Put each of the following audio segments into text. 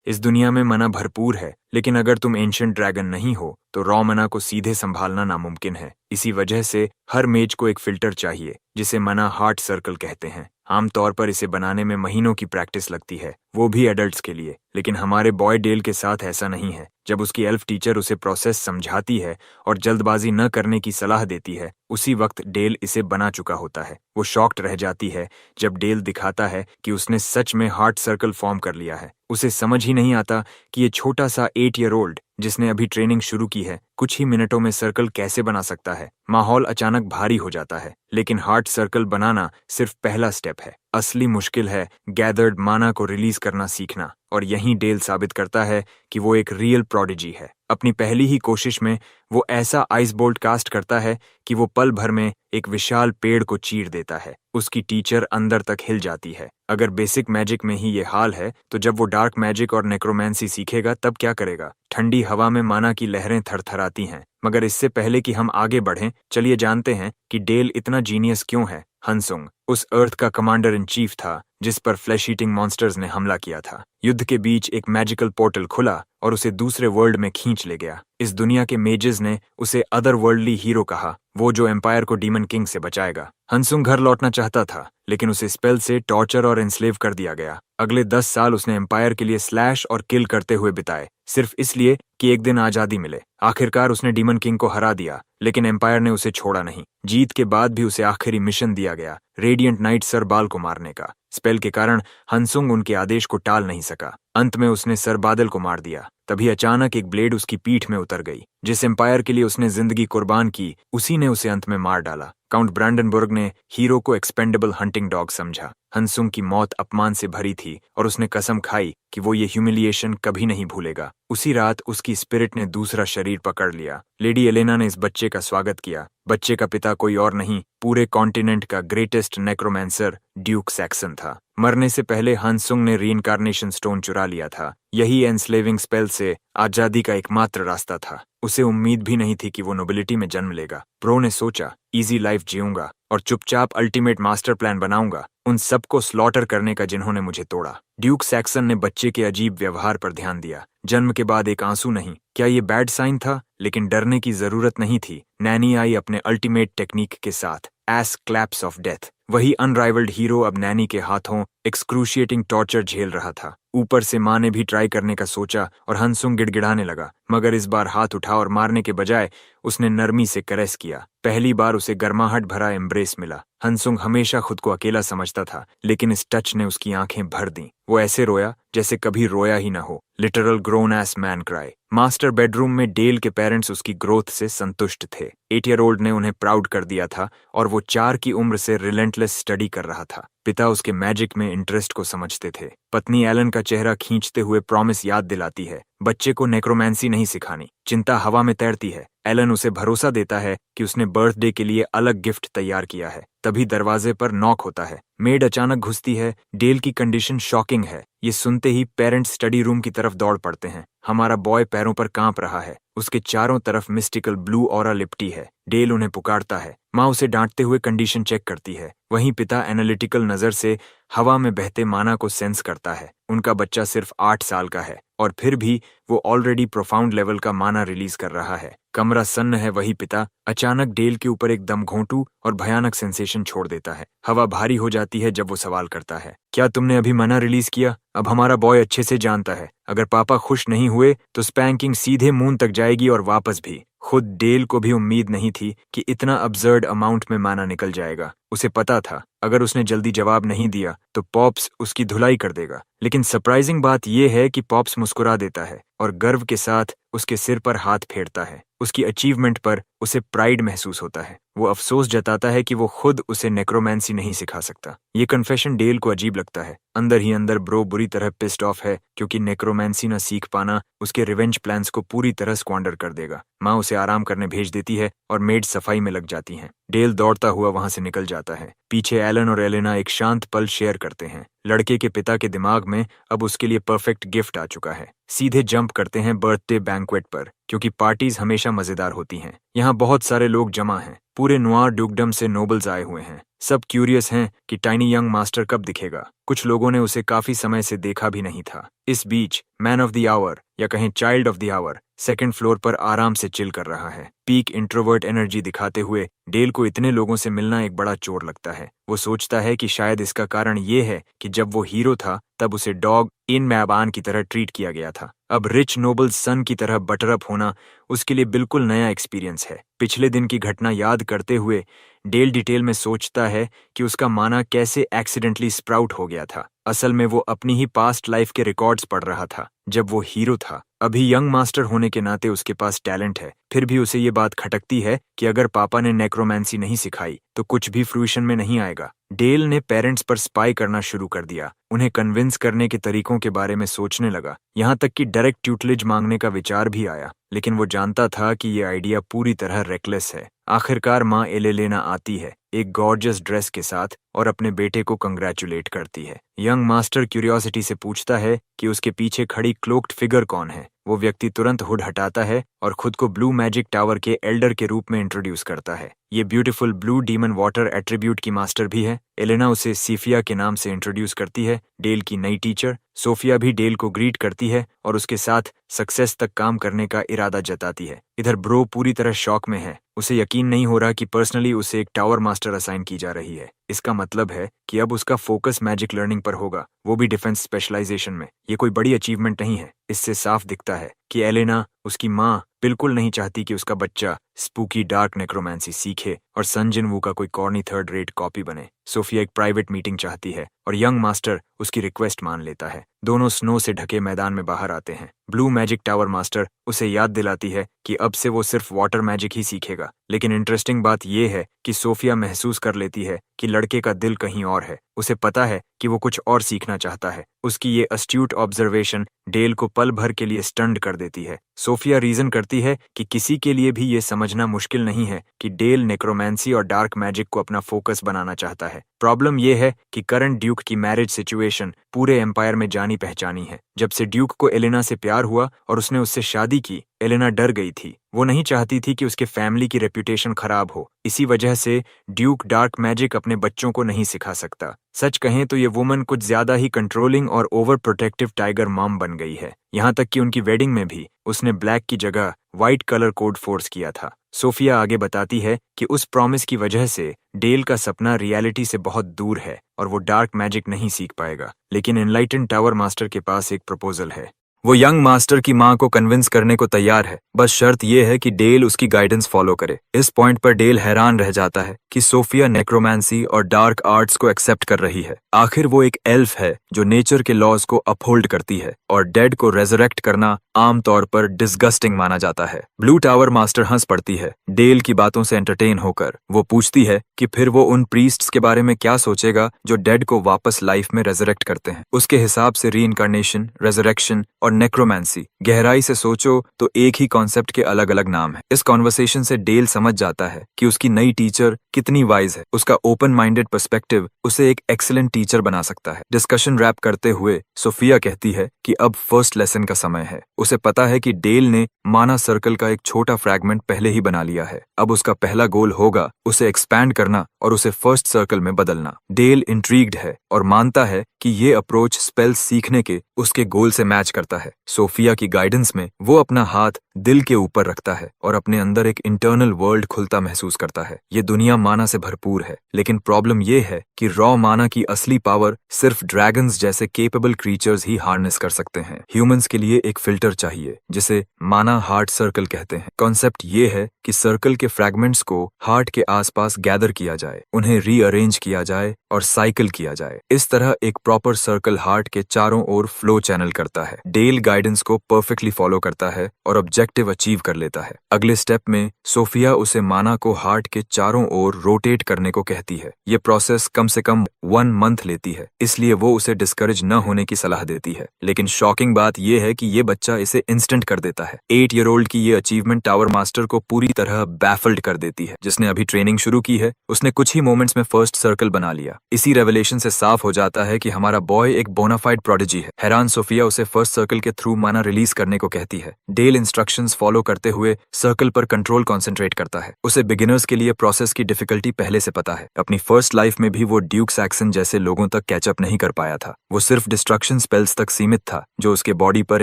इस दुनिया में मना भरपूर है, लेकिन अगर तुम एंशिएंट ड्रैगन नहीं हो तो रॉ मना को सीधे संभालना नामुमकिन है। इसी वजह से हर मेज को एक फिल्टर चाहिए, जिसे मना हार्ट सर्कल कहते हैं। आमतौर पर इसे बनाने में महीनों की प्रैक्टिस लगती है, वो भी एडल्ट्स के लिए। लेकिन हमारे बॉय डेल के साथ ऐसा नहीं है। जब उसकी एल्फ टीचर उसे प्रोसेस समझाती है और जल्दबाजी न करने की सलाह देती है, उसी वक्त डेल इसे बना चुका होता है। वो शॉक्ड रह जाती है जब डेल दिखाता है कि उसने सच में हार्ट सर्कल फॉर्म कर लिया है। उसे समझ ही नहीं आता कि ये छोटा सा 8 ईयर ओल्ड जिसने अभी ट्रेनिंग शुरू की है, कुछ ही मिनटों में सर्कल कैसे बना सकता है। माहौल अचानक भारी हो जाता है, लेकिन हार्ट सर्कल बनाना सिर्फ पहला स्टेप है। असली मुश्किल है गैदर्ड माना को रिलीज करना सीखना, और यहीं डेल साबित करता है कि वो एक रियल प्रोडिजी है। अपनी पहली ही कोशिश में वो ऐसा आइस बोल्ट कास्ट करता है कि वो पल भर में एक विशाल पेड़ को चीर देता है। उसकी टीचर अंदर तक हिल जाती है। अगर बेसिक मैजिक में ही ये हाल है, तो जब वो डार्क मैजिक और नेक्रोमेंसी सीखेगा तब क्या करेगा। ठंडी हवा में माना की लहरें थरथराती हैं। मगर इससे पहले कि हम आगे बढ़ें, चलिए जानते हैं कि डेल इतना जीनियस क्यों है। हनसुंग उस अर्थ का कमांडर इन चीफ था जिस पर फ्लैश ईटिंग मॉन्स्टर्स ने हमला किया था। युद्ध के बीच एक मैजिकल पोर्टल खुला और उसे दूसरे वर्ल्ड में खींच ले गया। इस दुनिया के मेजेस ने उसे अदर वर्ल्डली हीरो कहा, वो जो एम्पायर को डीमन किंग से बचाएगा। हनसुंग घर लौटना चाहता था, लेकिन उसे स्पेल से टॉर्चर और एनस्लेव कर दिया गया। अगले 10 साल उसने एम्पायर के लिए स्लैश और किल करते हुए बिताए, सिर्फ इसलिए कि एक दिन आजादी मिले। आखिरकार उसने डीमन किंग को हरा दिया, लेकिन एम्पायर ने उसे छोड़ा नहीं। जीत के बाद भी उसे आखिरी मिशन दिया गया, रेडिएंट नाइट सरबाल को मारने का। स्पेल के कारण हनसुंग उनके आदेश को टाल नहीं सका। अंत में उसने सरबादल को मार दिया। तभी अचानक एक ब्लेड उसकी पीठ में उतर गई। जिस एम्पायर के लिए उसने जिंदगी कुर्बान की, उसी ने उसे अंत में मार डाला। काउंट ब्रांडनबर्ग ने हीरो को एक्सपेंडेबल हंटिंग डॉग समझा। हनसुंग की मौत अपमान से भरी थी और उसने कसम खाई कि वो ये ह्यूमिलिएशन कभी नहीं भूलेगा। उसी रात उसकी स्पिरिट ने दूसरा शरीर पकड़ लिया। लेडी एलेना ने इस बच्चे का स्वागत किया। बच्चे का पिता कोई और नहीं, पूरे कॉन्टिनेंट का ग्रेटेस्ट नेक्रोमैंसर ड्यूक सैक्सन था। मरने से पहले हनसुंग ने रीइंकार्नेशन स्टोन चुरा लिया था। यही एनस्लेविंग स्पेल से आजादी का एकमात्र रास्ता था। उसे उम्मीद भी नहीं थी कि वो नोबिलिटी में जन्म लेगा। प्रो ने सोचा, इजी लाइफ जीऊंगा और चुपचाप अल्टीमेट मास्टर प्लान बनाऊंगा, उन सबको स्लॉटर करने का जिन्होंने मुझे तोड़ा। ड्यूक सैक्सन ने बच्चे के अजीब व्यवहार पर ध्यान दिया। जन्म के बाद एक आंसू नहीं, क्या ये बैड साइन था? लेकिन डरने की जरूरत नहीं थी। नैनी आई अपने अल्टीमेट टेक्निक के साथ, एस क्लैप्स ऑफ डेथ। वही अनराइवल्ड हीरो अब नैनी के हाथों एक्सक्रूशिएटिंग टॉर्चर झेल रहा था। ऊपर से माँ ने भी ट्राई करने का सोचा और हनसुंग गिड़गिड़ाने लगा, मगर इस बार हाथ उठा और मारने के बजाय उसने नरमी से कैरेस किया। पहली बार उसे गर्माहट भरा एम्ब्रेस मिला। हनसुंग हमेशा खुद को अकेला समझता था, लेकिन इस टच ने उसकी आंखें भर दी। वो ऐसे रोया जैसे कभी रोया ही ना हो। Literal grown S man cry. Master bedroom में डेल के पेरेंट्स उसकी ग्रोथ से संतुष्ट थे। 8 ईयर ओल्ड ने उन्हें प्राउड कर दिया था और वो 4 की उम्र से रिलेंटलेस स्टडी कर रहा था। पिता उसके मैजिक में इंटरेस्ट को समझते थे। पत्नी एलन का चेहरा खींचते हुए प्रॉमिस याद दिलाती है, बच्चे को नेक्रोमैंसी नहीं सिखानी। चिंता हवा में तैरती है। एलन उसे भरोसा देता है कि उसने बर्थडे के लिए अलग गिफ्ट तैयार किया है। तभी दरवाजे पर नॉक होता है। मेड अचानक घुसती है। डेल की कंडीशन शॉकिंग है। ये सुनते ही पेरेंट्स स्टडी रूम की तरफ दौड़ पड़ते हैं। हमारा बॉय पैरों पर कांप रहा है। उसके चारों तरफ मिस्टिकल ब्लू ऑरा लिपटी है। डेल उन्हें पुकारता है। माँ उसे डांटते हुए कंडीशन चेक करती है। वहीं पिता एनालिटिकल नजर से हवा में बहते माना को सेंस करता है। उनका बच्चा सिर्फ 8 साल का है और फिर भी वो ऑलरेडी प्रोफाउंड लेवल का माना रिलीज कर रहा है। कमरा सन्न है। वही पिता अचानक डेल के ऊपर एक दम घोंटू और भयानक सेंसेशन छोड़ देता है। हवा भारी हो जाती है जब वो सवाल करता है, क्या तुमने अभी मना रिलीज किया? अब हमारा बॉय अच्छे से जानता है, अगर पापा खुश नहीं हुए तो स्पैंकिंग सीधे मून तक जाएगी और वापस भी। खुद डेल को भी उम्मीद नहीं थी कि इतना अब्सर्ड अमाउंट में माना निकल जाएगा। उसे पता था अगर उसने जल्दी जवाब नहीं दिया तो पॉप्स उसकी धुलाई कर देगा। लेकिन सरप्राइजिंग बात यह है कि पॉप्स मुस्कुरा देता है और गर्व के साथ उसके सिर पर हाथ फेरता है। उसकी अचीवमेंट पर उसे प्राइड महसूस होता है। वो अफसोस जताता है कि वो खुद उसे नेक्रोमैंसी नहीं सिखा सकता। ये कन्फेशन डेल को अजीब लगता है। अंदर ही अंदर ब्रो बुरी तरह पिस्ड ऑफ है, क्योंकि नेक्रोमैंसी न सीख पाना उसके रिवेंज प्लान्स को पूरी तरह स्क्वांडर कर देगा। माँ उसे आराम करने भेज देती है और मेड सफाई में लग जाती हैं। डेल दौड़ता हुआ वहां से निकल जाता है। पीछे एलन और एलेना एक शांत पल शेयर करते हैं। लड़के के पिता के दिमाग में अब उसके लिए परफेक्ट गिफ्ट आ चुका है। सीधे जंप करते हैं बर्थडे बैंक्वेट पर, क्योंकि पार्टीज हमेशा मजेदार होती हैं। यहाँ बहुत सारे लोग जमा हैं, पूरे नुआर डुगडम से नोबल्स आए हुए हैं। सब क्यूरियस हैं कि टाइनी यंग मास्टर कब दिखेगा। कुछ लोगों ने उसे काफी समय से देखा भी नहीं था। इस बीच मैन ऑफ द आवर या कहें child of the hour second floor पर आराम से चिल कर रहा है। पीक इंट्रोवर्ट एनर्जी दिखाते हुए डेल को इतने लोगों से मिलना एक बड़ा चोर लगता है। वो सोचता है कि शायद इसका कारण ये है कि जब वो हीरो था तब उसे डॉग इन मैबान की तरह ट्रीट किया गया था। अब रिच नोबल सन की तरह बटरअप होना उसके लिए बिल्कुल नया एक्सपीरियंस है। पिछले दिन की घटना याद करते हुए डेल डिटेल में सोचता है कि उसका माना कैसे एक्सीडेंटली स्प्राउट हो गया था। असल में वो अपनी ही पास्ट लाइफ के रिकॉर्ड्स पढ़ रहा था जब वो हीरो था। अभी यंग मास्टर होने के नाते उसके पास टैलेंट है, फिर भी उसे ये बात खटकती है कि अगर पापा ने नेक्रोमेंसी नहीं सिखाई तो कुछ भी फ्रूइशन में नहीं आएगा। डेल ने पेरेंट्स पर स्पाई करना शुरू कर दिया, उन्हें कन्विंस करने के तरीकों के बारे में सोचने लगा। यहाँ तक कि डायरेक्ट ट्यूटलेज मांगने का विचार भी आया, लेकिन वो जानता था कि ये आइडिया पूरी तरह रेकलेस है। आखिरकार माँ एलेना आती है एक गॉर्जियस ड्रेस के साथ और अपने बेटे को कंग्रेचुलेट करती है। यंग मास्टर क्यूरियोसिटी से पूछता है कि उसके पीछे खड़ी क्लोक्ड फिगर कौन है। वो व्यक्ति तुरंत हुड हटाता है और खुद को ब्लू मैजिक टावर के एल्डर के रूप में इंट्रोड्यूस करता है। ये beautiful blue demon water attribute की मास्टर भी है। एलेना उसे सीफिया के नाम से इंट्रोड्यूस करती है, डेल की नई टीचर। सोफिया भी डेल को ग्रीट करती है और उसके साथ सक्सेस तक काम करने का इरादा जताती है। इधर ब्रो पूरी तरह शॉक में है। उसे यकीन नहीं हो रहा कि पर्सनली उसे एक टावर मास्टर असाइन की जा रही है। इसका मतलब है कि अब उसका फोकस मैजिक लर्निंग पर होगा, वो भी डिफेंस स्पेशलाइजेशन में। ये कोई बड़ी अचीवमेंट नहीं है। इससे साफ दिखता है कि एलेना, उसकी माँ, बिल्कुल नहीं चाहती कि उसका बच्चा स्पूकी डार्क नेक्रोमेंसी सीखे और सन जिन वू का कोई कॉर्नी थर्ड रेट कॉपी बने। सोफिया एक प्राइवेट मीटिंग चाहती है और यंग मास्टर उसकी रिक्वेस्ट मान लेता है। दोनों स्नो से ढके मैदान में बाहर आते हैं। ब्लू मैजिक टावर मास्टर उसे याद दिलाती है कि अब से वो सिर्फ वाटर मैजिक ही सीखेगा। लेकिन इंटरेस्टिंग बात यह है कि सोफिया महसूस कर लेती है कि लड़के का दिल कहीं और है। उसे पता है कि वो कुछ और सीखना चाहता है। उसकी ये अस्ट्यूट ऑब्जर्वेशन डेल को पल भर के लिए स्टन्ड कर देती है। सोफिया रीजन करती है कि किसी के लिए भी ये समझना मुश्किल नहीं है कि डेल नेक्रोमेंसी और डार्क मैजिक को अपना फोकस बनाना चाहता है। प्रॉब्लम यह है कि करंट ड्यूक की मैरिज सिचुएशन पूरे एम्पायर में जानी पहचानी है। जब से ड्यूक को एलेना से प्यार हुआ और उसने उससे शादी की, एलेना डर गई थी। वो नहीं चाहती थी कि उसके फैमिली की रेप्यूटेशन खराब हो। इसी वजह से ड्यूक डार्क मैजिक अपने बच्चों को नहीं सिखा सकता। सच कहें तो ये वुमन कुछ ज्यादा ही कंट्रोलिंग और ओवर प्रोटेक्टिव टाइगर मॉम बन गई है। यहाँ तक कि उनकी वेडिंग में भी उसने ब्लैक की जगह व्हाइट कलर कोड फोर्स किया था। सोफिया आगे बताती है कि उस प्रॉमिस की वजह से डेल का सपना रियलिटी से बहुत दूर है और वो डार्क मैजिक नहीं सीख पाएगा। लेकिन एनलाइटन टावर मास्टर के पास एक प्रपोजल है। वो यंग मास्टर की माँ को कन्विंस करने को तैयार है, बस शर्त यह है कि डेल उसकी गाइडेंस फॉलो करे। इस पॉइंट पर डेल हैरान रह जाता है कि सोफिया नेक्रोमेंसी और डार्क आर्ट्स को एक्सेप्ट कर रही है। आखिर वो एक एल्फ है जो नेचर के लॉज को अपहोल्ड करती है और डेड को रेजरेक्ट करना आमतौर पर डिस्गस्टिंग माना जाता है। ब्लू टावर मास्टर हंस पड़ती है डेल की बातों से एंटरटेन होकर। वो पूछती है कि फिर वो उन प्रीस्ट्स के बारे में क्या सोचेगा जो डेड को वापस लाइफ में रेजरेक्ट करते हैं। उसके हिसाब से रीइंकार्नेशन, रेजरेक्शन और नेक्रोमेंसी गहराई से सोचो तो एक ही कॉन्सेप्ट के अलग अलग नाम है। इस कॉन्वर्सेशन से डेल समझ जाता है कि उसकी नई टीचर कितनी वाइज है। उसका ओपन माइंडेड पर्सपेक्टिव उसे एक एक्सीलेंट टीचर बना सकता है। डिस्कशन रैप करते हुए सोफिया कहती है कि अब फर्स्ट लेसन का समय है। उसे पता है कि डेल ने माना सर्कल का एक छोटा फ्रैगमेंट पहले ही बना लिया है। अब उसका पहला गोल होगा उसे एक्सपैंड करना और उसे फर्स्ट सर्कल में बदलना। डेल इंट्रीग्ड है और मानता है कि ये अप्रोच स्पेल्स सीखने के उसके गोल से मैच करता है। सोफिया की गाइडेंस में वो अपना हाथ दिल के ऊपर रखता है और अपने अंदर एक इंटरनल वर्ल्ड खुलता महसूस करता है। ये दुनिया माना से भरपूर है, लेकिन प्रॉब्लम ये है कि रॉ माना की असली पावर सिर्फ ड्रैगन्स जैसे केपेबल क्रीचर्स ही हार्नेस कर सकते हैं। ह्यूमंस के लिए एक फिल्टर चाहिए जिसे माना हार्ट सर्कल कहते हैं। कॉन्सेप्ट ये है कि सर्कल के फ्रैगमेंट्स को हार्ट के आसपास गैदर किया जाए, उन्हें रीअरेंज किया जाए और साइकिल किया जाए। इस तरह एक प्रॉपर सर्कल हार्ट के चारों ओर फ्लो चैनल करता है। डेल गाइडेंस को परफेक्टली फॉलो करता है और ऑब्जेक्टिव ऑब्जेक्टिव अचीव कर लेता है। अगले स्टेप में सोफिया उसे माना को हार्ट के चारों ओर रोटेट करने को कहती है। ये प्रोसेस कम से कम 1 मंथ लेती है, इसलिए वो उसे डिस्करेज न होने की सलाह देती है। लेकिन शॉकिंग बात यह है कि ये बच्चा इसे इंस्टेंट कर देता है। 8 ईयर ओल्ड की ये अचीवमेंट टावर मास्टर को पूरी तरह बैफल्ड कर देती है। जिसने अभी ट्रेनिंग शुरू की है, उसने कुछ ही मोमेंट्स में फर्स्ट सर्कल बना लिया। इसी रेवलेशन से साफ हो जाता है कि हमारा बॉय एक बोनाफाइड प्रोडिजी है। हैरान सोफिया उसे फर्स्ट सर्कल के थ्रू माना रिलीज करने को कहती है। डेल इंस्ट्रक्शंस फॉलो करते हुए सर्कल पर कंट्रोल कॉन्सेंट्रेट करता है। उसे बिगिनर्स के लिए प्रोसेस की डिफिकल्टी पहले से पता है। अपनी फर्स्ट लाइफ में भी वो ड्यूक सैक्सन जैसे लोगों तक कैचअप नहीं कर पाया था। वो सिर्फ डिस्ट्रक्शन स्पेल्स तक सीमित था, जो उसके बॉडी पर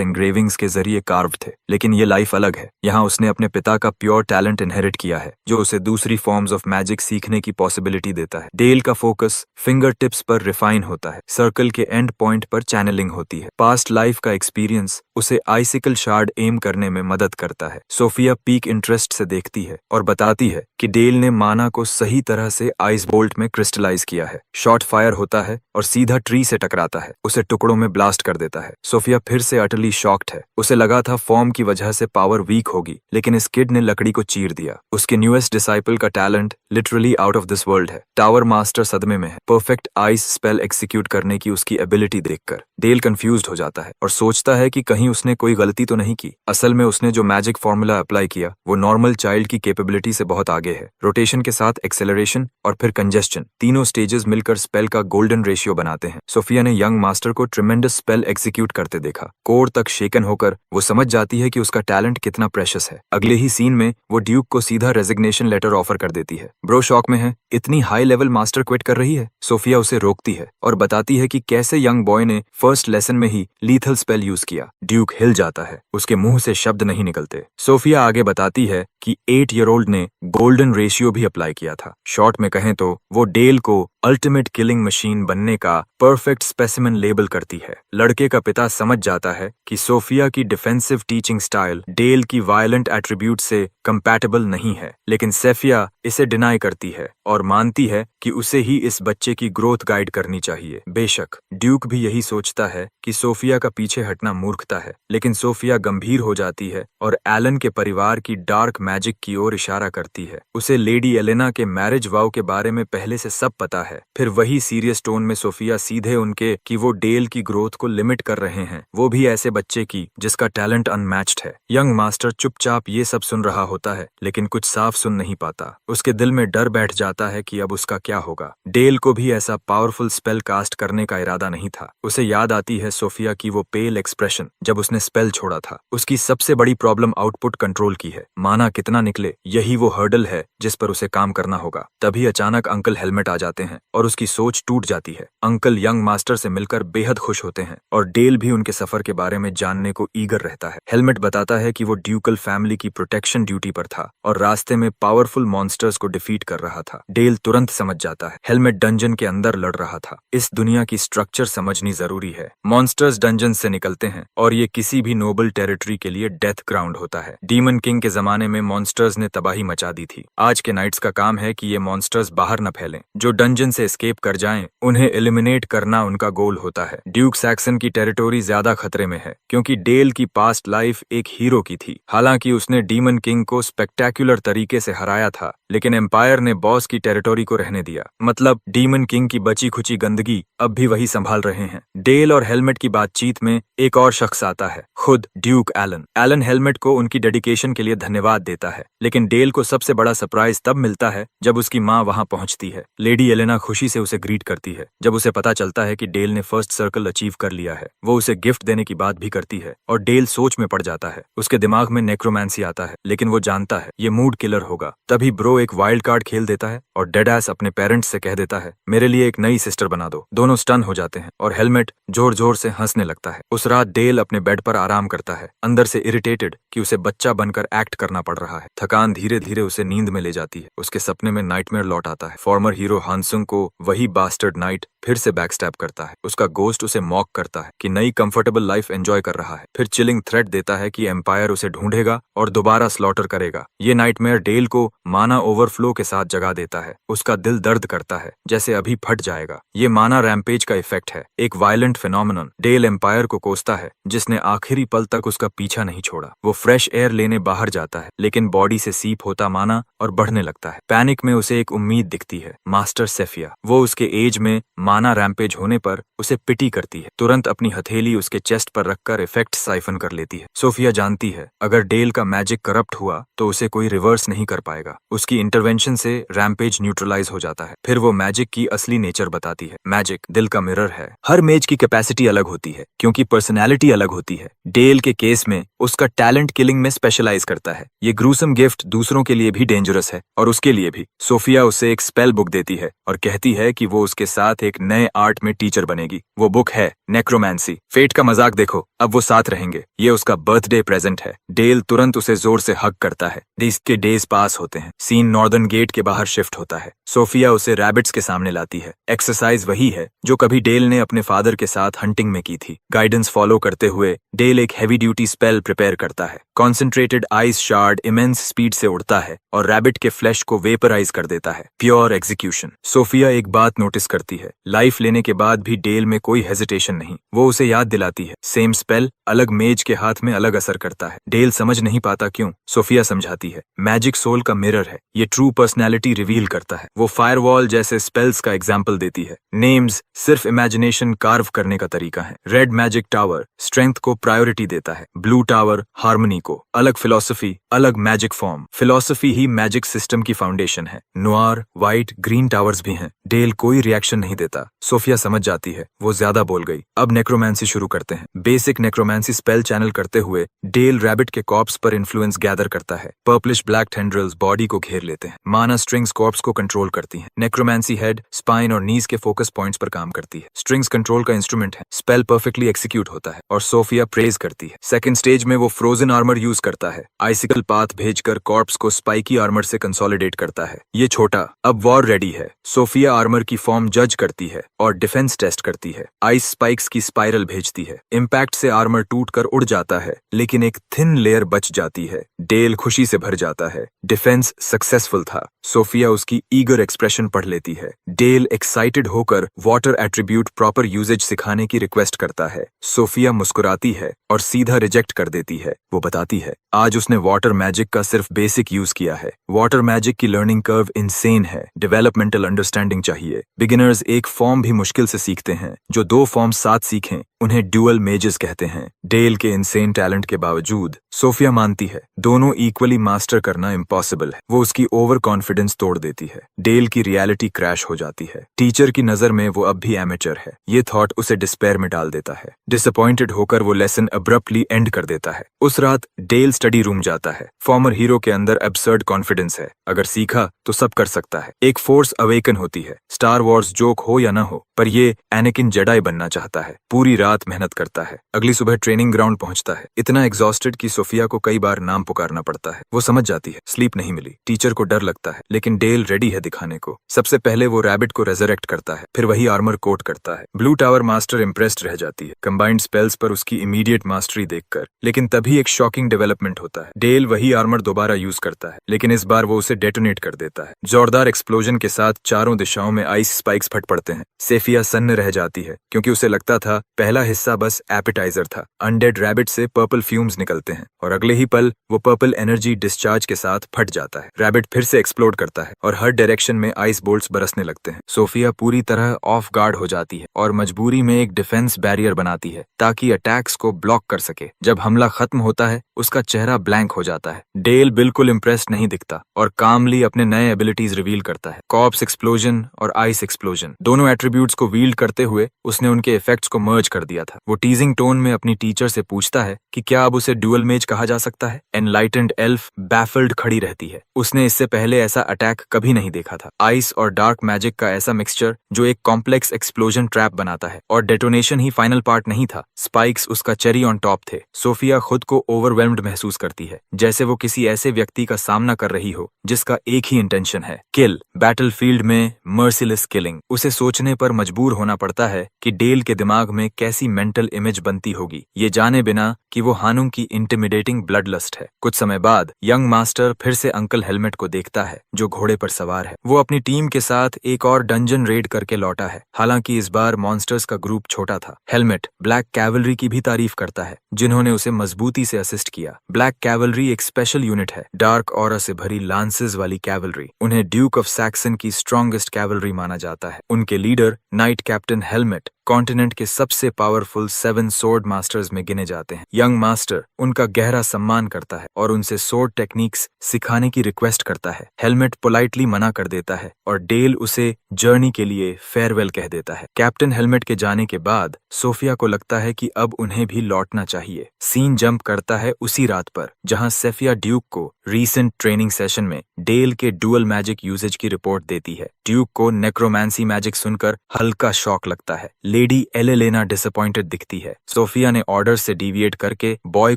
एंग्रेविंग्स के जरिए कार्व्ड थे। लेकिन ये लाइफ अलग है। यहाँ उसने अपने पिता का प्योर टैलेंट इनहेरिट किया है, जो उसे दूसरी फॉर्म्स ऑफ मैजिक सीखने की पॉसिबिलिटी देता है। डेल का फोकस फिंगर टिप्स पर रिफाइन होता है, सर्कल के एंड पॉइंट पर चैनलिंग होती है। पास्ट लाइफ का एक्सपीरियंस उसे आइसिकल शार्ड एम करने में मदद करता है। सोफिया पीक इंटरेस्ट से देखती है और बताती है कि डेल ने माना को सही तरह से आइस बोल्ट में क्रिस्टलाइज किया है। शॉट फायर होता है और सीधा ट्री से टकराता है, उसे टुकड़ों में ब्लास्ट कर देता है। सोफिया फिर से अटली शॉक्ड है। उसे लगा था फॉर्म की वजह से पावर वीक होगी, लेकिन इस किड ने लकड़ी को चीर दिया। उसके न्यूएस्ट डिसाइपल का talent literally out of this world है। टावर मास्टर सदमे में है। परफेक्ट आइस स्पेल एग्जीक्यूट करने की उसकी एबिलिटी देखकर डेल कंफ्यूज्ड हो जाता है और सोचता है कि कहीं उसने कोई गलती तो नहीं की। असल में उसने जो मैजिक फॉर्मूला अप्लाई किया वो नॉर्मल चाइल्ड की कैपेबिलिटी से बहुत आगे है। रोटेशन के साथ एक्सेलरेशन और फिर कंजेस्शन, तीनों स्टेजेस मिलकर स्पेल का गोल्डन रेशियो बनाते हैं। सोफिया ने यंग मास्टर को ट्रिमेंडस स्पेल एग्जीक्यूट करते देखा। कोर तक शेकन होकर वो समझ जाती है कि उसका टैलेंट कितना प्रेशियस है। अगले ही सीन में वो ड्यूक को सीधा रेजिग्नेशन लेटर ऑफर कर देती है। ब्रो शॉक में है, इतनी हाई लेवल मास्टर क्विट कर रही है। सोफिया उसे रोकती है और बताती है कि कैसे यंग बॉय ने फर्स्ट लेसन में ही लीथल स्पेल यूज किया। ड्यूक हिल जाता है, उसके मुंह से शब्द नहीं निकलते। सोफिया आगे बताती है कि 8 ईयर ओल्ड ने गोल्डन रेशियो भी अप्लाई किया था। शॉर्ट में कहें तो वो डेल को अल्टीमेट किलिंग मशीन बनने का परफेक्ट स्पेसिमेन लेबल करती है। लड़के का पिता समझ जाता है कि सोफिया की डिफेंसिव टीचिंग स्टाइल डेल की वायलेंट एट्रीब्यूट से कंपैटिबल नहीं है, लेकिन सेफिया इसे डिनाई करती है और मानती है कि उसे ही इस बच्चे की ग्रोथ गाइड करनी चाहिए। बेशक ड्यूक भी यही सोचता है कि सोफिया का पीछे हटना मूर्खता है, लेकिन सोफिया गंभीर हो जाती है और एलन के परिवार की डार्क मैजिक की ओर इशारा करती है। उसे लेडी एलेना के मैरिज वाव के बारे में पहले से सब पता है। फिर वही सीरियस टोन में सोफिया सीधे उनके कि वो डेल की ग्रोथ को लिमिट कर रहे हैं, वो भी ऐसे बच्चे की जिसका टैलेंट अनमैच्ड है। यंग मास्टर चुपचाप ये सब सुन रहा होता है, लेकिन कुछ साफ सुन नहीं पाता। उसके दिल में डर बैठ जाता है कि अब उसका क्या होगा। डेल को भी ऐसा पावरफुल स्पेल कास्ट करने का इरादा नहीं था। उसे याद आती है सोफिया की वो पेल एक्सप्रेशन जब उसने स्पेल छोड़ा था। उसकी सबसे बड़ी प्रॉब्लम आउटपुट कंट्रोल की है। माना कितना निकले, यही वो हर्डल है जिस पर उसे काम करना होगा। तभी अचानक अंकल हेलमेट आ जाते हैं और उसकी सोच टूट जाती है। अंकल यंग मास्टर से मिलकर बेहद खुश होते हैं और डेल भी उनके सफर के बारे में जानने को ईगर रहता है। हेलमेट बताता है कि वो ड्यूकल फैमिली की प्रोटेक्शन ड्यूटी पर था और रास्ते में पावरफुल मॉन्स्टर्स को डिफीट कर रहा था। डेल तुरंत समझ जाता है हेलमेट डंजन के अंदर लड़ रहा था। इस दुनिया की स्ट्रक्चर समझनी जरूरी है। मॉन्स्टर्स डंजन से निकलते हैं और ये किसी भी नोबल टेरिटरी के लिए डेथ ग्राउंड होता है। डीमन किंग के जमाने में मॉन्स्टर्स ने तबाही मचा दी थी। आज के नाइट्स का काम है कि ये मॉन्स्टर्स बाहर न फैलें। जो डंजन से एस्केप कर जाएं, उन्हें एलिमिनेट करना उनका गोल होता है। ड्यूक सैक्सन की टेरिटोरी ज्यादा खतरे में है क्योंकि डेल की पास्ट लाइफ एक हीरो की थी। हालांकि उसने डीमन किंग को स्पेक्टेक्युलर तरीके से हराया था, लेकिन एम्पायर ने बॉस की टेरिटोरी को रहने दिया। मतलब डीमन किंग की बची खुची गंदगी अब भी वही संभाल रहे हैं। डेल और हेलमेट की बातचीत में एक और शख्स आता है, खुद ड्यूक एलन। एलन हेलमेट को उनकी डेडिकेशन के लिए धन्यवाद देता है, लेकिन डेल को सबसे बड़ा सरप्राइज तब मिलता है जब उसकी माँ वहां पहुंचती है। लेडी एलेना खुशी से उसे ग्रीट करती है। जब उसे पता चलता है कि डेल ने फर्स्ट सर्कल अचीव कर लिया है, वो उसे गिफ्ट देने की बात भी करती है और डेल सोच में पड़ जाता है। उसके दिमाग में नेक्रोमैंसी आता है, लेकिन वो जानता है ये मूड किलर होगा। तभी ब्रो एक वाइल्ड कार्ड खेल देता है और डेड एस अपने पेरेंट्स से कह देता है, मेरे लिए एक नई सिस्टर बना दो। दोनों स्टन हो जाते हैं और हेलमेट जोर जोर से हंसने लगता है। उस रात डेल अपने बेड पर आराम करता है, अंदर से इरिटेटेड कि उसे बच्चा बनकर एक्ट करना पड़ रहा है। थकान धीरे धीरे उसे नींद में ले जाती है। उसके सपने में नाइटमेयर लौट आता है। फॉर्मर हीरो हानसुंग को वही बास्टर्ड नाइट फिर से बैकस्टैब करता है। उसका गोस्ट उसे मॉक करता है कि नई कंफर्टेबल लाइफ एंजॉय कर रहा है। फिर चिलिंग थ्रेट देता है कि एम्पायर उसे ढूंढेगा और दोबारा स्लॉटर करेगा। ये नाइटमेयर डेल को माना ओवरफ्लो के साथ जगा देता है। उसका दिल दर्द करता है, जैसे अभी फट जाएगा। ये माना रैम्पेज का इफेक्ट है, एक वायलेंट फिनोमिनन। डेल एम्पायर को कोसता है, जिसने आखिरी पल तक उसका पीछा नहीं छोड़ा। वो फ्रेश एयर लेने बाहर जाता है, लेकिन बॉडी से सीप होता माना और बढ़ने लगता है। पैनिक में उसे एक उम्मीद दिखती है, मास्टर सेफिया। वो उसके एज में माना रैम्पेज होने पर उसे पिटी करती है। तुरंत अपनी हथेली उसके चेस्ट पर रखकर इफेक्ट साइफन कर लेती है। सोफिया जानती है, अगर डेल का मैजिक करप्ट हुआ तो उसे कोई रिवर्स नहीं कर पाएगा। उसकी इंटरवेंशन से रैम्पेज न्यूट्रलाइज हो जाता है। फिर वो मैजिक की असली नेचर बताती है। मैजिक दिल का मिरर है। हर मेज की कैपेसिटी अलग होती है, क्योंकि पर्सनैलिटी अलग होती है। डेल के केस में उसका टैलेंट किलिंग में स्पेशलाइज करता है। ये ग्रूसम गिफ्ट दूसरों के लिए भी डेंजरस है, और उसके लिए भी। सोफिया उसे एक स्पेल बुक देती है और कहती है कि वो उसके साथ एक नए आर्ट में टीचर बनेगी। वो बुक है नेक्रोमैंसी। फेट का मजाक देखो, अब वो साथ रहेंगे। ये उसका बर्थडे प्रेजेंट है। डेल तुरंत उसे जोर से हग करता है। इसके डेज पास होते हैं। सीन नॉर्दर्न गेट के बाहर शिफ्ट होता है। सोफिया उसे रैबिट्स के सामने लाती है। एक्सरसाइज वही है जो कभी डेल ने अपने फादर के साथ हंटिंग में की थी। गाइडेंस फॉलो करते हुए डेल एक हैवी ड्यूटी स्पेल प्रिपेयर करता है। Concentrated ice shard immense speed से उड़ता है और रैबिट के फ्लैश को वेपराइज कर देता है। Pure execution. सोफिया एक बात नोटिस करती है, लाइफ लेने के बाद भी डेल में कोई हेजिटेशन नहीं। वो उसे याद दिलाती है, सेम स्पेल अलग मेज के हाथ में अलग असर करता है। डेल समझ नहीं पाता क्यों। सोफिया समझाती है, मैजिक सोल का मिरर है। ये ट्रू पर्सनैलिटी रिवील करता है। वो फायरवॉल जैसे स्पेल्स का एग्जाम्पल देती है। नेम्स सिर्फ इमेजिनेशन कार्व करने का तरीका है। रेड मैजिक टावर स्ट्रेंथ को प्रायोरिटी देता है। ब्लू टावर हार्मनी को। अलग फिलॉसफी अलग मैजिक फॉर्म। फिलॉसफी ही मैजिक सिस्टम की फाउंडेशन है। नोआर व्हाइट ग्रीन टावर्स भी हैं। डेल कोई रिएक्शन नहीं देता। सोफिया समझ जाती है वो ज्यादा बोल गई। अब नेक्रोमैंसी शुरू करते हैं। बेसिक नेक्रोमैंसी स्पेल चैनल करते हुए डेल रैबिट के कॉर्प्स पर इन्फ्लुएंस गैदर करता है। पर्पलिश ब्लैक टेंड्रिल्स बॉडी को घेर लेते हैं। माना स्ट्रिंग्स कॉर्प्स को कंट्रोल करती हैं। नेक्रोमैंसी हेड स्पाइन और नीज के फोकस पॉइंट्स पर काम करती है। स्ट्रिंग्स कंट्रोल का इंस्ट्रूमेंट है। स्पेल परफेक्टली एक्सिक्यूट होता है और सोफिया प्रेज करती है। सेकंड स्टेज में वो फ्रोजन आर्मर यूज करता है। आइसिकल पाथ भेजकर कॉर्प्स को स्पाइकी आर्मर से कंसोलिडेट करता है। ये छोटा अब वॉर रेडी है। सोफिया आर्मर की फॉर्म जज करती है और डिफेंस टेस्ट करती है। आइस स्पाइक्स की स्पाइरल भेजती है। इम्पैक्ट से आर्मर टूटकर उड़ जाता है, लेकिन एक थिन लेयर बच जाती है। डेल खुशी से भर जाता है। डिफेंस सक्सेसफुल था। सोफिया उसकी ईगर एक्सप्रेशन पढ़ लेती है। डेल एक्साइटेड होकर वाटर एट्रीब्यूट प्रॉपर यूजेज सिखाने की रिक्वेस्ट करता है। सोफिया मुस्कुराती है और सीधा रिजेक्ट कर देती है। वो बताती है, आज उसने वाटर मैजिक का सिर्फ बेसिक यूज किया है। वाटर मैजिक की लर्निंग कर्व इंसेन है। डेवलपमेंटल अंडरस्टैंडिंग चाहिए। बिगिनर्स एक फॉर्म भी मुश्किल से सीखते हैं। जो 2 फॉर्म साथ सीखें उन्हें ड्यूअल मेजेस कहते हैं। डेल के इंसेन टैलेंट के बावजूद सोफिया मानती है दोनों इक्वली मास्टर करना इम्पॉसिबल है। वो उसकी ओवर कॉन्फिडेंस तोड़ देती है। डेल की रियलिटी क्रैश हो जाती है। टीचर की नजर में वो अब भी एमेचर है। ये थॉट उसे डिस्पेयर में डाल देता है। डिसअपॉइंटेड होकर वो लेसन अब्रप्टली एंड कर देता है। उस रात डेल स्टडी रूम जाता है। फॉर्मर हीरो के अंदर एब्सर्ड कॉन्फिडेंस है। अगर सीखा तो सब कर सकता है। एक फोर्स अवेकन होती है। स्टार वॉर्स जोक हो या ना हो, पर ये एनाकिन जेडाई बनना चाहता है। पूरी रात मेहनत करता है। अगली सुबह ट्रेनिंग ग्राउंड पहुंचता है। इतना एग्जॉस्टेड कि सोफिया को कई बार नाम पुकारना पड़ता है। वो समझ जाती है स्लीप नहीं मिली। टीचर को डर लगता है, लेकिन डेल रेडी है दिखाने को। सबसे पहले वो रैबिट को रेजरेक्ट करता है, फिर वही आर्मर कोट करता है। ब्लू टावर मास्टर इम्प्रेस्ड रह जाती है कंबाइंड स्पेल्स पर उसकी इमीडिएट मास्टरी देखकर। लेकिन तभी एक शॉकिंग डेवलपमेंट होता है। डेल वही आर्मर दोबारा यूज करता है, लेकिन इस बार वो उसे डेटोनेट कर देता है। जोरदार एक्सप्लोजन के साथ चारों दिशाओं में आइस स्पाइक्स फट पड़ते हैं। सेफिया सन्न रह जाती है, क्योंकि उसे लगता था पहला हिस्सा बस एपेटाइजर था। अनडेड रैबिट से पर्पल फ्यूम्स निकलते हैं और अगले ही पल वो पर्पल एनर्जी डिस्चार्ज के साथ फट जाता है। रैबिट फिर से एक्सप्लोड करता है और हर डायरेक्शन में आइस बोल्ट्स बरसने लगते हैं। सोफिया पूरी तरह ऑफ गार्ड हो जाती है और मजबूरी में एक डिफेंस बैरियर बनाती है ताकि अटैक्स को ब्लॉक कर सके। जब हमला खत्म होता है उसका चेहरा ब्लैंक हो जाता है। डेल बिल्कुल इम्प्रेस्ड नहीं दिखता और कामली अपने नए एबिलिटीज रिवील करता है। कॉर्प्स एक्सप्लोजन और आइस एक्सप्लोजन दोनों एट्रीब्यूट्स को वील्ड करते हुए उसने उनके इफेक्ट्स को मर्ज कर दिया था। वो टीजिंग टोन में अपनी टीचर से पूछता है कि क्या अब उसे ड्यूअल मेज कहा जा सकता है। एनलाइटेंड एल्फ बैफल्ड खड़ी रहती है। उसने इससे पहले ऐसा अटैक कभी नहीं देखा था। आइस और डार्क मैजिक का ऐसा मिक्सचर जो एक कॉम्प्लेक्स एक्सप्लोजन ट्रैप बनाता है, और डेटोनेशन ही फाइनल पार्ट नहीं था। स्पाइक्स उसका चेरी ऑन टॉप थे। सोफिया खुद को ओवरवेल्म्ड महसूस महसूस करती है, जैसे वो किसी ऐसे व्यक्ति का सामना कर रही हो जिसका एक ही इंटेंशन है, किल। बैटलफील्ड में मर्सिलेस किलिंग। उसे सोचने पर मजबूर होना पड़ता है कि डेल के दिमाग में कैसी मेंटल इमेज बनती होगी, ये जाने बिना कि वो हानुम की इंटिमिडेटिंग ब्लड लस्ट है। कुछ समय बाद यंग मास्टर फिर से अंकल हेलमेट को देखता है जो घोड़े पर सवार है। वो अपनी टीम के साथ एक और डंजन रेड करके लौटा है, हालांकि इस बार मॉन्स्टर्स का ग्रुप छोटा था। हेलमेट ब्लैक कैवलरी की भी तारीफ करता है जिन्होंने उसे मजबूती से असिस्ट किया। ब्लैक कैवलरी एक स्पेशल यूनिट है, डार्क ऑरा से भरी लांसेस वाली कैवलरी। उन्हें ड्यूक ऑफ सैक्सन की स्ट्रॉन्गेस्ट कैवलरी माना जाता है। उनके leader night captain helmet continent के सबसे पावरफुल 7 सोर्ड मास्टर्स में गिने जाते हैं। यंग मास्टर उनका गहरा सम्मान करता है और उनसे सोर्ड टेक्निक्स सिखाने की रिक्वेस्ट करता है। हेलमेट पोलाइटली मना कर देता है और डेल उसे जर्नी के लिए फेयरवेल कह देता है। कैप्टन हेलमेट के जाने के बाद सोफिया को लगता है कि अब उन्हें भी लौटना चाहिए। सीन जंप करता है उसी रात पर जहां सेफिया ड्यूक को रीसेंट ट्रेनिंग सेशन में डेल के डुअल मैजिक यूजेज की रिपोर्ट देती है। ड्यूक को नेक्रोमैंसी मैजिक सुनकर हल्का शॉक लगता है। लेडी एलेलेना डिसअपॉइंटेड दिखती है। सोफिया ने ऑर्डर से डिविएट करके बॉय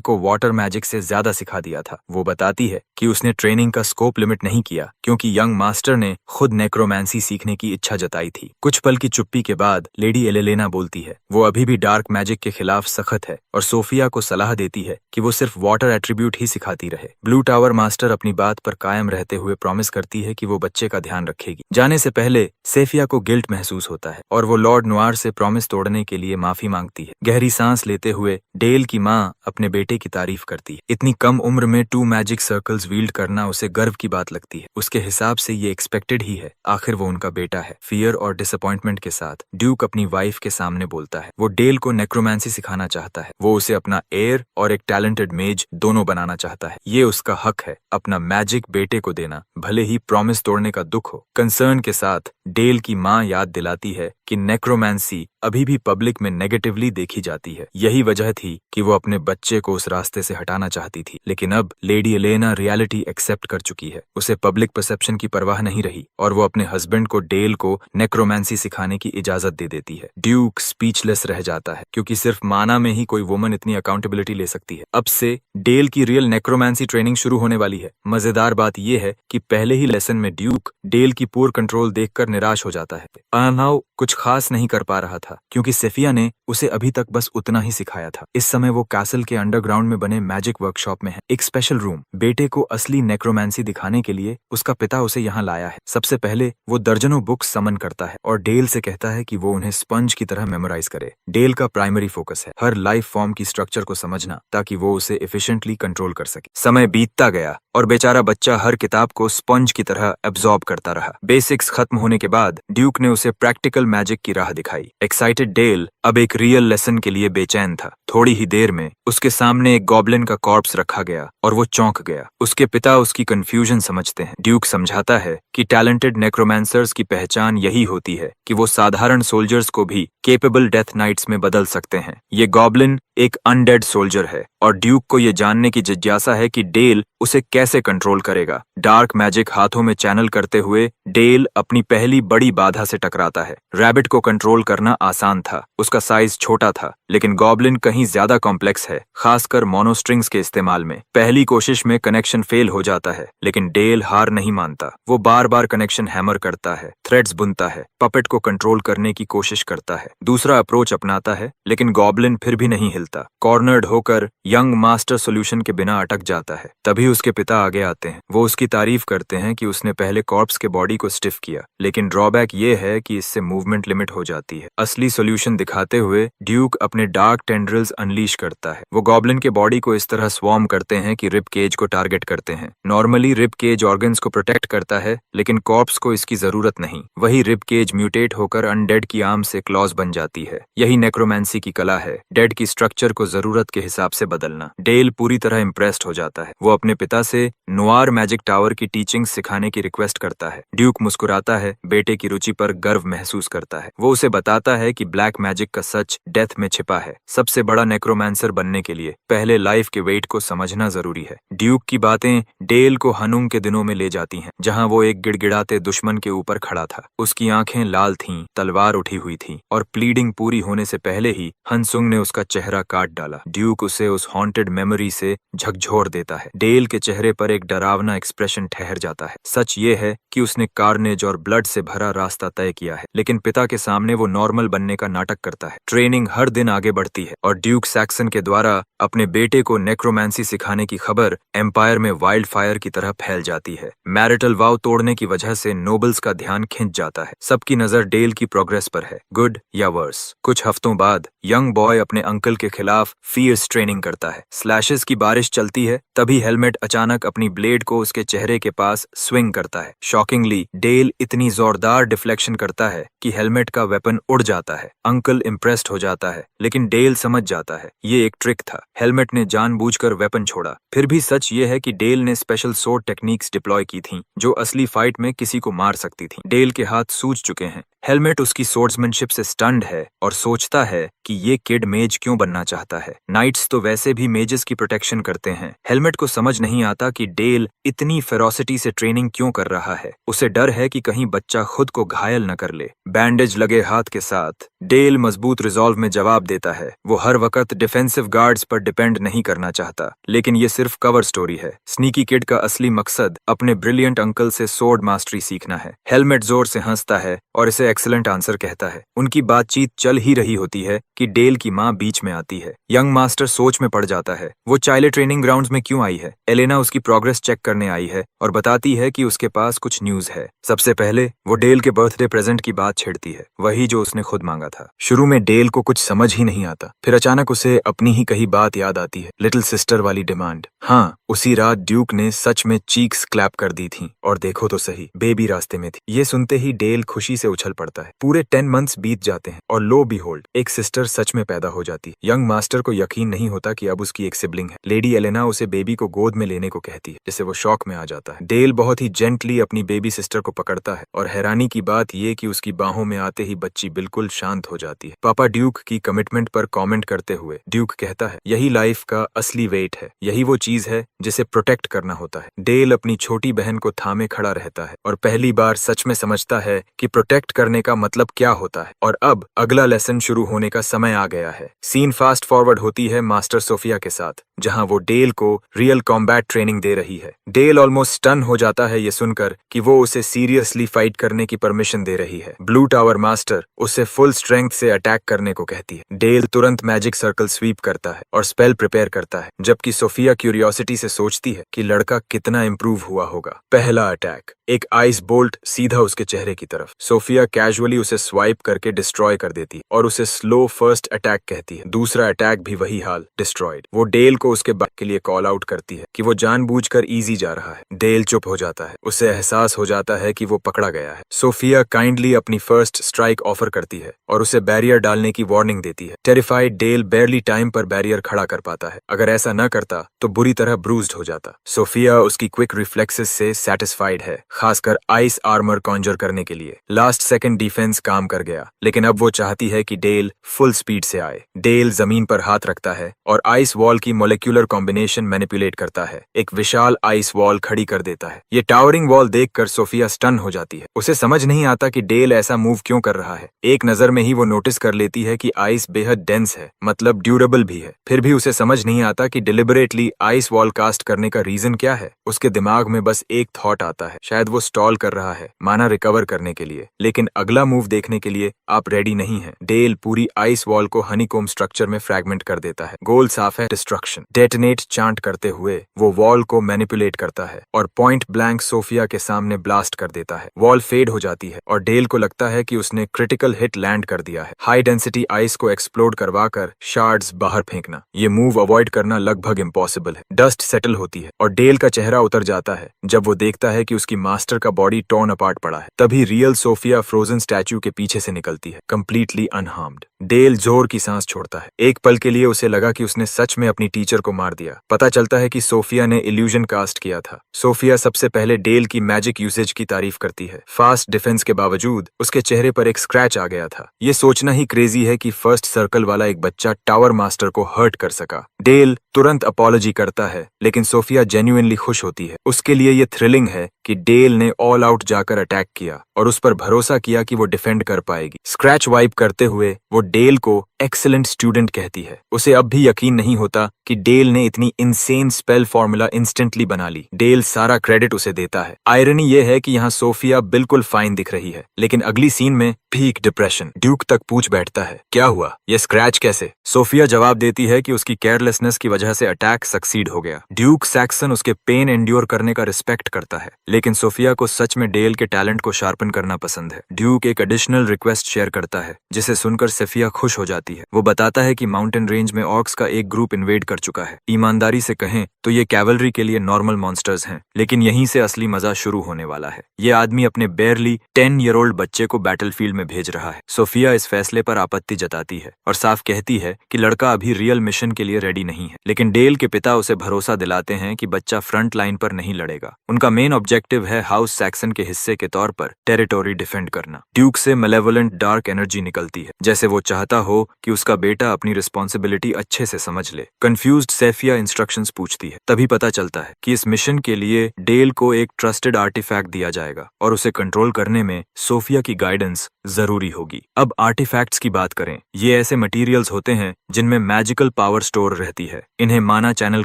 को वाटर मैजिक से ज्यादा सिखा दिया था। वो बताती है कि उसने ट्रेनिंग का स्कोप लिमिट नहीं किया क्योंकि यंग मास्टर ने खुद नेक्रोमैंसी सीखने की इच्छा जताई थी। कुछ पल की चुप्पी के बाद लेडी एलेलेना बोलती है वो अभी भी डार्क मैजिक के खिलाफ सख्त है और सोफिया को सलाह देती है कि वो सिर्फ वाटर एट्रीब्यूट ही सिखाती रहे। ब्लू टावर मास्टर अपनी बात पर कायम रहते हुए प्रॉमिस करती है कि वो बच्चे का ध्यान रखेगी। जाने से पहले सेफिया को गिल्ट महसूस होता है और वो लॉर्ड नुआर से प्रॉमिस तोड़ने के लिए माफी मांगती है। गहरी सांस लेते हुए डेल की माँ अपने बेटे की तारीफ करती है। इतनी कम उम्र में 2 मैजिक सर्कल्स वील्ड करना उसे गर्व की बात लगती है। उसके हिसाब से ये एक्सपेक्टेड ही है, आखिर वो उनका बेटा है। फियर और डिसअपॉइंटमेंट के साथ ड्यूक अपनी वाइफ के सामने बोलता है। वो डेल को नेक्रोमैंसी सिखाना चाहता है। वो उसे अपना एयर और एक टैलेंटेड मेज दोनों बनाना चाहता है। ये उसका हक है अपना मैजिक बेटे को देना, भले ही प्रॉमिस तोड़ने का दुख हो। कंसर्न के साथ डेल की माँ याद दिलाती है कि नेक्रोमैंसी अभी भी पब्लिक में नेगेटिवली देखी जाती है। यही वजह थी कि वो अपने बच्चे को उस रास्ते से हटाना चाहती थी, लेकिन अब लेडी एलेना रियलिटी एक्सेप्ट कर चुकी है। उसे पब्लिक परसेप्शन की परवाह नहीं रही और वो अपने हस्बैंड को डेल को नेक्रोमैंसी सिखाने की इजाजत दे देती है। ड्यूक स्पीचलेस रह जाता है क्योंकि सिर्फ माना में ही कोई वुमन इतनी अकाउंटेबिलिटी ले सकती है। अब से डेल की रियल नेक्रोमैंसी ट्रेनिंग शुरू होने वाली है। मजेदार बात यह है कि पहले ही लेसन में ड्यूक डेल की पुअर कंट्रोल देखकर निराश हो जाता है। अनहाउ कुछ खास नहीं कर पा रहा था क्योंकि सेफिया ने उसे अभी तक बस उतना ही सिखाया था। इस समय वो कैसल के अंडरग्राउंड में बने मैजिक वर्कशॉप में है। एक स्पेशल रूम। बेटे को असली नेक्रोमैंसी दिखाने के लिए उसका पिता उसे यहाँ लाया है। सबसे पहले वो दर्जनों बुक्स समन करता है और डेल से कहता है कि वो उन्हें स्पंज की तरह मेमोराइज करे। डेल का प्राइमरी फोकस है हर लाइफ फॉर्म की स्ट्रक्चर को समझना ताकि वो उसे एफिशिएंटली कंट्रोल कर सके। समय बीतता गया और बेचारा बच्चा हर किताब को स्पंज की तरह एब्जॉर्ब करता रहा। बेसिक्स खत्म होने के बाद ड्यूक ने उसे प्रैक्टिकल मैजिक की राह दिखाई। एक्साइटेड डेल अब एक रियल लेसन के लिए बेचैन था। थोड़ी ही देर में उसके सामने एक गॉब्लिन का कॉर्प्स रखा गया और वो चौंक गया। उसके पिता उसकी कंफ्यूजन समझते हैं। ड्यूक समझाता है कि टैलेंटेड नेक्रोमैंसर्स की पहचान यही होती है कि वो साधारण सोल्जर्स को भी केपेबल डेथ नाइट्स में बदल सकते हैं। ये गॉब्लिन एक अनडेड सोल्जर है और ड्यूक को ये जानने की जिज्ञासा है कि डेल उसे कैसे कंट्रोल करेगा। डार्क मैजिक हाथों में चैनल करते हुए डेल अपनी पहली बड़ी बाधा से टकराता है। रैबिट को कंट्रोल करना आसान था, उसका साइज छोटा था, लेकिन गॉब्लिन कहीं ज्यादा कॉम्प्लेक्स है, खासकर मोनोस्ट्रिंग्स के इस्तेमाल में। पहली कोशिश में कनेक्शन फेल हो जाता है, लेकिन डेल हार नहीं मानता। वो बार बार कनेक्शन हैमर करता है, थ्रेड्स बुनता है, पपेट को कंट्रोल करने की कोशिश करता है, दूसरा अप्रोच अपनाता है, लेकिन गॉब्लिन फिर भी नहीं हिलता। कॉर्नर्ड होकर यंग मास्टर सोल्यूशन के बिना अटक जाता है। तभी उसके पिता आगे आते हैं। वो उसकी तारीफ करते हैं कि उसने पहले कॉर्प्स के बॉडी को स्टिफ किया, लेकिन ड्रॉबैक ये है कि इससे मूवमेंट लिमिट हो जाती है। असली सोल्यूशन दिखाते हुए ड्यूक अपने डार्क टेंड्रिल्स अनलीश करता है। वो गॉब्लिन के बॉडी को इस तरह स्वॉर्म करते हैं कि रिब केज को टारगेट करते हैं। नॉर्मली रिब केज ऑर्गन्स को प्रोटेक्ट करता है, लेकिन कॉर्प्स को इसकी जरूरत नहीं। वही रिब केज म्यूटेट होकर अनडेड की आर्म से क्लॉज बन जाती है। यही नेक्रोमैंसी की कला है, डेड की स्ट्रक्चर को जरूरत के हिसाब से बदलना। डेल पूरी तरह इम्प्रेस्ड हो जाता है। वो अपने पिता से नुआर मैजिक टावर की टीचिंग सिखाने की रिक्वेस्ट करता है। ड्यूक मुस्कुराता है, बेटे की रुचि पर गर्व महसूस करता है। वो उसे बताता है कि ब्लैक मैजिक का सच डेथ में छिपा तजुर्बा है। सबसे बड़ा नेक्रोमांसर बनने के लिए पहले लाइफ के वेट को समझना जरूरी है। ड्यूक की बातें डेल को हनुंग के दिनों में ले जाती हैं, जहां वो एक गिड़गिड़ाते दुश्मन के ऊपर खड़ा था। उसकी आंखें लाल थीं, तलवार उठी हुई थी और प्लीडिंग पूरी होने से पहले ही हनसुंग ने उसका चेहरा काट डाला। ड्यूक उसे उस हॉन्टेड मेमोरी से झकझोर देता है। डेल के चेहरे पर एक डरावना एक्सप्रेशन ठहर जाता है। सच ये है कि उसने कार्नेज और ब्लड से भरा रास्ता तय किया है, लेकिन पिता के सामने वो नॉर्मल बनने का नाटक करता है। ट्रेनिंग हर दिन आगे बढ़ती है और ड्यूक सैक्सन के द्वारा अपने बेटे को नेक्रोमांसी सिखाने की खबर एम्पायर में वाइल्ड फायर की तरह फैल जाती है। मैरिटल वाव तोड़ने की वजह से नोबल्स का ध्यान खिंच जाता है। सबकी नजर डेल की प्रोग्रेस पर है, गुड या वर्स। कुछ हफ्तों बाद यंग बॉय अपने अंकल के खिलाफ फियर्स ट्रेनिंग करता है। स्लैशेस की बारिश चलती है, तभी हेलमेट अचानक अपनी ब्लेड को उसके चेहरे के पास स्विंग करता है। शॉकिंगली डेल इतनी जोरदार डिफ्लेक्शन करता है कि हेलमेट का वेपन उड़ जाता है। अंकल इम्प्रेस्ड हो जाता है, लेकिन डेल समझ जाता है ये एक ट्रिक था। हेलमेट ने जानबूझकर वेपन छोड़ा। फिर भी सच ये है कि डेल ने स्पेशल सोर्ड टेक्निक्स डिप्लॉय की थीं, जो असली फाइट में किसी को मार सकती थीं। डेल के हाथ सूज चुके हैं। हेलमेट उसकी सोर्ड्समैनशिप से स्टन्ड है और सोचता है कि ये किड मेज क्यों बनना चाहता है। नाइट्स तो वैसे भी मेजेस की प्रोटेक्शन करते हैं। हेलमेट को समझ नहीं आता कि डेल इतनी फेरोसिटी से ट्रेनिंग क्यों कर रहा है। उसे डर है कि कहीं बच्चा खुद को घायल न कर ले। बैंडेज लगे हाथ के साथ डेल मजबूत रिजॉल्व में जवाब देता है। वो हर वक्त डिफेंसिव गार्ड्स पर डिपेंड नहीं करना चाहता, लेकिन ये सिर्फ कवर स्टोरी है। स्नीकी किड का असली मकसद अपने ब्रिलियंट अंकल से सोर्ड मास्टरी सीखना है। हेलमेट जोर से हंसता है और इसे एक्सीलेंट आंसर कहता है। उनकी बातचीत चल ही रही होती है कि डेल की माँ बीच में आती है। यंग मास्टर सोच में पड़ जाता है, वो चाइल्ड ट्रेनिंग ग्राउंड्स में क्यों आई है। एलेना उसकी प्रोग्रेस चेक करने आई है और बताती है कि उसके पास कुछ न्यूज है। सबसे पहले वो डेल के बर्थडे प्रेजेंट की बात छेड़ती है, वही जो उसने खुद मांगा था। शुरू में डेल को कुछ समझ ही नहीं आता, फिर अचानक उसे अपनी ही कही बात याद आती है, लिटिल सिस्टर वाली डिमांड। हाँ, उसी रात ड्यूक ने सच में चीक्स क्लैप कर दी थी और देखो तो सही, बेबी रास्ते में थी। ये सुनते ही डेल खुशी से उछल पड़ता है। पूरे 10 मंथ्स बीत जाते हैं और लो बी होल्ड, एक सिस्टर सच में पैदा हो जाती है। यंग मास्टर को यकीन नहीं होता कि अब उसकी एक सिबलिंग है। लेडी एलेना उसे बेबी को गोद में लेने को कहती है, जिससे वो शॉक में आ जाता है। डेल बहुत ही जेंटली अपनी बेबी सिस्टर को पकड़ता है और हैरानी की बात ये कि उसकी बाहों में आते ही बच्ची बिल्कुल शांत हो जाती है। पापा ड्यूक की कमिटमेंट पर कमेंट करते हुए ड्यूक कहता है, यही लाइफ का असली वेट है, यही वो चीज है जिसे प्रोटेक्ट करना होता है। डेल अपनी छोटी बहन को थामे खड़ा रहता है और पहली बार सच में समझता है कि प्रोटेक्ट करने का मतलब क्या होता है। और अब अगला लेसन शुरू होने का समय आ गया है। सीन फास्ट फॉरवर्ड होती है मास्टर सोफिया के साथ, जहां वो डेल को रियल कॉम्बैट ट्रेनिंग दे रही है। डेल ऑलमोस्ट स्टन हो जाता है ये सुनकर कि वो उसे सीरियसली फाइट करने की परमिशन दे रही है। ब्लू टावर मास्टर उसे फुल स्ट्रेंथ से अटैक करने को कहती है। डेल तुरंत मैजिक सर्कल स्वीप करता है और स्पेल प्रिपेयर करता है, जबकि सोफिया क्यूरियोसिटी से सोचती है कि लड़का कितना इंप्रूव हुआ होगा। पहला अटैक, एक आइस बोल्ट सीधा उसके चेहरे की तरफ। सोफिया कैजुअली उसे स्वाइप करके डिस्ट्रॉय कर देती है और उसे स्लो फर्स्ट अटैक कहती है। दूसरा अटैक भी वही हाल, डिस्ट्रॉयड। वो डेल को उसके बैक के लिए कॉल आउट करती है कि वो जानबूझकर इजी जा रहा है। डेल चुप हो जाता है, उसे एहसास हो जाता है कि वो पकड़ा गया है। सोफिया काइंडली अपनी फर्स्ट स्ट्राइक ऑफर करती है और उसे बैरियर डालने की वार्निंग देती है। टेरिफाइड डेल बेयरली टाइम पर बैरियर खड़ा कर पाता है। अगर ऐसा न करता तो बुरी तरह ब्रूज्ड हो जाता। सोफिया उसकी क्विक रिफ्लेक्सेस से सेटिस्फाइड है, खासकर आइस आर्मर कॉन्जर करने के लिए। लास्ट सेकंड डिफेंस काम कर गया, लेकिन अब वो चाहती है कि डेल फुल स्पीड से आए। डेल जमीन पर हाथ रखता है और आइस वॉल की मोलिक्यूलर कॉम्बिनेशन मैनिपुलेट करता है। एक विशाल आइस वॉल खड़ी कर देता है। ये टावरिंग वॉल देखकर सोफिया स्टन हो जाती है। उसे समझ नहीं आता कि डेल ऐसा मूव क्यों कर रहा है। एक नजर में ही वो नोटिस कर लेती है कि आइस बेहद डेंस है, मतलब ड्यूरेबल भी है। फिर भी उसे समझ नहीं आता कि डिलिबरेटली आइस वॉल कास्ट करने का रीजन क्या है। उसके दिमाग में बस एक थॉट आता है, शायद वो स्टॉल कर रहा है, माना रिकवर करने के लिए। लेकिन अगला मूव देखने के लिए आप रेडी नहीं हैं। डेल पूरी आइस वॉल को हनीकोम स्ट्रक्चर में फ्रैगमेंट कर देता है। गोल साफ है, डिस्ट्रक्शन। डेटोनेट चांट करते हुए वो वॉल को मैनिपुलेट करता है और पॉइंट ब्लैंक सोफिया के सामने ब्लास्ट कर देता है। वॉल फेड हो जाती है और डेल को लगता है कि उसने क्रिटिकल हिट लैंड कर दिया है। हाई डेंसिटी आइस को एक्सप्लोड करवाकर शार्ड्स बाहर फेंकना, ये मूव अवॉइड करना लगभग इम्पॉसिबल है। डस्ट सेटल होती है और डेल का चेहरा उतर जाता है जब वो देखता है कि उसकी मास्टर का बॉडी टॉर्न अपार्ट पड़ा है। तभी रियल सोफिया फ्रोजन स्टैच्यू के पीछे से निकलती है, कंप्लीटली अनहार्म्ड। डेल जोर की सांस छोड़ता है। एक पल के लिए उसे लगा कि उसने सच में अपनी टीचर क्रीचर को मार दिया। पता चलता है कि सोफिया ने इल्यूजन कास्ट किया था। सोफिया सबसे पहले डेल की मैजिक यूसेज की तारीफ करती है। फास्ट डिफेंस के बावजूद उसके चेहरे पर एक स्क्रैच आ गया था। ये सोचना ही क्रेजी है कि फर्स्ट सर्कल वाला एक बच्चा टावर मास्टर को हर्ट कर सका। डेल तुरंत अपॉलॉजी करता है, लेकिन सोफिया जेन्युइनली खुश होती है। उसके लिए ये थ्रिलिंग है कि डेल ने ऑल आउट जाकर अटैक किया और उस पर भरोसा किया कि वो डिफेंड कर पाएगी। स्क्रैच वाइप करते हुए वो डेल को एक्सीलेंट स्टूडेंट कहती है। उसे अब भी यकीन नहीं होता कि डेल ने इतनी इनसेन स्पेल फॉर्मूला इंस्टेंटली बना ली। डेल सारा क्रेडिट उसे देता है। आयरनी ये है कि यहाँ सोफिया बिल्कुल फाइन दिख रही है, लेकिन अगली सीन में पीक डिप्रेशन। ड्यूक तक पूछ बैठता है, क्या हुआ, ये स्क्रैच कैसे? सोफिया जवाब देती है कि उसकी केयरलेसनेस की वजह से अटैक सक्सीड हो गया। ड्यूक सैक्सन उसके पेन एंड्योर करने का रिस्पेक्ट करता है, लेकिन सोफिया को सच में डेल के टैलेंट को शार्पन करना पसंद है। ड्यूक एक एडिशनल रिक्वेस्ट शेयर करता है, जिसे सुनकर सोफिया खुश हो जाती है। वो बताता है कि माउंटेन रेंज में ऑर्क्स का एक ग्रुप इन्वेड कर चुका है। ईमानदारी से कहें तो ये कैवलरी के लिए नॉर्मल मॉन्स्टर्स हैं, लेकिन यहीं से असली मजा शुरू होने वाला है। ये आदमी अपने बेयरली 10-year-old बच्चे को बैटलफील्ड में भेज रहा है। सोफिया इस फैसले पर आपत्ति जताती है और साफ कहती है कि लड़का अभी रियल मिशन के लिए रेडी नहीं है। लेकिन डेल के पिता उसे भरोसा दिलाते हैं कि बच्चा फ्रंट लाइन पर नहीं लड़ेगा। उनका मेन ऑब्जेक्टिव है हाउस सैक्सन के हिस्से के तौर पर टेरिटोरी डिफेंड करना। ड्यूक से मेलेवोलेंट डार्क एनर्जी निकलती है, जैसे वो चाहता हो कि उसका बेटा अपनी रिस्पॉन्सिबिलिटी अच्छे से समझ ले। कंफ्यूज्ड सोफिया इंस्ट्रक्शंस पूछती है। तभी पता चलता है कि इस मिशन के लिए डेल को एक ट्रस्टेड आर्टिफैक्ट दिया जाएगा और उसे कंट्रोल करने में सोफिया की गाइडेंस जरूरी होगी। अब आर्टिफैक्ट्स की बात करें। ये ऐसे मटेरियल्स होते हैं जिनमें मैजिकल पावर स्टोर रहती है। इन्हें माना चैनल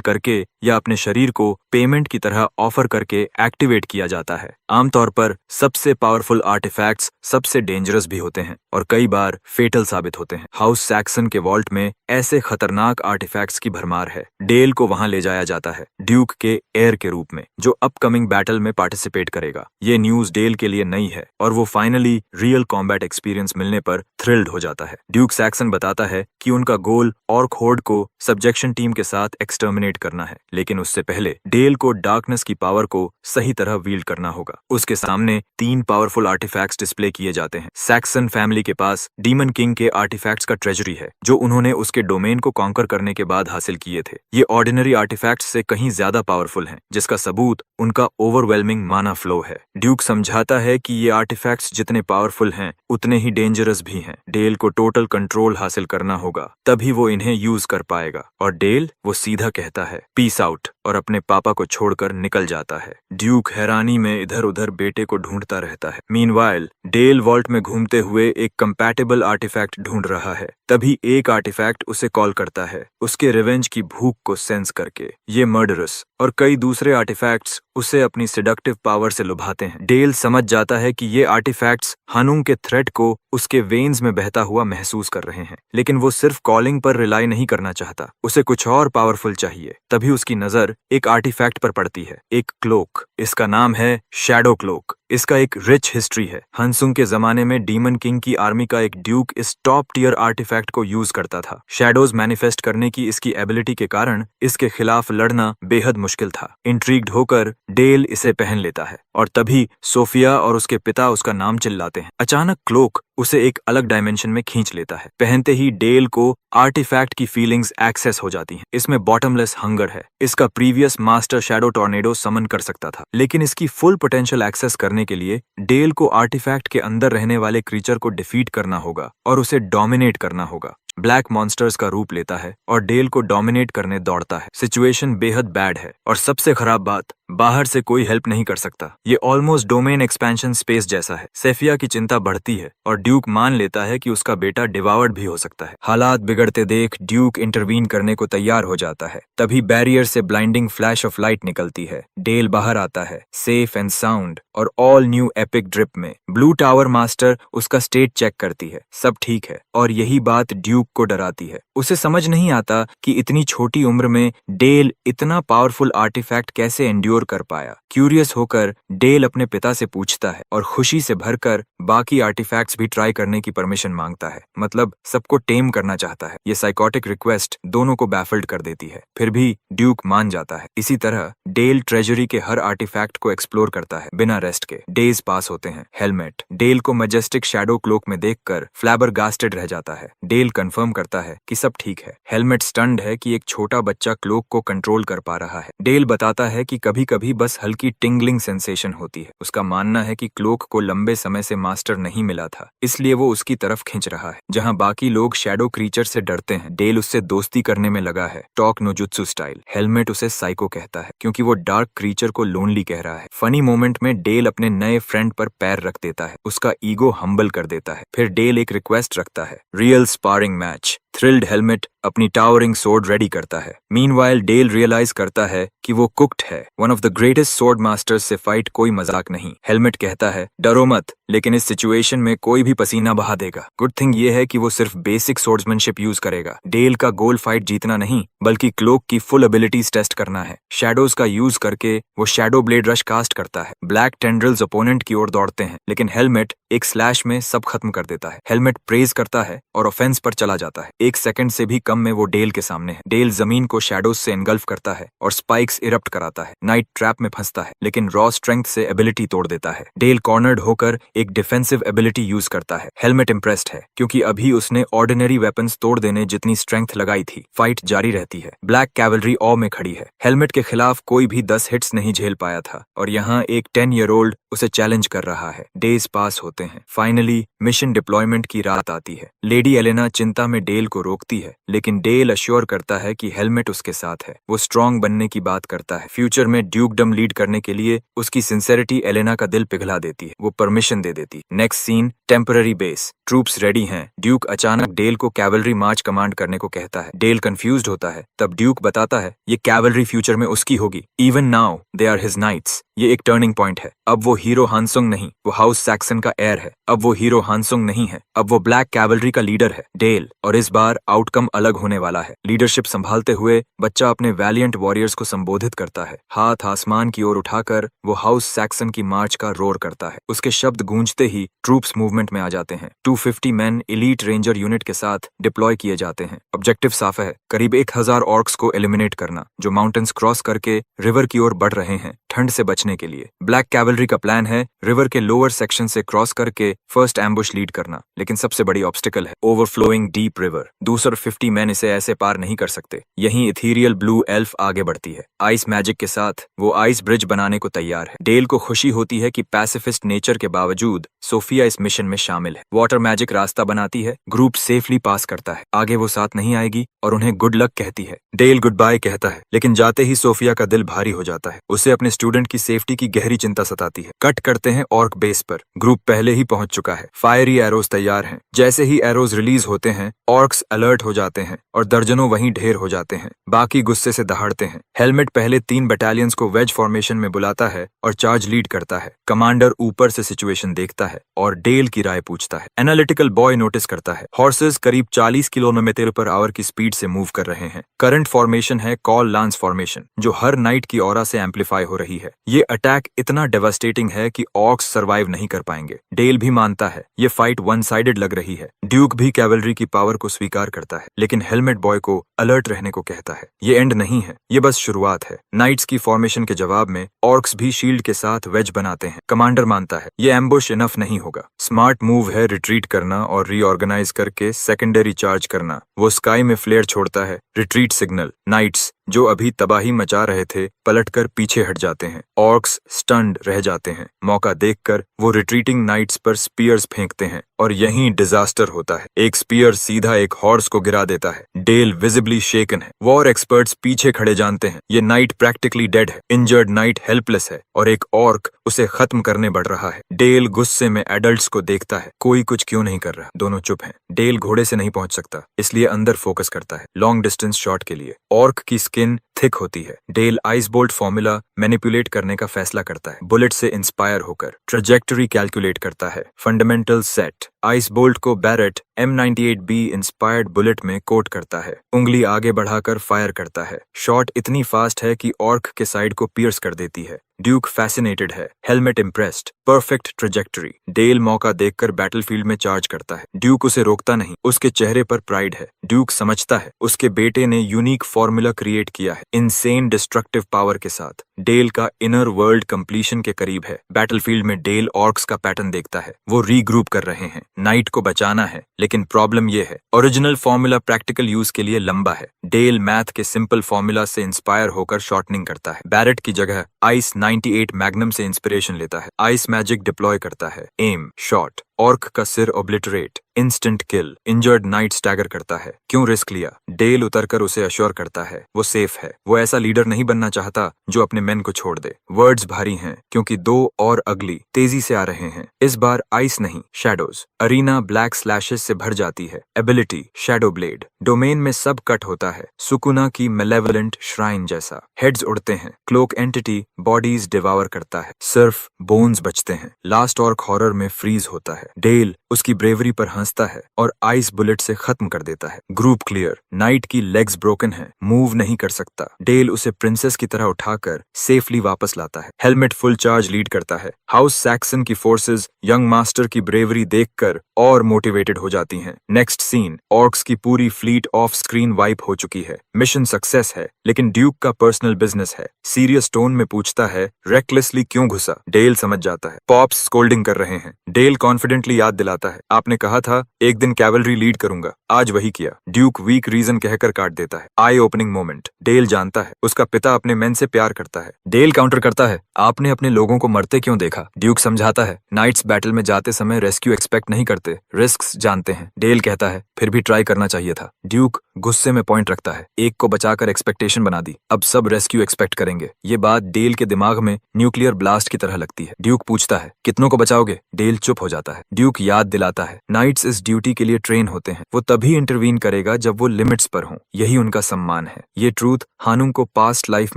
करके या अपने शरीर को पेमेंट की तरह ऑफर करके एक्टिवेट किया जाता है। आमतौर पर सबसे पावरफुल आर्टिफैक्ट्स सबसे डेंजरस भी होते हैं और कई बार फेटल साबित होते हैं। हाउस सैक्सन के वॉल्ट में ऐसे खतरनाक आर्टिफैक्ट्स की भरमार है। डेल को वहां ले जाया जाता है, ड्यूक के एयर के रूप में, जो अपकमिंग बैटल में पार्टिसिपेट करेगा। ये न्यूज डेल के लिए नई है और वो फाइनली रियल कॉम्बैट एक्सपीरियंस मिलने पर थ्रिल्ड हो जाता है। ड्यूक सैक्सन बताता है कि उनका गोल ऑर्क होर्ड को सब्जेक्शन टीम के साथ एक्सटर्मिनेट करना है, लेकिन उससे पहले डेल को डार्कनेस की पावर को सही तरह वील्ड करना होगा। उसके सामने 3 पावरफुल आर्टिफैक्ट्स डिस्प्ले किए जाते हैं। सैक्सन फैमिली के पास डीमन किंग के आर्टिफैक्ट्स का ट्रेजरी है, जो उन्होंने उसके डोमेन को कॉन्कर करने के बाद हासिल किए थे। ये ऑर्डिनरी आर्टिफैक्ट्स से कहीं ज्यादा पावरफुल हैं, जिसका सबूत उनका ओवरवेलमिंग माना फ्लो है। ड्यूक समझाता है कि ये आर्टिफैक्ट्स जितने पावरफुल हैं, उतने ही डेंजरस भी हैं। डेल को टोटल कंट्रोल हासिल करना होगा, तभी वो इन्हें यूज कर पाएगा। और डेल वो सीधा कहता है पीस आउट और अपने पापा को छोड़कर निकल जाता है। ड्यूक हैरानी में इधर उधर बेटे को ढूंढता रहता है। मीनवाइल डेल वॉल्ट में घूमते हुए एक कंपैटिबल आर्टिफैक्ट ढूंढ रहा है। तभी एक आर्टिफैक्ट उसे कॉल करता है, उसके रिवेंज की भूख को सेंस करके। ये मर्डरस और कई दूसरे आर्टिफैक्ट्स उसे अपनी सेडक्टिव पावर से लुभाते हैं। डेल समझ जाता है कि ये आर्टिफैक्ट्स हानुंग के थ्रेट को उसके वेन्स में बहता हुआ महसूस कर रहे हैं, लेकिन वो सिर्फ कॉलिंग पर रिलाई नहीं करना चाहता, उसे कुछ और पावरफुल चाहिए। तभी उसकी नजर एक आर्टिफैक्ट पर पड़ती है, एक क्लोक। इसका नाम है शैडो क्लोक। इसका एक रिच हिस्ट्री है। हंसुंग के जमाने में डीमन किंग की आर्मी का एक ड्यूक इस टॉप टियर आर्टिफैक्ट को यूज करता था। शैडोज मैनिफेस्ट करने की इसकी एबिलिटी के कारण इसके खिलाफ लड़ना बेहद मुश्किल था। इंट्रीग्ड होकर डेल इसे पहन लेता है और तभी सोफिया और उसके पिता उसका नाम चिल्लाते हैं। अचानक क्लोक उसे एक अलग डायमेंशन में खींच लेता है। पहनते ही डेल को आर्टिफैक्ट की फीलिंग्स एक्सेस हो जाती हैं। इसमें बॉटमलेस हंगर है। इसका प्रीवियस मास्टर शैडो टॉर्नेडो समन कर सकता था, लेकिन इसकी फुल पोटेंशियल एक्सेस करने के लिए डेल को आर्टिफैक्ट के अंदर रहने वाले क्रीचर को डिफीट करना होगा और उसे डोमिनेट करना होगा। ब्लैक मॉन्स्टर्स का रूप लेता है और डेल को डोमिनेट करने दौड़ता है। सिचुएशन बेहद बैड है और सबसे खराब बात, बाहर से कोई हेल्प नहीं कर सकता। ये ऑलमोस्ट डोमेन एक्सपेंशन स्पेस जैसा है। सेफिया की चिंता बढ़ती है और ड्यूक मान लेता है कि उसका बेटा डिवावर्ड भी हो सकता है। हालात बिगड़ते देख ड्यूक इंटरवीन करने को तैयार हो जाता है। तभी बैरियर से ब्लाइंडिंग फ्लैश ऑफ लाइट निकलती है। डेल बाहर आता है, सेफ एंड साउंड और ऑल न्यू एपिक ड्रिप में। ब्लू टावर मास्टर उसका स्टेट चेक करती है, सब ठीक है, और यही बात ड्यूक को डराती है। उसे समझ नहीं आता कि इतनी छोटी उम्र में डेल इतना पावरफुल आर्टिफैक्ट कैसे एंड्योर कर पाया। क्यूरियस होकर डेल अपने पिता से पूछता है और खुशी से भरकर बाकी आर्टिफैक्ट्स भी ट्राई करने की परमिशन मांगता है। मतलब सबको टेम करना चाहता है। ये साइकोटिक रिक्वेस्ट दोनों को बैफल्ड कर देती है, फिर भी ड्यूक मान जाता है। इसी तरह डेल ट्रेजरी के हर आर्टिफैक्ट को एक्सप्लोर करता है बिना रेस्ट के। डेज पास होते हैं। हेलमेट डेल को मैजेस्टिक शैडो क्लोक में देखकर फ्लैबरगास्टेड रह जाता है। डेल कंफर्म करता है कि सब ठीक है। हेलमेट स्टन्ड है कि एक छोटा बच्चा क्लोक को कंट्रोल कर पा रहा है। डेल बताता है कि कभी कभी बस हल्की टिंगलिंग सेंसेशन होती है। उसका मानना है कि क्लोक को लंबे समय से मास्टर नहीं मिला था, इसलिए वो उसकी तरफ खींच रहा है। जहाँ बाकी लोग शैडो क्रीचर से डरते हैं, डेल उससे दोस्ती करने में लगा है, talk no jutsu style. Helmet उसे साइको कहता है क्योंकि वो डार्क क्रीचर को लोनली कह रहा है। फनी मोमेंट में डेल अपने नए फ्रेंड पर पैर रख देता है, उसका ईगो हम्बल कर देता है। फिर डेल एक रिक्वेस्ट रखता है, real sparring match. Thrilled helmet अपनी टावरिंग सोर्ड रेडी करता है। मीनवाइल डेल रियलाइज करता है कि वो कुक्ड है। One of the greatest sword masters से फाइट कोई मजाक नहीं। हेलमेट कहता है, डरो मत, लेकिन इस सिचुएशन में कोई भी पसीना बहा देगा। गुड थिंग ये है कि वो सिर्फ बेसिक सोर्ड्समैनशिप यूज करेगा। डेल का गोल फाइट जीतना नहीं, बल्कि क्लोक की फुल एबिलिटीज टेस्ट करना है। शैडोज का यूज करके वो शैडो ब्लेड रश कास्ट करता है। ब्लैक टेंड्रिल्स ओपोनेंट की ओर दौड़ते हैं, लेकिन हेलमेट एक स्लैश में सब खत्म कर देता है। हेलमेट प्रेज करता है और ऑफेंस पर चला जाता है। एक सेकंड से भी कम में वो डेल के सामने है। डेल जमीन को शैडोज से एनगल्फ करता है और स्पाइक्स इरप्ट कराता है। नाइट ट्रैप में फंसता है, लेकिन रॉ स्ट्रेंथ से एबिलिटी तोड़ देता है। डेल कॉर्नर्ड होकर एक डिफेंसिव एबिलिटी यूज करता है। हेलमेट इम्प्रेस्ड है क्योंकि अभी उसने ऑर्डिनरी वेपन्स तोड़ देने जितनी स्ट्रेंथ लगाई थी। फाइट जारी रहती है। ब्लैक कैवलरी ऑ में खड़ी है। हेलमेट के खिलाफ कोई भी 10 हिट्स नहीं झेल पाया था और यहाँ एक 10-year-old उसे चैलेंज कर रहा है। डेज पास होते हैं। फाइनली मिशन डिप्लॉयमेंट की रात आती है। लेडी एलेना चिंता में डेल को रोकती है, लेकिन डेल अश्योर करता है कि हेलमेट उसके साथ है। वो स्ट्रांग बनने की बात करता है। फ्यूचर में ड्यूकडम लीड करने के लिए उसकी सिंसेरिटी एलेना का दिल पिघला देती है। वो परमिशन दे देती। Next scene, temporary base. Troops ready हैं। ड्यूक अचानक डेल को कैवलरी मार्च कमांड करने को कहता है। डेल कंफ्यूज्ड होता है। तब ड्यूक बताता है, ये कैवलरी फ्यूचर में उसकी होगी। Even now they are his knights. ये एक टर्निंग पॉइंट है। अब वो हीरो हानसुंग नहीं, वो हाउस सैक्सन का एयर है। अब वो हीरो हानसुंग नहीं है, अब वो ब्लैक कैवलरी का लीडर है, डेल। और इस बार आउटकम अलग होने वाला है। लीडरशिप संभालते हुए बच्चा अपने वैलियंट वॉरियर्स को संबोधित करता है। हाथ आसमान की ओर उठाकर वो हाउस सैक्सन की मार्च का रोर करता है। उसके शब्द गूंजते ही ट्रूप्स मूवमेंट में आ जाते हैं। 250 मैन एलीट रेंजर यूनिट के साथ डिप्लॉय किए जाते हैं। ऑब्जेक्टिव साफ है, करीब 1000 ऑर्क्स को एलिमिनेट करना, जो माउंटेन्स क्रॉस करके रिवर की ओर बढ़ रहे हैं ठंड से बचने के लिए। ब्लैक कैवलरी का प्लान है रिवर के लोअर सेक्शन से क्रॉस करके फर्स्ट एम्बुश लीड करना, लेकिन सबसे बड़ी ऑब्स्टिकल है ओवरफ्लोइंग डीप रिवर। 250 मैन इसे ऐसे पार नहीं कर सकते। यहीं इथीरियल ब्लू एल्फ आगे बढ़ती है। आइस मैजिक के साथ वो आइस ब्रिज बनाने को तैयार है। डेल को खुशी होती है कि पैसिफिस्ट नेचर के बावजूद सोफिया इस मिशन में शामिल है। वाटर मैजिक रास्ता बनाती है। ग्रुप सेफली पास करता है। आगे वो साथ नहीं आएगी और उन्हें गुड लक कहती है। डेल गुड बाय कहता है, लेकिन जाते ही सोफिया का दिल भारी हो जाता है। उसे अपने स्टूडेंट की सेफ्टी की गहरी चिंता सताती है। कट करते हैं ऑर्क बेस पर। ग्रुप पहले ही पहुंच चुका है। फायरी एरोज तैयार हैं। जैसे ही एरोज रिलीज होते हैं, ऑर्क्स अलर्ट हो जाते हैं और दर्जनों वहीं ढेर हो जाते हैं। बाकी गुस्से से दहाड़ते हैं। हेलमेट पहले 3 बटालियंस को वेज फॉर्मेशन में बुलाता है और चार्ज लीड करता है। कमांडर ऊपर से सिचुएशन देखता है और डेल की राय पूछता है। एनालिटिकल बॉय नोटिस करता है हॉर्सेस करीब 40 किलोमीटर पर आवर की स्पीड से मूव कर रहे हैं। करंट फॉर्मेशन है कॉल लांस फॉर्मेशन, जो हर नाइट की ऑरा से एम्पलीफाई हो रही है। ये अटैक इतना डेवास्टेटिंग है कि ऑर्क्स सर्वाइव नहीं कर पाएंगे। डेल भी मानता है ये फाइट वन साइडेड लग रही है। ड्यूक भी कैवलरी की पावर को स्वीकार करता है, लेकिन हेलमेट बॉय को अलर्ट रहने को कहता है। ये एंड नहीं है, ये बस शुरुआत है। नाइट्स की फॉर्मेशन के जवाब में ऑर्क्स भी शील्ड के साथ वेज बनाते हैं। कमांडर मानता है ये एम्बुश इनफ नहीं होगा। स्मार्ट मूव है रिट्रीट करना और रीऑर्गेनाइज करके सेकेंडरी चार्ज करना। वो स्काई में फ्लेयर छोड़ता है, रिट्रीट सिग्नल। नाइट्स जो अभी तबाही मचा रहे थे पलटकर पीछे हट जाते हैं। ऑर्क्स स्टन्ड रह जाते हैं। मौका देखकर वो रिट्रीटिंग नाइट्स पर स्पीयर्स फेंकते हैं और यहीं डिजास्टर होता है। एक स्पीयर सीधा एक हॉर्स को गिरा देता है। डेल विजिबली शेकन है। वॉर एक्सपर्ट्स पीछे खड़े जानते हैं ये नाइट प्रैक्टिकली डेड है। इंजर्ड नाइट हेल्पलेस है और एक ऑर्क उसे खत्म करने बढ़ रहा है। डेल गुस्से में एडल्ट्स को देखता है। कोई कुछ क्यों नहीं कर रहा, दोनों चुप हैं। डेल घोड़े से नहीं पहुंच सकता, इसलिए अंदर फोकस करता है लॉन्ग डिस्टेंस शॉट के लिए। ऑर्क की स्किन थिक होती है। Dale ice bolt formula manipulate करने का फैसला करता है। बुलेट से इंस्पायर होकर ट्रेजेक्टरी कैलकुलेट करता है। Fundamental set. आइस बोल्ट को बैरेट M98B इंस्पायर्ड बुलेट में कोट करता है। उंगली आगे बढ़ाकर फायर करता है। शॉट इतनी फास्ट है कि ऑर्क के साइड को पियर्स कर देती है। ड्यूक फैसिनेटेड है। Helmet impressed. Perfect trajectory. Dale मौका देखकर बैटलफील्ड में चार्ज करता है। ड्यूक उसे रोकता नहीं। उसके चेहरे पर प्राइड है। ड्यूक समझता है उसके बेटे ने यूनिक फॉर्मूला क्रिएट किया है। इनसेन डिस्ट्रक्टिव पावर के साथ। डेल का इनर वर्ल्ड कंप्लीशन के करीब है। बैटलफील्ड में डेल ऑर्क्स का पैटर्न देखता है। वो रीग्रुप कर रहे हैं, नाइट को बचाना है, लेकिन प्रॉब्लम ये है ओरिजिनल फॉर्मूला प्रैक्टिकल यूज के लिए लंबा है। डेल मैथ के सिंपल फॉर्मूला से इंस्पायर होकर शॉर्टनिंग करता है। बैरेट की जगह आइस 98 मैग्नम से इंस्पिरेशन लेता है। आइस मैजिक डिप्लॉय करता है। एम शॉट, ऑर्क का सिर ओब्लिटरेट, इंस्टेंट किल, इंजर्ड नाइट स्टैगर करता है। क्यों रिस्क लिया? डेल उतरकर उसे अश्योर करता है वो सेफ है। वो ऐसा लीडर नहीं बनना चाहता जो अपने मेन को छोड़ दे। वर्ड्स भारी हैं क्योंकि दो और अगली तेजी से आ रहे हैं। इस बार आइस नहीं, शैडोज। अरीना ब्लैक स्लैशेस से भर जाती है। Ability shadow blade. डोमेन में सब कट होता है, सुकुना की मेलेवलेंट श्राइन जैसा। हेड्स उड़ते हैं, क्लोक एंटिटी बॉडीज डिवावर करता है, सिर्फ बोन्स बचते हैं। लास्ट ऑर्क हॉरर में फ्रीज होता है। डेल उसकी ब्रेवरी पर हंसता है और आइस बुलेट से खत्म कर देता है। Group clear. नाइट की लेग्स ब्रोकन है, मूव नहीं कर सकता। डेल उसे प्रिंसेस की तरह उठाकर सेफली वापस लाता है। हेलमेट फुल चार्ज लीड करता है। हाउस सैक्सन की फोर्सेस यंग मास्टर की ब्रेवरी देखकर और मोटिवेटेड हो जाती हैं। नेक्स्ट सीन, ऑर्क्स की पूरी फ्लीट ऑफ स्क्रीन वाइप हो चुकी है। मिशन सक्सेस है, लेकिन ड्यूक का पर्सनल बिजनेस है। सीरियस टोन में पूछता है, रेकलेसली क्यों घुसा? डेल समझ जाता है। पॉप्स स्कोल्डिंग कर रहे हैं। डेल कॉन्फिडेंटली याद दिलाता है, आपने कहा था एक दिन कैवलरी लीड करूंगा, आज वही किया। ड्यूक वीक रीजन कहकर काट देता है। आई ओपनिंग मोमेंट। डेल जानता है उसका पिता अपने मेन से प्यार करता है। डेल काउंटर करता है, आपने अपने लोगों को मरते क्यों देखा? ड्यूक समझाता है, नाइट्स बैटल में जाते समय रेस्क्यू एक्सपेक्ट नहीं करते, रिस्क्स जानते हैं। डेल कहता है, फिर भी ट्राई करना चाहिए था। ड्यूक गुस्से में पॉइंट रखता है, एक को बचाकर एक्सपेक्टेशन बना दी, अब सब रेस्क्यू एक्सपेक्ट करेंगे। ये बात डेल के दिमाग में न्यूक्लियर ब्लास्ट की तरह लगती है। ड्यूक पूछता है, कितनों को बचाओगे? डेल चुप हो जाता है। ड्यूक याद दिलाता है, नाइट्स इस ड्यूटी के लिए ट्रेन होते हैं। वो तभी इंटरवीन करेगा जब वो लिमिट्स पर हों, यही उनका सम्मान है। ये ट्रूथ हानुंग को पास्ट लाइफ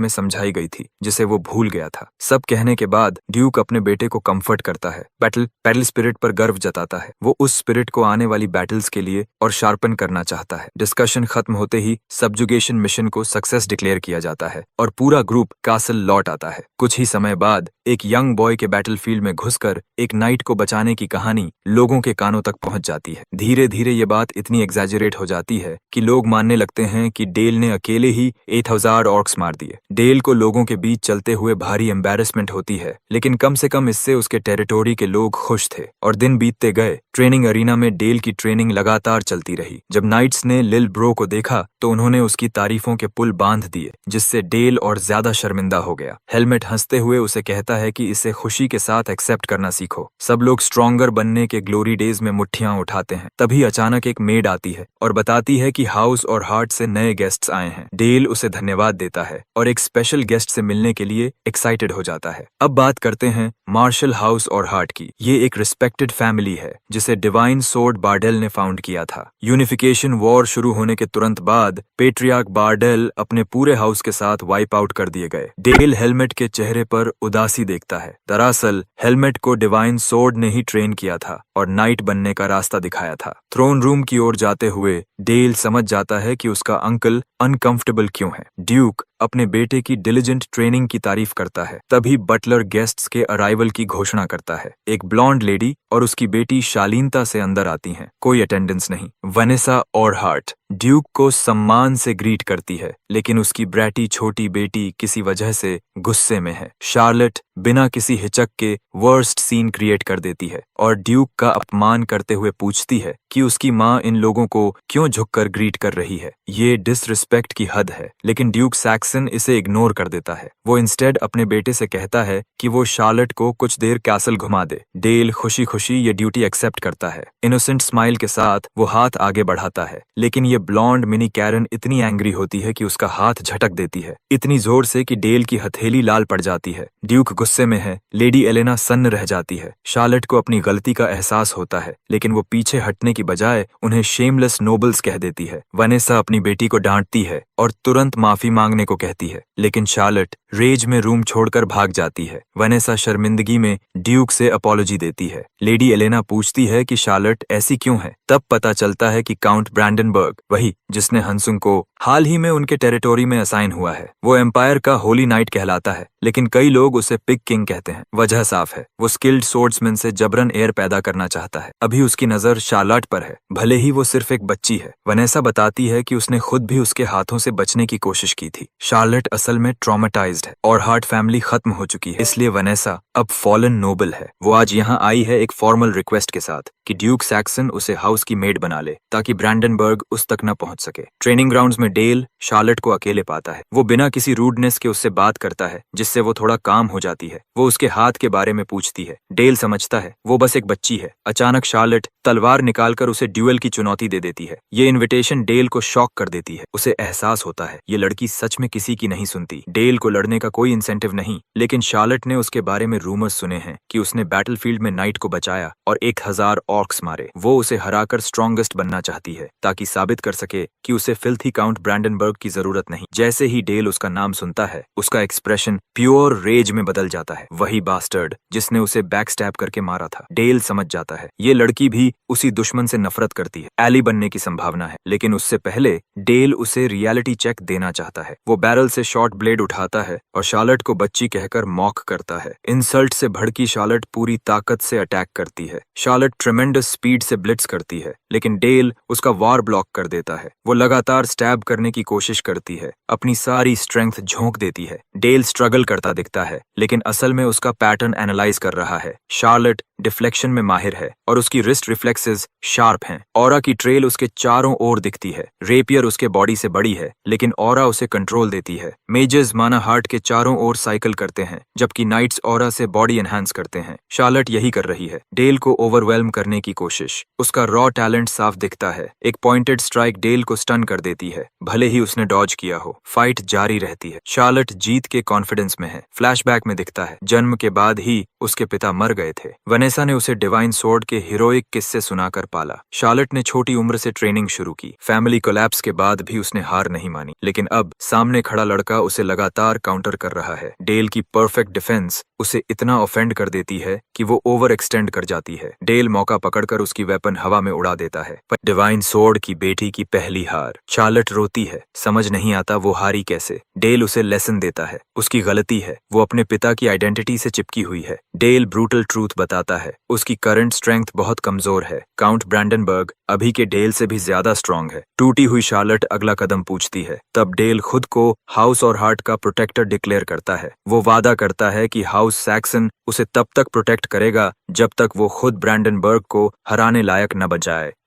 में समझाई गई थी, जिसे वो भूल गया था। सब कहने के बाद ड्यूक अपने बेटे को कंफर्ट करता है। बैटल स्पिरिट पर गर्व जताता है। वो उस स्पिरिट को आने वाली बैटल्स के लिए और शार्पन करना चाहता है। डिस्कशन खत्म होते ही सब्जुगेशन मिशन को सक्सेस डिक्लेयर किया जाता है और पूरा ग्रुप कासल लौट आता है। कुछ ही समय बाद एक यंग बॉय के बैटलफील्ड में घुसकर एक नाइट को बचाने की कहानी लोगों के कानों तक पहुंच जाती है। धीरे धीरे ये बात इतनी एग्जैजरेट हो जाती है कि लोग मानने लगते हैं कि डेल ने अकेले ही 8000 ऑर्क्स मार दिए। डेल को लोगों के बीच चलते हुए भारी एम्बैरेसमेंट होती है, लेकिन कम से कम इससे उसके टेरिटोरी के लोग खुश थे। और दिन बीतते गए। ट्रेनिंग अरीना में डेल की ट्रेनिंग लगातार चलती रही। जब नाइट्स ने लिल ब्रो को देखा तो उन्होंने उसकी तारीफों के पुल बांध दिए, जिससे डेल और ज्यादा शर्मिंदा हो गया। हेलमेट हंसते हुए उसे कहता है कि इसे खुशी के साथ एक्सेप्ट करना सीखो। सब लोग स्ट्रॉन्गर बनने के ग्लोरी डेज में मुट्ठियां उठाते हैं। तभी अचानक एक मेड आती है और बताती है कि हाउस और हार्ट से नए गेस्ट्स आए हैं। डेल उसे धन्यवाद देता है और एक स्पेशल गेस्ट से मिलने के लिए एक्साइटेड हो जाता है। अब बात करते हैं मार्शल हाउस और हार्ट की। ये एक रिस्पेक्टेड फैमिली है जिसे डिवाइन सोर्ड बार्डेल ने फाउंड किया था। यूनिफिकेशन वॉर शुरू होने के तुरंत बाद पेट्रियार्क बार्डेल अपने पूरे हाउस के साथ वाइप आउट कर दिए गए। डेल हेलमेट के चेहरे पर उदासी देखता है। दरअसल हेलमेट को डिवाइन सोर्ड ने ही ट्रेन किया था और नाइट बनने का रास्ता दिखाया था। थ्रोन रूम की ओर जाते हुए डेल समझ जाता है कि उसका अंकल अनकंफर्टेबल क्यों है। ड्यूक अपने बेटे की डिलिजेंट ट्रेनिंग की तारीफ करता है। तभी बटलर गेस्ट्स के अराइवल की घोषणा करता है। एक ब्लॉन्ड लेडी और उसकी बेटी शालीनता से अंदर आती हैं। कोई अटेंडेंस नहीं। वनेसा और हार्ट ड्यूक को सम्मान से ग्रीट करती है, लेकिन उसकी ब्रैटी छोटी बेटी किसी वजह से गुस्से में है। शार्लेट बिना किसी हिचक के वर्स्ट सीन क्रिएट कर देती है और ड्यूक का अपमान करते हुए पूछती है कि उसकी माँ इन लोगों को क्यों झुककर ग्रीट कर रही है। ये डिसरिस्पेक्ट की हद है, लेकिन ड्यूक सैक्सन इसे इग्नोर कर देता है। वो इंस्टेड अपने बेटे से कहता है कि वो शार्लेट को कुछ देर कैसल घुमा दे। डेल खुशी खुशी ये ड्यूटी एक्सेप्ट करता है। इनोसेंट स्माइल के साथ वो हाथ आगे बढ़ाता है, लेकिन ये ब्लॉन्ड मिनी कैरन इतनी एंग्री होती है कि उसका हाथ झटक देती है, इतनी जोर से कि डेल की हथेली लाल पड़ जाती है। ड्यूक गुस्से में है। लेडी एलेना सन्न रह जाती है। शार्लेट को अपनी गलती का एहसास होता है, लेकिन वो पीछे हटने की बजाय उन्हें शेमलेस नोबल्स कह देती है। वनेसा अपनी बेटी को डांटती है और तुरंत माफी मांगने को कहती है, लेकिन शार्लेट रेज में रूम छोड़कर भाग जाती है। वनेसा शर्मिंदगी में ड्यूक से अपॉलॉजी देती है। लेडी एलेना पूछती है कि शार्लेट ऐसी क्यों है। तब पता चलता है कि काउंट ब्रैंडनबर्ग, वही जिसने हंसुंग को हाल ही में उनके टेरिटोरी में असाइन हुआ है। वो एम्पायर का होली नाइट कहलाता है, लेकिन कई लोग उसे पिग किंग कहते हैं। वजह साफ है, वो स्किल्ड सोर्ड्समैन से जबरन एयर पैदा करना चाहता है। अभी उसकी नजर शार्लट पर है, भले ही वो सिर्फ एक बच्ची है। वनेसा बताती है कि उसने खुद भी उसके हाथों से बचने की कोशिश की थी। शार्लट असल में ट्रॉमेटाइज्ड है और हार्ट फैमिली खत्म हो चुकी है, इसलिए वनेसा अब फॉलन नोबल है। वो आज यहाँ आई है एक फॉर्मल रिक्वेस्ट के साथ कि ड्यूक सैक्सन उसे हाउस की मेड बना ले ताकि ब्रैंडनबर्ग उस तक न पहुंच सके। ट्रेनिंग ग्राउंड्स में डेल शार्लट को अकेले पाता है। वो बिना किसी रूडनेस के उससे बात करता है, जिससे वो थोड़ा काम हो जाती है। वो उसके हाथ के बारे में पूछती है। डेल समझता है वो बस एक बच्ची है। अचानक शार्लट तलवार निकालकर उसे ड्यूएल की चुनौती दे देती है। ये इन्विटेशन डेल को शॉक कर देती है। उसे एहसास होता है ये लड़की सच में किसी की नहीं सुनती। डेल को लड़ने का कोई इंसेंटिव नहीं, लेकिन शार्लट ने उसके बारे में रूमर्स सुने हैं कि उसने बैटलफील्ड में नाइट को बचाया और 1000 ऑर्क्स मारे। वो उसे हराकर स्ट्रॉन्गेस्ट बनना चाहती है ताकि साबित कर सके कि उसे फिल्थी काउंट ब्रैंडनबर्ग की जरूरत नहीं। जैसे ही डेल उसका नाम सुनता है, उसका एक्सप्रेशन प्योर रेज में बदल जाता है। वही बास्टर्ड जिसने उसे बैकस्टैब करके मारा था। डेल समझ जाता है ये लड़की भी उसी दुश्मन से नफरत करती है। एली बनने की संभावना है, लेकिन उससे पहले डेल उसे रियलिटी चेक देना चाहता है। वो बैरल से शॉर्ट ब्लेड उठाता है और शार्लट को बच्ची कहकर मॉक करता है। इंसल्ट से भड़की शार्लट पूरी ताकत से अटैक करती है। शार्लट ट्रेमेंडस स्पीड से ब्लिट्स करती है, लेकिन डेल उसका वार ब्लॉक कर देता है। वो लगातार स्टैब करने की कोशिश करती है, अपनी सारी स्ट्रेंथ झोंक देती है। डेल स्ट्रगल करता दिखता है, लेकिन असल में उसका पैटर्न एनालाइज कर रहा है। शार्लट डिफ्लेक्शन में माहिर है और उसकी रिस्ट रिफ्लेक्सेस शार्प हैं। ऑरा की ट्रेल उसके चारों ओर दिखती है। रेपियर उसके बॉडी से बड़ी है, लेकिन ऑरा उसे कंट्रोल देती है। मेजेस माना हार्ट के चारों ओर साइकिल करते हैं, जबकि नाइट्स ऑरा से बॉडी एनहांस करते हैं। शार्लट यही कर रही है, डेल को ओवरवेल्म करने की कोशिश। उसका रॉ टैलेंट साफ दिखता है। एक पॉइंटेड स्ट्राइक डेल को स्टन कर देती है, भले ही उसने डॉज किया हो। फाइट जारी रहती है। शार्लट जीत के कॉन्फिडेंस में है। फ्लैशबैक में दिखता है जन्म के बाद ही उसके पिता मर गए थे। वनेसा ने उसे डिवाइन सोर्ड के हीरोइक किस्से सुनाकर पाला। शार्लट ने छोटी उम्र से ट्रेनिंग शुरू की। फैमिली कोलैप्स के बाद भी उसने हार नहीं मानी, लेकिन अब सामने खड़ा लड़का उसे लगातार काउंटर कर रहा है। डेल की परफेक्ट डिफेंस उसे इतना ऑफेंड कर देती है कि वो ओवर एक्सटेंड कर जाती है। डेल मौका पकड़कर उसकी वेपन हवा में उड़ा देता है, पर डिवाइन सोर्ड की बेटी की पहली हार। शार्लट रोती है, समझ नहीं आता वो हारी कैसे। डेल उसे लेसन देता है, उसकी गलती है, वो अपने पिता की आइडेंटिटी से चिपकी हुई है। डेल ब्रूटल ट्रूथ बताता है, उसकी करंट स्ट्रेंथ बहुत कमजोर है। काउंट ब्रैंडनबर्ग अभी के डेल से भी ज्यादा स्ट्रांग है। टूटी हुई शार्लट अगला कदम पूछती है। तब डेल खुद को हाउस और हार्ट का प्रोटेक्टर डिक्लेयर करता है। वो वादा करता है कि हाउस सैक्सन उसे तब तक प्रोटेक्ट करेगा जब तक वो खुद ब्रैंडनबर्ग को हराने लायक न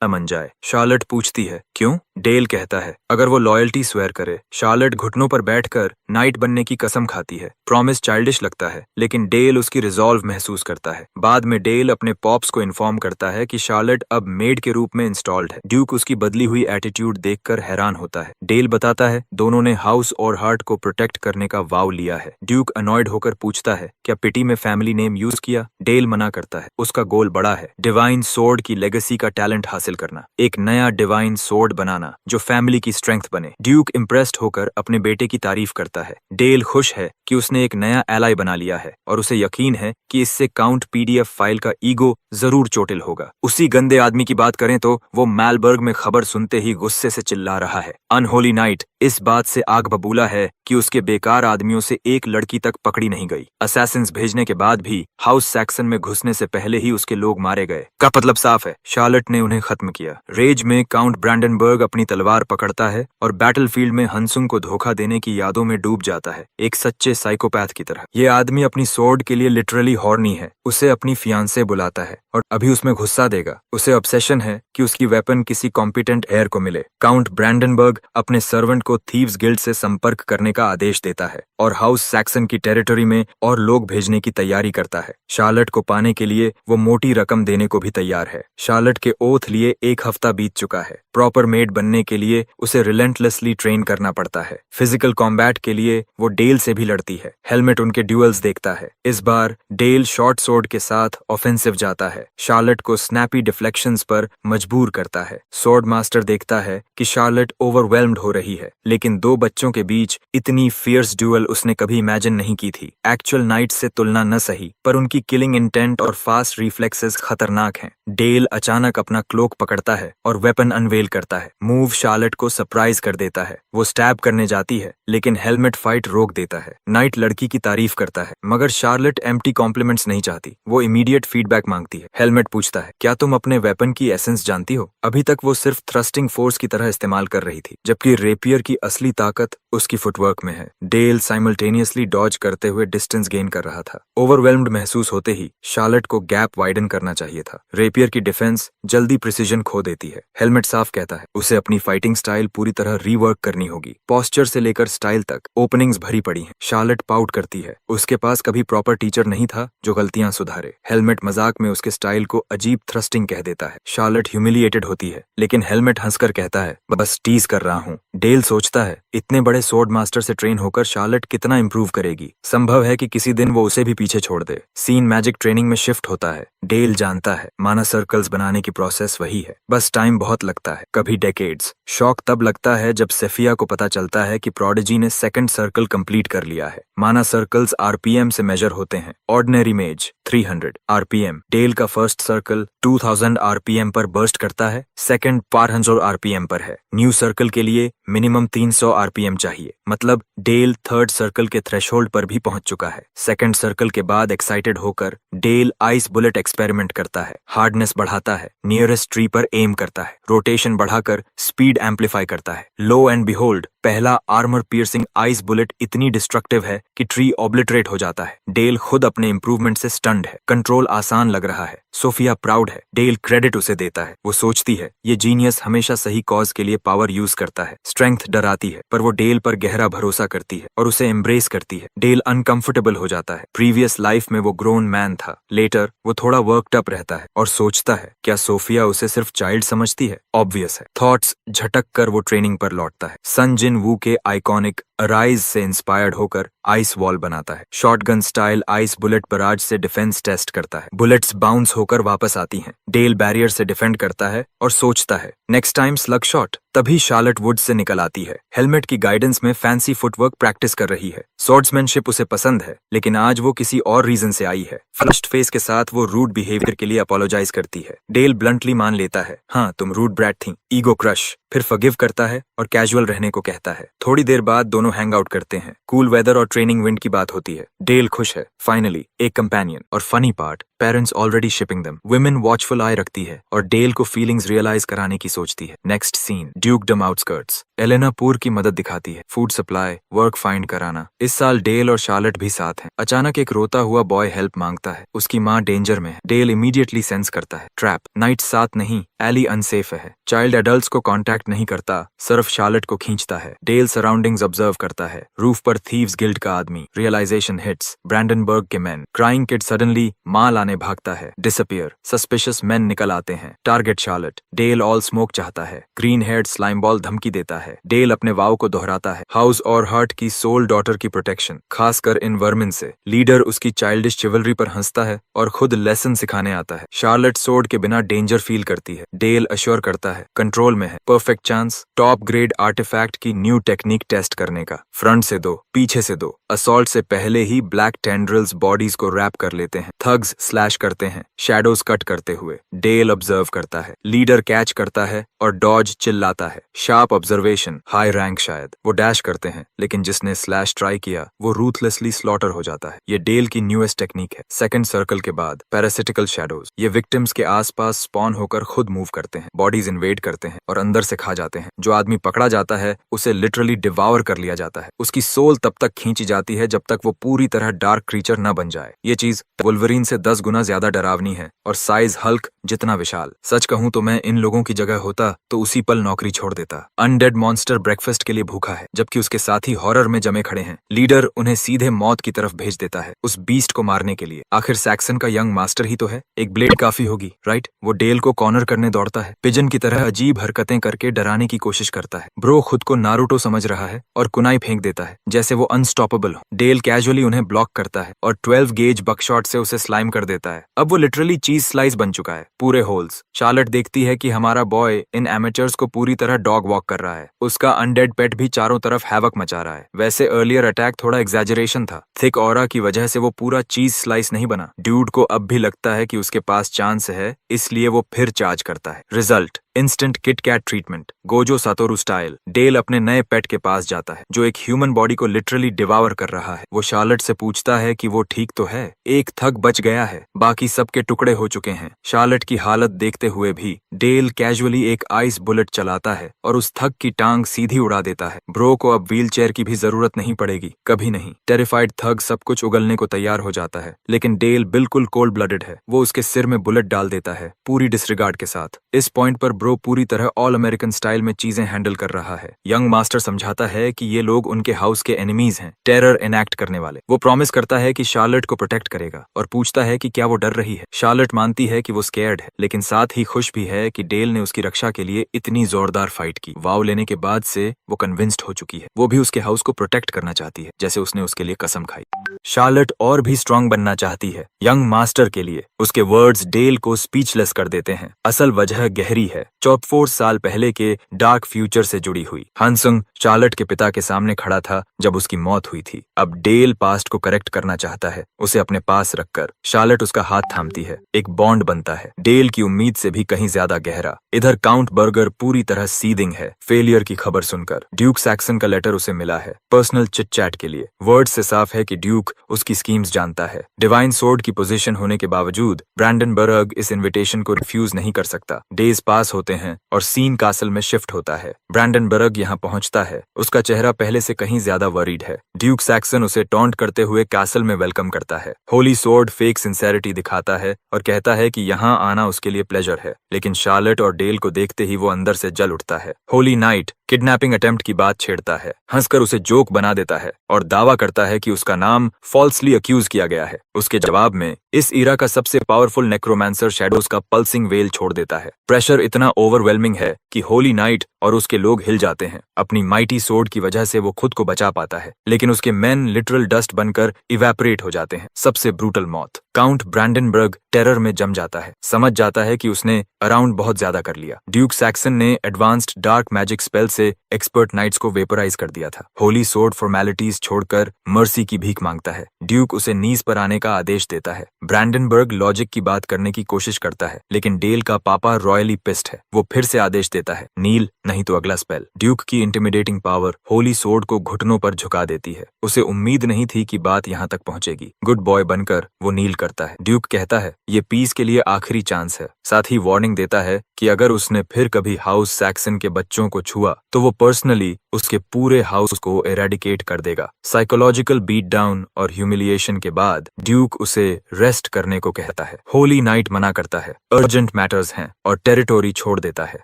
बन जाए। शार्लट पूछती है क्यों? डेल कहता है अगर वो लॉयल्टी स्वेयर करे। शार्लट घुटनों पर बैठकर नाइट बनने की कसम खाती है। प्रॉमिस चाइल्डिश लगता है, लेकिन डेल उसकी रिजॉल्व महसूस करता है। बाद में डेल अपने पॉप्स को इन्फॉर्म करता है कि शार्लट अब मेड के रूप में इंस्टॉल्ड है। ड्यूक उसकी बदली हुई एटीट्यूड देखकर हैरान होता है। डेल बताता है दोनों ने हाउस और हार्ट को प्रोटेक्ट करने का वाव लिया है। ड्यूक अनॉयड होकर पूछता है क्या पिटी में फैमिली नेम यूज किया? डेल मना करता है, उसका गोल बड़ा है, डिवाइन सोर्ड की लेगेसी का टैलेंट हासिल करना, एक नया डिवाइन सोर्ड बनाना जो फैमिली की स्ट्रेंथ बने। ड्यूक इम्प्रेस्ड होकर अपने बेटे की तारीफ करता है। डेल खुश है कि उसने एक नया एलाई बना लिया है और उसे यकीन है कि इससे काउंट पीडीएफ फाइल का ईगो जरूर चोटिल होगा। उसी गंदे आदमी की बात करें तो वो मैलबर्ग में खबर सुनते ही गुस्से से चिल्ला रहा है। अनहोली नाइट इस बात से आग बबूला है कि उसके बेकार आदमियों से एक लड़की तक पकड़ी नहीं गई। असैसिन्स भेजने के बाद भी हाउस सैक्सन में घुसने से पहले ही उसके लोग मारे गए। का मतलब साफ है, शार्लट ने उन्हें खत्म किया। रेज में काउंट ब्रैंडनबर्ग अपनी तलवार पकड़ता है और बैटलफील्ड में हंसुंग को धोखा देने की यादों में डूब जाता है, एक सच्चे साइकोपैथ की तरह। ये आदमी अपनी सोर्ड के लिए लिटरली हॉर्नी है। उसे अपनी फियांसे बुलाता है और अभी उसमें गुस्सा देगा। उसे ऑब्सेशन है कि उसकी वेपन किसी कॉम्पिटेंट हेयर को मिले। काउंट ब्रैंडनबर्ग अपने सर्वेंट को थीव्स गिल्ड से संपर्क करने का आदेश देता है और हाउस सैक्सन की टेरिटरी में और लोग भेजने की तैयारी करता है। शार्लट को पाने के लिए वो मोटी रकम देने को भी तैयार है। शार्लट के ओथ लिए 1 हफ्ता बीत चुका है। प्रॉपर मेड बनने के लिए उसे रिलेंटलेसली ट्रेन करना पड़ता है। फिजिकल कॉम्बैट के लिए वो डेल से भी लड़ती है। हेलमेट उनके ड्यूअल्स देखता है। इस बार डेल शॉर्ट सोर्ड के साथ ऑफेंसिव जाता है। शार्लट को स्नैपी डिफ्लेक्शंस पर मजबूर करता है। सोर्ड मास्टर देखता है कि शार्लट ओवरवेल्म्ड हो रही है। लेकिन दो बच्चों के बीच इतनी फियर्स ड्यूअल उसने कभी इमेजिन नहीं की थी। एक्चुअल नाइट्स से तुलना न सही, पर उनकी किलिंग इंटेंट और फास्ट रिफ्लेक्सेस खतरनाक हैं। डेल अचानक अपना क्लोक पकड़ता है और वेपन अनवेल करता है। मूव शार्लेट को सरप्राइज कर देता है। वो स्टैब करने जाती है, लेकिन हेलमेट फाइट रोक देता है। नाइट लड़की की तारीफ करता है, मगर शार्लेट एम्प्टी कॉम्प्लीमेंट्स नहीं चाहती। वो इमीडिएट फीडबैक मांगती है। हेलमेट पूछता है, क्या तुम अपने वेपन की एसेंस जानती हो? अभी तक वो सिर्फ थ्रस्टिंग फोर्स की तरह इस्तेमाल कर रही थी, जबकि रेपियर की असली ताकत उसकी फुटवर्क में है। डेल साइमल्टेनियसली डॉज करते हुए डिस्टेंस गेन कर रहा था। ओवरवेल्म्ड महसूस होते ही शार्लेट को गैप वाइडन करना चाहिए था। रेपियर की डिफेंस जल्दी प्रिसीजन खो देती है। हेलमेट साफ कहता है, उसे अपनी फाइटिंग स्टाइल पूरी तरह रीवर्क करनी होगी। पोस्चर से लेकर स्टाइल तक ओपनिंग्स भरी पड़ी हैं। शार्लेट पाउट करती है। उसके पास कभी प्रॉपर टीचर नहीं था जो गलतियां सुधारे। हेलमेट मजाक में उसके स्टाइल को अजीब थ्रस्टिंग कह देता है। शार्लेट ह्यूमिलिएटेड होती है, लेकिन हेलमेट हंसकर कहता है, बस टीज कर रहा हूँ। डेल सोचता है, इतने बड़े स्वॉर्ड मास्टर से ट्रेन होकर शार्लेट कितना इंप्रूव करेगी। संभव है कि किसी दिन वो उसे भी पीछे छोड़ दे। सीन मैजिक ट्रेनिंग में शिफ्ट होता है। डेल जानता है माना सर्कल्स बनाने की प्रोसेस वही है, बस टाइम बहुत लगता है, कभी डेकेड्स। शॉक तब लगता है जब सेफिया को पता चलता है कि प्रोडिजी ने सेकंड सर्कल कंप्लीट कर लिया है। माना सर्कल्स आरपीएम से मेजर होते हैं। ऑर्डिनरी मेज 300 आरपीएम। डेल का फर्स्ट सर्कल 2000 आरपीएम पर बर्स्ट करता है, सेकंड 400 आरपीएम पर है। न्यू सर्कल के लिए मिनिमम 300 आरपीएम चाहिए, मतलब डेल थर्ड सर्कल के थ्रेशोल्ड पर भी पहुंच चुका है। सेकंड सर्कल के बाद एक्साइटेड होकर डेल आइस बुलेट एक्सपेरिमेंट करता है। हार्डनेस बढ़ाता है, नियरेस्ट ट्री पर एम करता है, रोटेशन बढ़ाकर स्पीड एम्पलीफाई करता है। लो एंड बिहोल्ड, पहला आर्मर पियर्सिंग आइस बुलेट इतनी डिस्ट्रक्टिव है कि ट्री ऑब्लिटरेट हो जाता है। डेल खुद अपने इंप्रूवमेंट से स्टन्ड है। कंट्रोल आसान लग रहा है। सोफिया प्राउड है। डेल क्रेडिट उसे देता है। वो सोचती है, ये जीनियस हमेशा सही कॉज के लिए पावर यूज करता है। स्ट्रेंथ डराती है, पर वो डेल पर गहरा भरोसा करती है और उसे एम्ब्रेस करती है। डेल अनकंफर्टेबल हो जाता है। प्रीवियस लाइफ में वो ग्रोन मैन था। लेटर वो थोड़ा वर्कड अप रहता है और सोचता है, क्या सोफिया उसे सिर्फ चाइल्ड समझती है? ऑब्वियस है। थॉट्स झटक कर वो ट्रेनिंग पर लौटता है। सन जिन वू के आइकॉनिक अराइज से इंस्पायर्ड होकर आइस वॉल बनाता है। Shotgun style ice bullet barrage से डिफेंस टेस्ट करता है। बुलेट्स बाउंस होकर वापस आती हैं। डेल बैरियर से डिफेंड करता है और सोचता है, नेक्स्ट टाइम स्लग शॉट। तभी शार्लेट वुड से निकल आती है। हेलमेट की गाइडेंस में फैंसी फुटवर्क प्रैक्टिस कर रही है। स्वॉर्ड्समैनशिप उसे पसंद है, लेकिन आज वो किसी और रीजन से आई है। फ्लश्ड फेस के साथ वो रूड बिहेवियर के लिए अपोलोजाइज करती है। डेल ब्लंटली मान लेता है, हाँ तुम रूड ब्रैट थी। Ego crush. फिर फॉरगिव करता है और कैजुअल रहने को कहता है। थोड़ी देर बाद दोनों हैंग आउट करते हैं। कूल वेदर और ट्रेनिंग विंड की बात होती है। डेल खुश है, फाइनली एक कंपेनियन। और funny part, parents already shipping them. Women watchful eye रखती है और डेल को फीलिंग्स रियलाइज कराने की सोचती है। Next scene, dukedom outskirts. Elena पूर की मदद दिखाती है। फूड सप्लाई, वर्क फाइंड कराना। इस साल डेल और शार्लेट भी साथ हैं। अचानक एक रोता हुआ बॉय हेल्प मांगता है। उसकी माँ डेंजर में है। डेल इमीडिएटली सेंस करता है, ट्रैप। नाइट साथ नहीं, एली अनसेफ है। चाइल्ड एडल्ट्स को कांटेक्ट नहीं करता, सिर्फ शार्लेट को खींचता है। डेल सराउंडिंग्स ऑब्जर्व करता है। रूफ पर थीव्स गिल्ड का आदमी। रियलाइजेशन हिट्स, ब्रैंडनबर्ग के मैन। क्राइंग किड सडनली माँ लाने भागता है। डिसअपियर, सस्पिशियस मैन निकल आते हैं। Target Charlotte. Dale all smoke चाहता है। ग्रीन हेयर्ड स्लाइम बॉल धमकी देता है। डेल अपने वाव को दोहराता है, हाउस और हर्ट की सोल डॉटर की प्रोटेक्शन, खासकर इन वर्मिन से। लीडर उसकी चाइल्डिश चिवलरी पर हंसता है और खुद लेसन सिखाने आता है। शार्लेट सोर्ड के बिना डेंजर फील करती है। डेल अश्योर करता है, कंट्रोल में है। Perfect chance, top grade artifact की न्यू टेक्निक टेस्ट करने का। फ्रंट से दो, पीछे से दो। असॉल्ट से पहले ही ब्लैक टेंड्रिल्स बॉडीज को रैप कर लेते हैं। थग्स स्लैश करते हैं, शैडोज कट करते हुए। डेल ऑब्जर्व करता है। लीडर कैच करता है और डॉज चिल्लाता है। शार्प ऑब्जर्वेशन, हाई रैंक शायद। वो डैश करते हैं, लेकिन जिसने स्लैश ट्राई किया वो रूथलेसली स्लॉटर हो जाता है। ये डेल की न्यूएस्ट टेक्निक है। सेकंड सर्कल के बाद पैरासिटिकल शैडोज। ये विक्टिम्स के आसपास स्पॉन होकर खुद मूव करते हैं, बॉडीज इन्वेड करते हैं और अंदर से खा जाते हैं। जो आदमी पकड़ा जाता है उसे लिटरली डिवावर कर लिया जाता है। उसकी सोल तब तक खींची जाती है जब तक वो पूरी तरह डार्क क्रीचर न बन जाए। ये चीज वुल्वरीन से 10 गुना ज्यादा डरावनी है और साइज हल्क जितना विशाल। सच कहूं तो मैं इन लोगों की जगह होता तो उसी पल नौकरी छोड़ देता। अनडेड मॉन्स्टर ब्रेकफास्ट के लिए भूखा है, जबकि उसके साथी हॉरर में जमे खड़े हैं। लीडर उन्हें सीधे मौत की तरफ भेज देता है, उस बीस्ट को मारने के लिए। आखिर सैक्सन का यंग मास्टर ही तो है, एक ब्लेड काफी होगी, राइट? वो डेल को कॉर्नर करने दौड़ता है। पिजन की तरह अजीब हरकतें करके डराने की कोशिश करता है। ब्रो खुद को नारुतो समझ रहा है और कुनाई फेंक देता है, जैसे वो अनस्टॉपेबल हो। डेल कैजुअली उन्हें ब्लॉक करता है और 12 गेज बकशॉट से उसे स्लाइम कर देता है। देता है। अब वो लिटरली चीज स्लाइस बन चुका है, पूरे होल्स। शार्लेट देखती है कि हमारा बॉय इन एमेचर्स को पूरी तरह डॉग वॉक कर रहा है। उसका अनडेड पेट भी चारों तरफ हैवक मचा रहा है। वैसे अर्लियर अटैक थोड़ा एग्जैजरेशन था, थिक ऑरा की वजह से वो पूरा चीज स्लाइस नहीं बना। ड्यूड को अब भी लगता है कि उसके पास चांस है, इसलिए वो फिर चार्ज करता है। Result instant kit cat treatment, Gojo Satoru style. Dale अपने नए पेट के पास जाता है जो एक ह्यूमन बॉडी को लिटरली डिवावर कर रहा है। वो शार्लेट से पूछता है कि वो ठीक तो है, एक थग बच गया है, बाकी सबके टुकड़े हो चुके हैं। शार्लेट की हालत देखते हुए भी डेल कैजुअली एक आइस बुलेट चलाता है और उस थग की टांग सीधी उड़ा देता है। ब्रो को अब व्हील चेयर की भी जरूरत नहीं पड़ेगी, कभी नहीं। टेरिफाइड थग सब कुछ उगलने को तैयार हो जाता है, लेकिन डेल बिल्कुल कोल्ड ब्लडेड है। वो उसके सिर में बुलेट डाल देता है, पूरी डिसरिगार्ड के साथ। इस पॉइंट पर ब्रो पूरी तरह ऑल अमेरिकन स्टाइल में चीजें हैंडल कर रहा है। यंग मास्टर समझाता है कि ये लोग उनके हाउस के एनिमीज हैं, टेरर इनैक्ट करने वाले। वो प्रॉमिस करता है कि शार्लेट को प्रोटेक्ट करेगा और पूछता है कि क्या वो डर रही है। शार्लेट मानती है कि वो स्कैर्ड है, लेकिन साथ ही खुश भी है कि डेल ने उसकी रक्षा के लिए इतनी जोरदार फाइट की। वाव लेने के बाद से वो कन्विंस्ड हो चुकी है। वो भी उसके हाउस को प्रोटेक्ट करना चाहती है, जैसे उसने उसके लिए कसम खाई। शार्लेट और भी स्ट्रांग बनना चाहती है यंग मास्टर के लिए। उसके वर्ड्स डेल को स्पीचलेस कर देते हैं। असल वजह गहरी है, 44 साल पहले के डार्क फ्यूचर से जुड़ी हुई। हानसुंग शार्लेट के पिता के सामने खड़ा था जब उसकी मौत हुई थी। अब डेल पास्ट को करेक्ट करना चाहता है, उसे अपने पास रखकर। शार्लेट उसका हाथ थामती है, एक बॉन्ड बनता है, डेल की उम्मीद से भी कहीं ज्यादा गहरा। इधर काउंट बर्गर पूरी तरह सीदिंग है फेलियर की खबर सुनकर। ड्यूक सैक्सन का लेटर उसे मिला है पर्सनल चिट चैट के लिए। वर्ड से साफ है कि ड्यूक उसकी स्कीम्स जानता है। डिवाइन सोर्ड की पोजीशन होने के बावजूद ब्रैंडनबर्ग इस इनविटेशन को रिफ्यूज नहीं कर सकता। डेज पास होते हैं और सीन कासल में शिफ्ट होता है। ब्रैंडनबर्ग यहाँ पहुंचता है, उसका चेहरा पहले से कहीं ज्यादा वरीड है। ड्यूक सैक्सन उसे टॉन्ट करते हुए कैसल में वेलकम करता है। होली सोर्ड फेक सिंसेरिटी दिखाता है और कहता है कि यहाँ आना उसके लिए प्लेजर है, लेकिन शार्लेट और डेल को देखते ही वो अंदर से जल उठता है। होली नाइट किडनैपिंग अटेम्प्ट की बात छेड़ता है, हंसकर उसे जोक बना देता है और दावा करता है कि उसका नाम फॉल्सली अक्यूज किया गया है। उसके जवाब में इस ईरा का सबसे पावरफुल नेक्रोमैंसर शैडोज का पल्सिंग वेल छोड़ देता है। प्रेशर इतना ओवरवेलमिंग है कि होली नाइट और उसके लोग हिल जाते हैं। अपनी माइटी सोर्ड की वजह से वो खुद को बचा पाता है, लेकिन उसके मेन लिटरल डस्ट बनकर इवेपोरेट हो जाते हैं। सबसे ब्रूटल मौत। काउंट ब्रैंडनबर्ग टेरर में जम जाता है, समझ जाता है कि उसने अराउंड बहुत ज्यादा कर लिया। ड्यूक सैक्सन ने एडवांस्ड डार्क मैजिक स्पेल से एक्सपर्ट नाइट्स को वेपोराइज कर दिया था। होली सोर्ड फॉर्मेलिटीज छोड़कर मर्सी की भीख मांगता है। ड्यूक उसे नीज पर आने का आदेश देता है। ब्रैंडनबर्ग लॉजिक की बात करने की कोशिश करता है, लेकिन डेल का पापा रॉयली पिस्ड है। वो फिर से आदेश देता है, नील नहीं तो अगला स्पेल। ड्यूक की इंटिमिडेटिंग पावर होली सोर्ड को घुटनों पर झुका देती है। उसे उम्मीद नहीं थी कि बात यहाँ तक पहुंचेगी। गुड बॉय बनकर वो नील करता है। ड्यूक कहता है ये पीस के लिए आखिरी चांस है। साथ ही वार्निंग देता है कि अगर उसने फिर कभी हाउस सैक्सन के बच्चों को छुआ तो वो पर्सनली उसके पूरे हाउस को एरेडिकेट कर देगा। साइकोलॉजिकल बीट डाउन और ह्यूमिलिएशन के बाद ड्यूक उसे रेस्ट करने को कहता है। होली नाइट मना करता है, अर्जेंट मैटर्स हैं, और टेरिटोरी छोड़ देता है।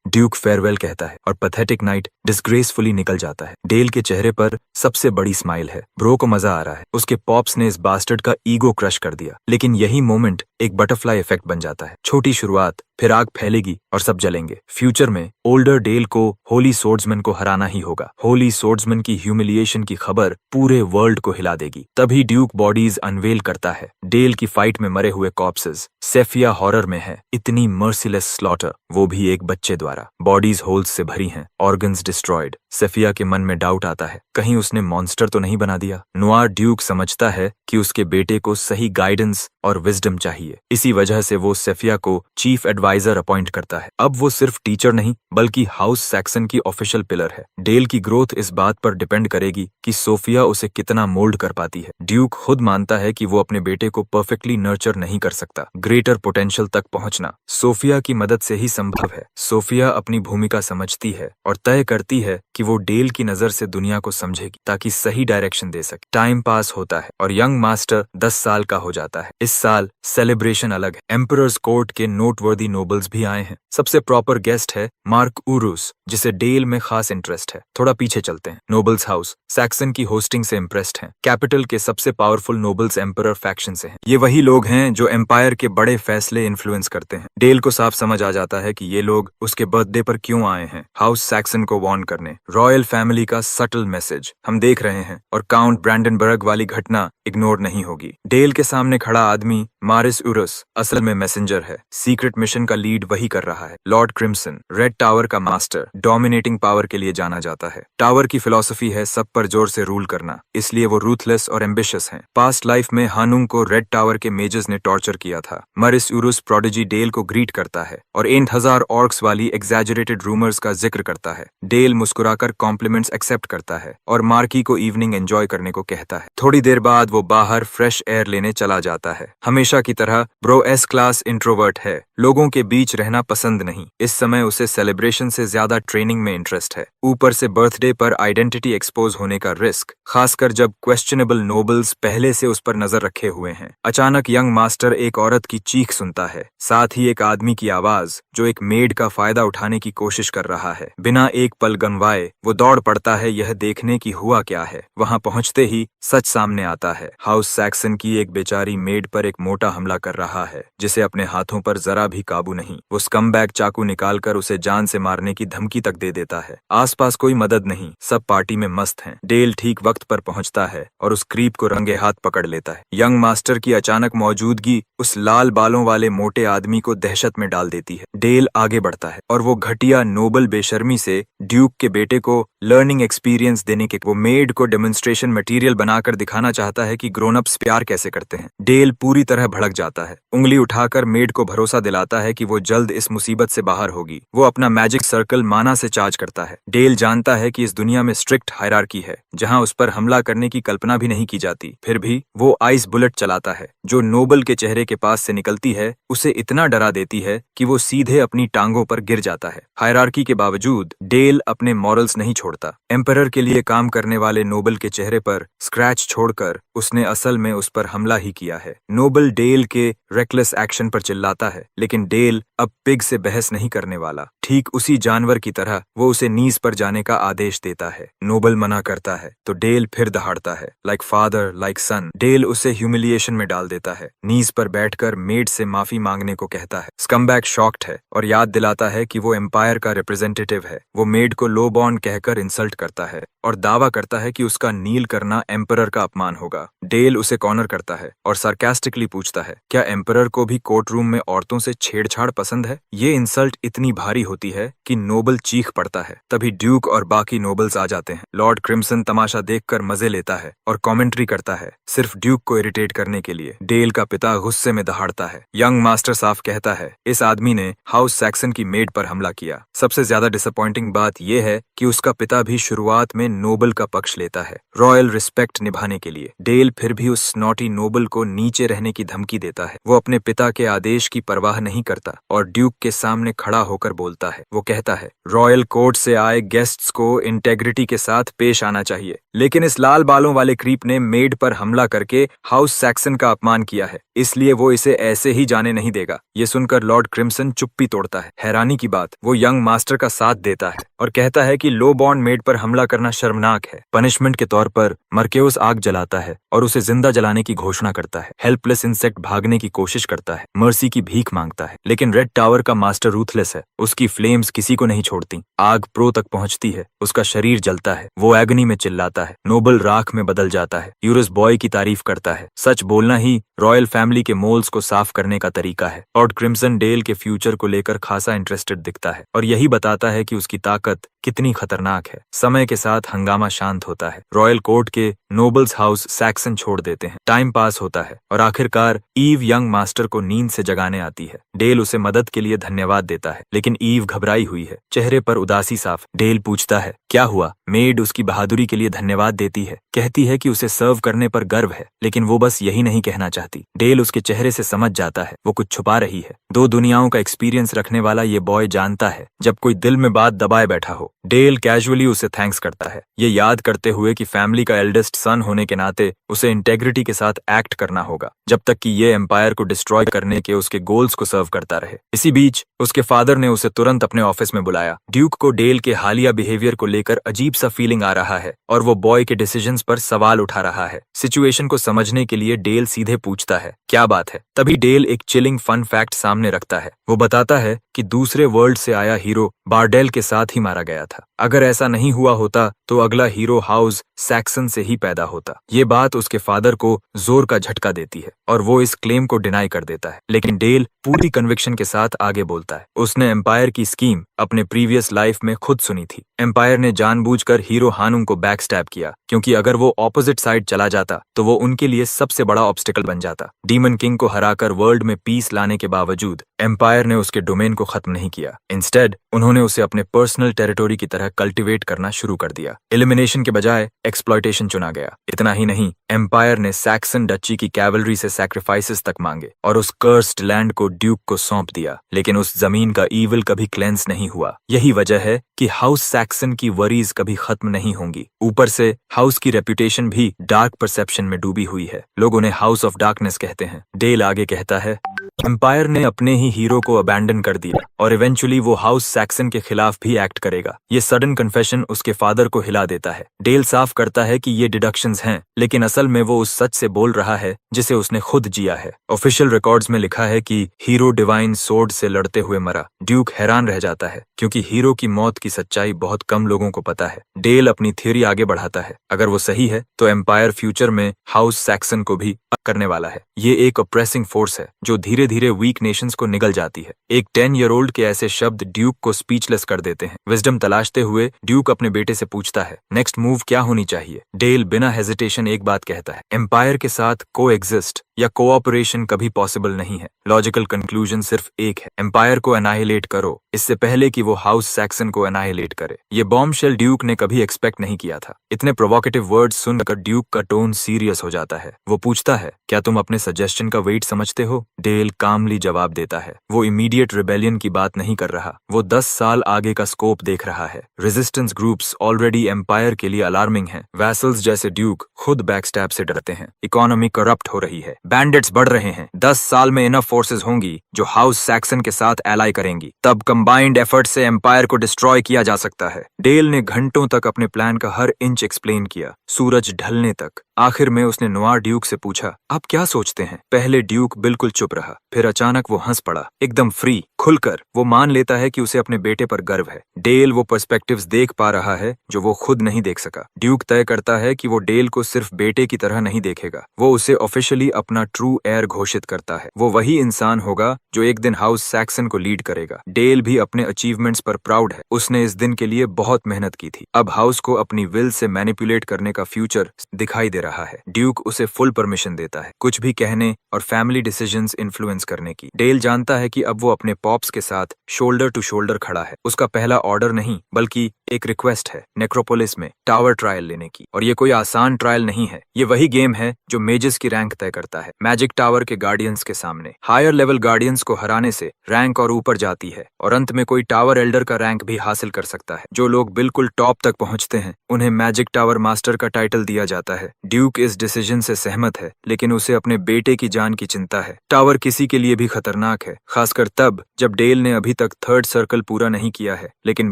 ड्यूक फेयरवेल कहता है और पैथेटिक नाइट डिस्ग्रेसफुली निकल जाता है। डेल के चेहरे पर सबसे बड़ी स्माइल है। ब्रो को मजा आ रहा है, उसके पॉप्स ने इस बास्टर्ड का ईगो क्रश कर दिया। लेकिन यही मोमेंट एक बटरफ्लाई इफेक्ट बन जाता है। छोटी शुरुआत, फिर आग फैलेगी और सब जलेंगे। फ्यूचर में ओल्डर डेल को होली सोर्ड्समैन को हराना ही होगा। होली सोर्ड्समैन की ह्यूमिलिएशन की खबर पूरे वर्ल्ड को हिला देगी। तभी ड्यूक बॉडीज अनवेल करता है। डेल की फाइट में मरे हुए कॉर्प्सेस। सेफिया हॉरर में है, इतनी मर्सीलेस स्लॉटर, वो भी एक बच्चे द्वारा। बॉडीज होल्स से भरी हैं, ऑर्गन्स डिस्ट्रॉयड। सेफिया के मन में डाउट आता है, कहीं उसने मॉन्स्टर तो नहीं बना दिया। नुआर ड्यूक समझता है कि उसके बेटे को सही गाइडेंस और विजडम चाहिए। इसी वजह से वो सेफिया को चीफ एडवाइजर अपॉइंट करता है। अब वो सिर्फ टीचर नहीं बल्कि हाउस सैक्सन की ऑफिशियल पिलर है। डेल की ग्रोथ इस बात पर डिपेंड करेगी कि सोफिया उसे कितना मोल्ड कर पाती है। ड्यूक खुद मानता है कि वो अपने बेटे को परफेक्टली नर्चर नहीं कर सकता। ग्रेटर पोटेंशियल तक पहुंचना सोफिया की मदद से ही संभव है। सोफिया अपनी भूमिका समझती है और तय करती है कि वो डेल की नजर से दुनिया को समझेगी ताकि सही डायरेक्शन दे सके। टाइम पास होता है और यंग मास्टर 10 साल का हो जाता है। इस साल सेलिब्रेशन अलग है। एम्परर्स कोर्ट के नोटवर्दी नोबल्स भी आए हैं। सबसे प्रॉपर गेस्ट है मार्क उरुस, जिसे डेल में खास इंटरेस्ट है। थोड़ा पीछे चलते हैं। नोबल्स हाउस सैक्सन की होस्टिंग से इम्प्रेस्ड हैं। कैपिटल के सबसे पावरफुल नोबल्स एम्परर फैक्शन से हैं। ये वही लोग हैं जो एम्पायर के बड़े फैसले इन्फ्लुएंस करते हैं। डेल को साफ समझ आ जाता है कि ये लोग उसके बर्थडे पर क्यों आए हैं, हाउस सैक्सन को वार्न करने। रॉयल फैमिली का सटल मैसेज हम देख रहे हैं और काउंट ब्रैंडनबर्ग वाली घटना इग्नोर नहीं होगी। डेल के सामने खड़ा आदमी मारिस उरुस असल में मैसेंजर है। सीक्रेट मिशन का लीड वही कर रहा है। लॉर्ड क्रिम्सन रेड टावर का मास्टर, डोमिनेटिंग पावर के लिए जाना जाता है। टावर की फिलॉसफी है सब पर जोर से रूल करना, इसलिए वो रूथलेस और एम्बिशियस हैं। पास्ट लाइफ में हानुंग को रेड टावर के मेजर्स ने टॉर्चर किया था। मारिस उरुस प्रोडिजी डेल को ग्रीट करता है और 8,000 ऑर्क्स वाली एग्जैजरेटेड रूमर्स का जिक्र करता है। डेल मुस्कुराकर कॉम्प्लीमेंट्स एक्सेप्ट करता है और मार्की को इवनिंग एंजॉय करने को कहता है। थोड़ी देर बाद वो बाहर फ्रेश एयर लेने चला जाता है। हमेशा की तरह ब्रो एस क्लास इंट्रोवर्ट है, लोगों के बीच रहना पसंद नहीं। इस समय उसे सेलिब्रेशन से ज्यादा ट्रेनिंग में इंटरेस्ट है। ऊपर से बर्थडे पर आइडेंटिटी एक्सपोज होने का रिस्क, खासकर जब क्वेश्चनेबल नोबल्स पहले से उस पर नजर रखे हुए हैं। अचानक यंग मास्टर एक औरत की चीख सुनता है, साथ ही एक आदमी की आवाज जो एक मेड का फायदा उठाने की कोशिश कर रहा है। बिना एक पल गंवाए वो दौड़ पड़ता है यह देखने की हुआ क्या है। वहां पहुंचते ही सच सामने आता है। हाउस सैक्सन की एक बेचारी मेड पर एक मोटा हमला कर रहा है, जिसे अपने हाथों पर जरा भी काबू नहीं। वो स्कमबैग चाकू निकालकर उसे जान से मारने की धमकी तक दे देता है। आसपास कोई मदद नहीं, सब पार्टी में मस्त हैं। डेल ठीक वक्त पर पहुंचता है और उस क्रीप को रंगे हाथ पकड़ लेता है। यंग मास्टर की अचानक मौजूदगी उस लाल बालों वाले मोटे आदमी को दहशत में डाल देती है। डेल आगे बढ़ता है और वो घटिया नोबल बेशर्मी से ड्यूक के बेटे को लर्निंग एक्सपीरियंस देने के वो मेड को डेमोन्स्ट्रेशन मटेरियल बनाकर दिखाना चाहता है कि ग्रोन अप्स प्यार कैसे करते हैं। डेल पूरी तरह भड़क जाता है, उंगली उठाकर मेड को भरोसा दिलाता है कि वो जल्द इस मुसीबत से बाहर होगी। वो अपना मैजिक सर्कल माना से चार्ज करता है। डेल जानता है कि इस दुनिया में स्ट्रिक्ट हायरार्की है, जहां उस पर हमला करने की कल्पना भी नहीं की जाती। फिर भी वो आइस बुलेट चलाता है, जो नोबल के चेहरे के पास से निकलती है उसे इतना डरा देती है कि वो सीधे अपनी टांगों पर गिर जाता है। हायरार्की के बावजूद डेल अपने मॉरल्स नहीं छोड़ता। एम्परर के लिए काम करने वाले नोबल के चेहरे पर स्क्रैच छोड़कर उसने असल में उस पर हमला ही किया है। नोबल डेल के रेकलेस एक्शन पर चिल्लाता है, लेकिन डेल अब पिग से बहस नहीं करने वाला। ठीक उसी जानवर की तरह वो उसे नीज पर जाने का आदेश देता है। नोबल मना करता है तो डेल फिर दहाड़ता है, लाइक फादर लाइक सन। डेल उसे ह्यूमिलिएशन में डाल देता है। नीज पर बैठकर मेड से माफी मांगने को कहता है। स्कमबैग शॉक्ड है और याद दिलाता है कि वो एम्पायर का रिप्रेजेंटेटिव है। वो मेड को लो बॉर्न कहकर इंसल्ट करता है और दावा करता है कि उसका नील करना एम्परर का अपमान होगा। डेल उसे कॉर्नर करता है और सार्कास्टिकली पूछता है, क्या एम्परर को भी कोर्ट रूम में औरतों से छेड़छाड़ पसंद है? ये इंसल्ट इतनी भारी होती है कि नोबल चीख पड़ता है। तभी ड्यूक और बाकी नोबल्स आ जाते हैं। लॉर्ड क्रिम्सन तमाशा देखकर मजे लेता है और कमेंट्री करता है, सिर्फ ड्यूक को इरिटेट करने के लिए। डेल का पिता गुस्से में दहाड़ता है। यंग मास्टर साफ कहता है, इस आदमी ने हाउस सैक्सन की मेड पर हमला किया। सबसे ज्यादा डिसअपॉइंटिंग बात यह है कि उसका पिता भी शुरुआत में नोबल का पक्ष लेता है, रॉयल रिस्पेक्ट निभाने के लिए। डेल फिर भी उस स्नॉटी नोबल को नीचे रहने की धमकी देता है। वो अपने पिता के आदेश की परवाह नहीं करता और ड्यूक के सामने खड़ा होकर बोलता है। वो कहता है, रॉयल कोर्ट से आए गेस्ट्स को इंटेग्रिटी के साथ पेश आना चाहिए, लेकिन इस लाल बालों वाले क्रीप ने मेड पर हमला करके हाउस सैक्सन का अपमान किया है, इसलिए वो इसे ऐसे ही जाने नहीं देगा। ये सुनकर लॉर्ड क्रिम्सन चुप्पी तोड़ता है। हैरानी की बात, वो यंग मास्टर का साथ देता है और कहता है कि लो बॉर्न मेड पर हमला करना शर्मनाक है। पनिशमेंट के तौर पर मर्केउस आग जलाता है और उसे जिंदा जलाने की घोषणा करता है। हेल्पलेस इंसेक्ट भागने की कोशिश करता है, मर्सी की भीख मांगता है, लेकिन रेड टावर का मास्टर रूथलेस है। उसकी फ्लेम्स किसी को नहीं छोड़ती। आग प्रो तक पहुंचती है, उसका शरीर जलता है। वो एगनी में चिल्लाता है। नोबल राख में बदल जाता है। यूरस बॉय की तारीफ करता है। सच बोलना ही रॉयल फैमिली के मोल्स को साफ करने का तरीका है। लॉर्ड क्रिम्सन डेल के फ्यूचर को लेकर खासा इंटरेस्टेड दिखता है और यही बताता है कि उसकी ताकत कितनी खतरनाक है। समय के साथ हंगामा शांत होता है। रॉयल कोर्ट के नोबल्स हाउस सैक्सन छोड़ देते हैं। टाइम पास होता है और आखिरकार ईव यंग मास्टर को नींद से जगाने आती है। डेल उसे मदद के लिए धन्यवाद देता है, लेकिन ईव घबराई हुई है, चेहरे पर उदासी साफ। डेल पूछता है, क्या हुआ? मेड उसकी बहादुरी के लिए धन्यवाद देती है, कहती है कि उसे सर्व करने पर गर्व है, लेकिन वो बस यही नहीं कहना चाहती। डेल उसके चेहरे से समझ जाता है वो कुछ छुपा रही है। दो दुनियाओं का एक्सपीरियंस रखने वाला ये बॉय जानता है जब कोई दिल में बात दबाए बैठा हो डेल कैजुअली उसे थैंक्स करता है, ये याद करते हुए कि फैमिली का एल्डेस्ट सन होने के नाते उसे इंटेग्रिटी के साथ एक्ट करना होगा जब तक कि ये एम्पायर को डिस्ट्रॉय करने के उसके गोल्स को सर्व करता रहे। इसी बीच उसके फादर ने उसे तुरंत अपने ऑफिस में बुलाया। ड्यूक को डेल के हालिया बिहेवियर को लेकर अजीब सा फीलिंग आ रहा है और वो बॉय के डिसीजंस पर सवाल उठा रहा है। सिचुएशन को समझने के लिए डेल सीधे पूछता है, क्या बात है? तभी डेल एक चिलिंग फन फैक्ट सामने रखता है। वो बताता है कि दूसरे वर्ल्ड से आया हीरो बारडेल के साथ ही मारा गया था। अगर ऐसा नहीं हुआ होता तो अगला हीरो हाउस सैक्सन से ही पैदा होता। ये बात उसके फादर को जोर का झटका देती है और वो इस क्लेम को डिनाई कर देता है, लेकिन डेल पूरी कन्विक्शन के साथ आगे बोलता है। उसने एम्पायर की स्कीम अपने प्रीवियस लाइफ में खुद सुनी थी। एम्पायर ने जानबूझकर हीरो हानुम को बैक स्टैब किया, क्योंकि अगर वो ऑपोजिट साइड चला जाता तो वो उनके लिए सबसे बड़ा ऑब्स्टिकल बन जाता। डीमन किंग को हराकर वर्ल्ड में पीस लाने के बावजूद एम्पायर ने उसके डोमेन को खत्म नहीं किया। इंस्टेड उन्होंने उसे अपने पर्सनल टेरिटोरी की तरह कल्टिवेट करना शुरू कर दिया। एलिमिनेशन के बजाय एक्सप्लॉयटेशन चुना गया। इतना ही नहीं, एम्पायर ने सैक्सन डची की कैवलरी से सैक्रिफाइसेस तक मांगे और उस कर्स्ड लैंड को ड्यूक को सौंप दिया, लेकिन उस जमीन का ईविल कभी क्लेंस नहीं हुआ। यही वजह है कि हाउस सैक्सन की वरीज कभी खत्म नहीं होंगी। ऊपर से हाउस की रेपुटेशन भी डार्क परसेप्शन में डूबी हुई है। लोग उन्हें हाउस ऑफ डार्कनेस कहते हैं। डेल आगे कहता है, एम्पायर ने अपने ही हीरो को अबैंडन कर दिया और इवेंचुअली वो हाउस सैक्सन के खिलाफ भी एक्ट करेगा। ये सडन कन्फेशन उसके फादर को हिला देता है। डेल साफ करता है कि ये डिडक्शंस हैं, लेकिन असल में वो उस सच से बोल रहा है जिसे उसने खुद जिया है। ऑफिशियल रिकॉर्ड्स में लिखा है कि हीरो डिवाइन सोर्ड से लड़ते हुए मरा। ड्यूक हैरान रह जाता है, क्योंकि हीरो की मौत की सच्चाई बहुत कम लोगों को पता है। डेल अपनी थ्योरी आगे बढ़ाता है, अगर वो सही है तो एम्पायर फ्यूचर में हाउस सैक्सन को भी करने वाला है। ये एक ऑप्रेसिंग फोर्स है जो धीरे धीरे वीक नेशंस को निगल जाती है। एक 10 ईयर ओल्ड के ऐसे शब्द ड्यूक को स्पीचलेस कर देते हैं। विजडम तलाशते हुए ड्यूक अपने बेटे से पूछता है, नेक्स्ट मूव क्या होनी चाहिए? डेल बिना हेजिटेशन एक बात कहता है, एम्पायर के साथ को एग्जिस्ट या कोऑपरेशन कभी पॉसिबल नहीं है। लॉजिकल कंक्लूजन सिर्फ एक है, एम्पायर को एनाहिलेट करो इससे पहले कि वो हाउस सैक्सन को एनाहिलेट करे। ये बॉम्बशेल ड्यूक ने कभी एक्सपेक्ट नहीं किया था। इतने प्रोवोकेटिव वर्ड्स सुनकर ड्यूक का टोन सीरियस हो जाता है। वो पूछता है, क्या तुम अपने सजेशन का वेट समझते हो? डेल कामली जवाब देता है। वो इमीडिएट रिबेलियन की बात नहीं कर रहा, वो 10 साल आगे का स्कोप देख रहा है। रेजिस्टेंस ग्रुप्स ऑलरेडी एम्पायर के लिए अलार्मिंग हैं। वैसल्स जैसे ड्यूक खुद बैकस्टैब से डरते हैं। इकोनॉमी करप्ट हो रही है, बैंडिट्स बढ़ रहे हैं। 10 साल में इनफ फोर्सेस होंगी जो हाउस सैक्सन के साथ एलाई करेंगी, तब कंबाइंड एफर्ट से एम्पायर को डिस्ट्रॉय किया जा सकता है। डेल ने घंटों तक अपने प्लान का हर इंच एक्सप्लेन किया, सूरज ढलने तक। आखिर में उसने नोआर ड्यूक से पूछा, आप क्या सोचते हैं? पहले ड्यूक बिल्कुल चुप रहा, फिर अचानक वो हंस पड़ा, एकदम फ्री, खुलकर। वो मान लेता है कि उसे अपने बेटे पर गर्व है। डेल वो पर्सपेक्टिव्स देख पा रहा है जो वो खुद नहीं देख सका। ड्यूक तय करता है कि वो डेल को सिर्फ बेटे की तरह नहीं देखेगा, वो उसे ऑफिशियली अपना ट्रू एयर घोषित करता है। वो वही इंसान होगा जो एक दिन हाउस सैक्सन को लीड करेगा। डेल भी अपने अचीवमेंट्स पर प्राउड है। उसने इस दिन के लिए बहुत मेहनत की थी। अब हाउस को अपनी विल से मैनिपुलेट करने का फ्यूचर दिखाई दे रहा है। ड्यूक उसे फुल परमिशन देता है, कुछ भी कहने और फैमिली डिसीजंस इन्फ्लुएंस करने की। डेल जानता है कि अब वो अपने पॉप्स के साथ शोल्डर टू शोल्डर खड़ा है। उसका पहला ऑर्डर नहीं बल्कि एक रिक्वेस्ट है, नेक्रोपोलिस में टावर ट्रायल लेने की। और ये कोई आसान ट्रायल नहीं है, ये वही गेम है जो मेजेस की रैंक तय करता है। मैजिक टावर के गार्डियंस के सामने हायर लेवल गार्डियंस को हराने से रैंक और ऊपर जाती है, और अंत में कोई टावर एल्डर का रैंक भी हासिल कर सकता है। जो लोग बिल्कुल टॉप तक पहुंचते हैं उन्हें मैजिक टावर मास्टर का टाइटल दिया जाता है। ड्यूक इस डिसीजन से सहमत है, लेकिन उसे अपने बेटे की जान की चिंता है। टावर किसी के लिए भी खतरनाक है, खासकर तब जब डेल ने अभी तक थर्ड सर्कल पूरा नहीं किया है। लेकिन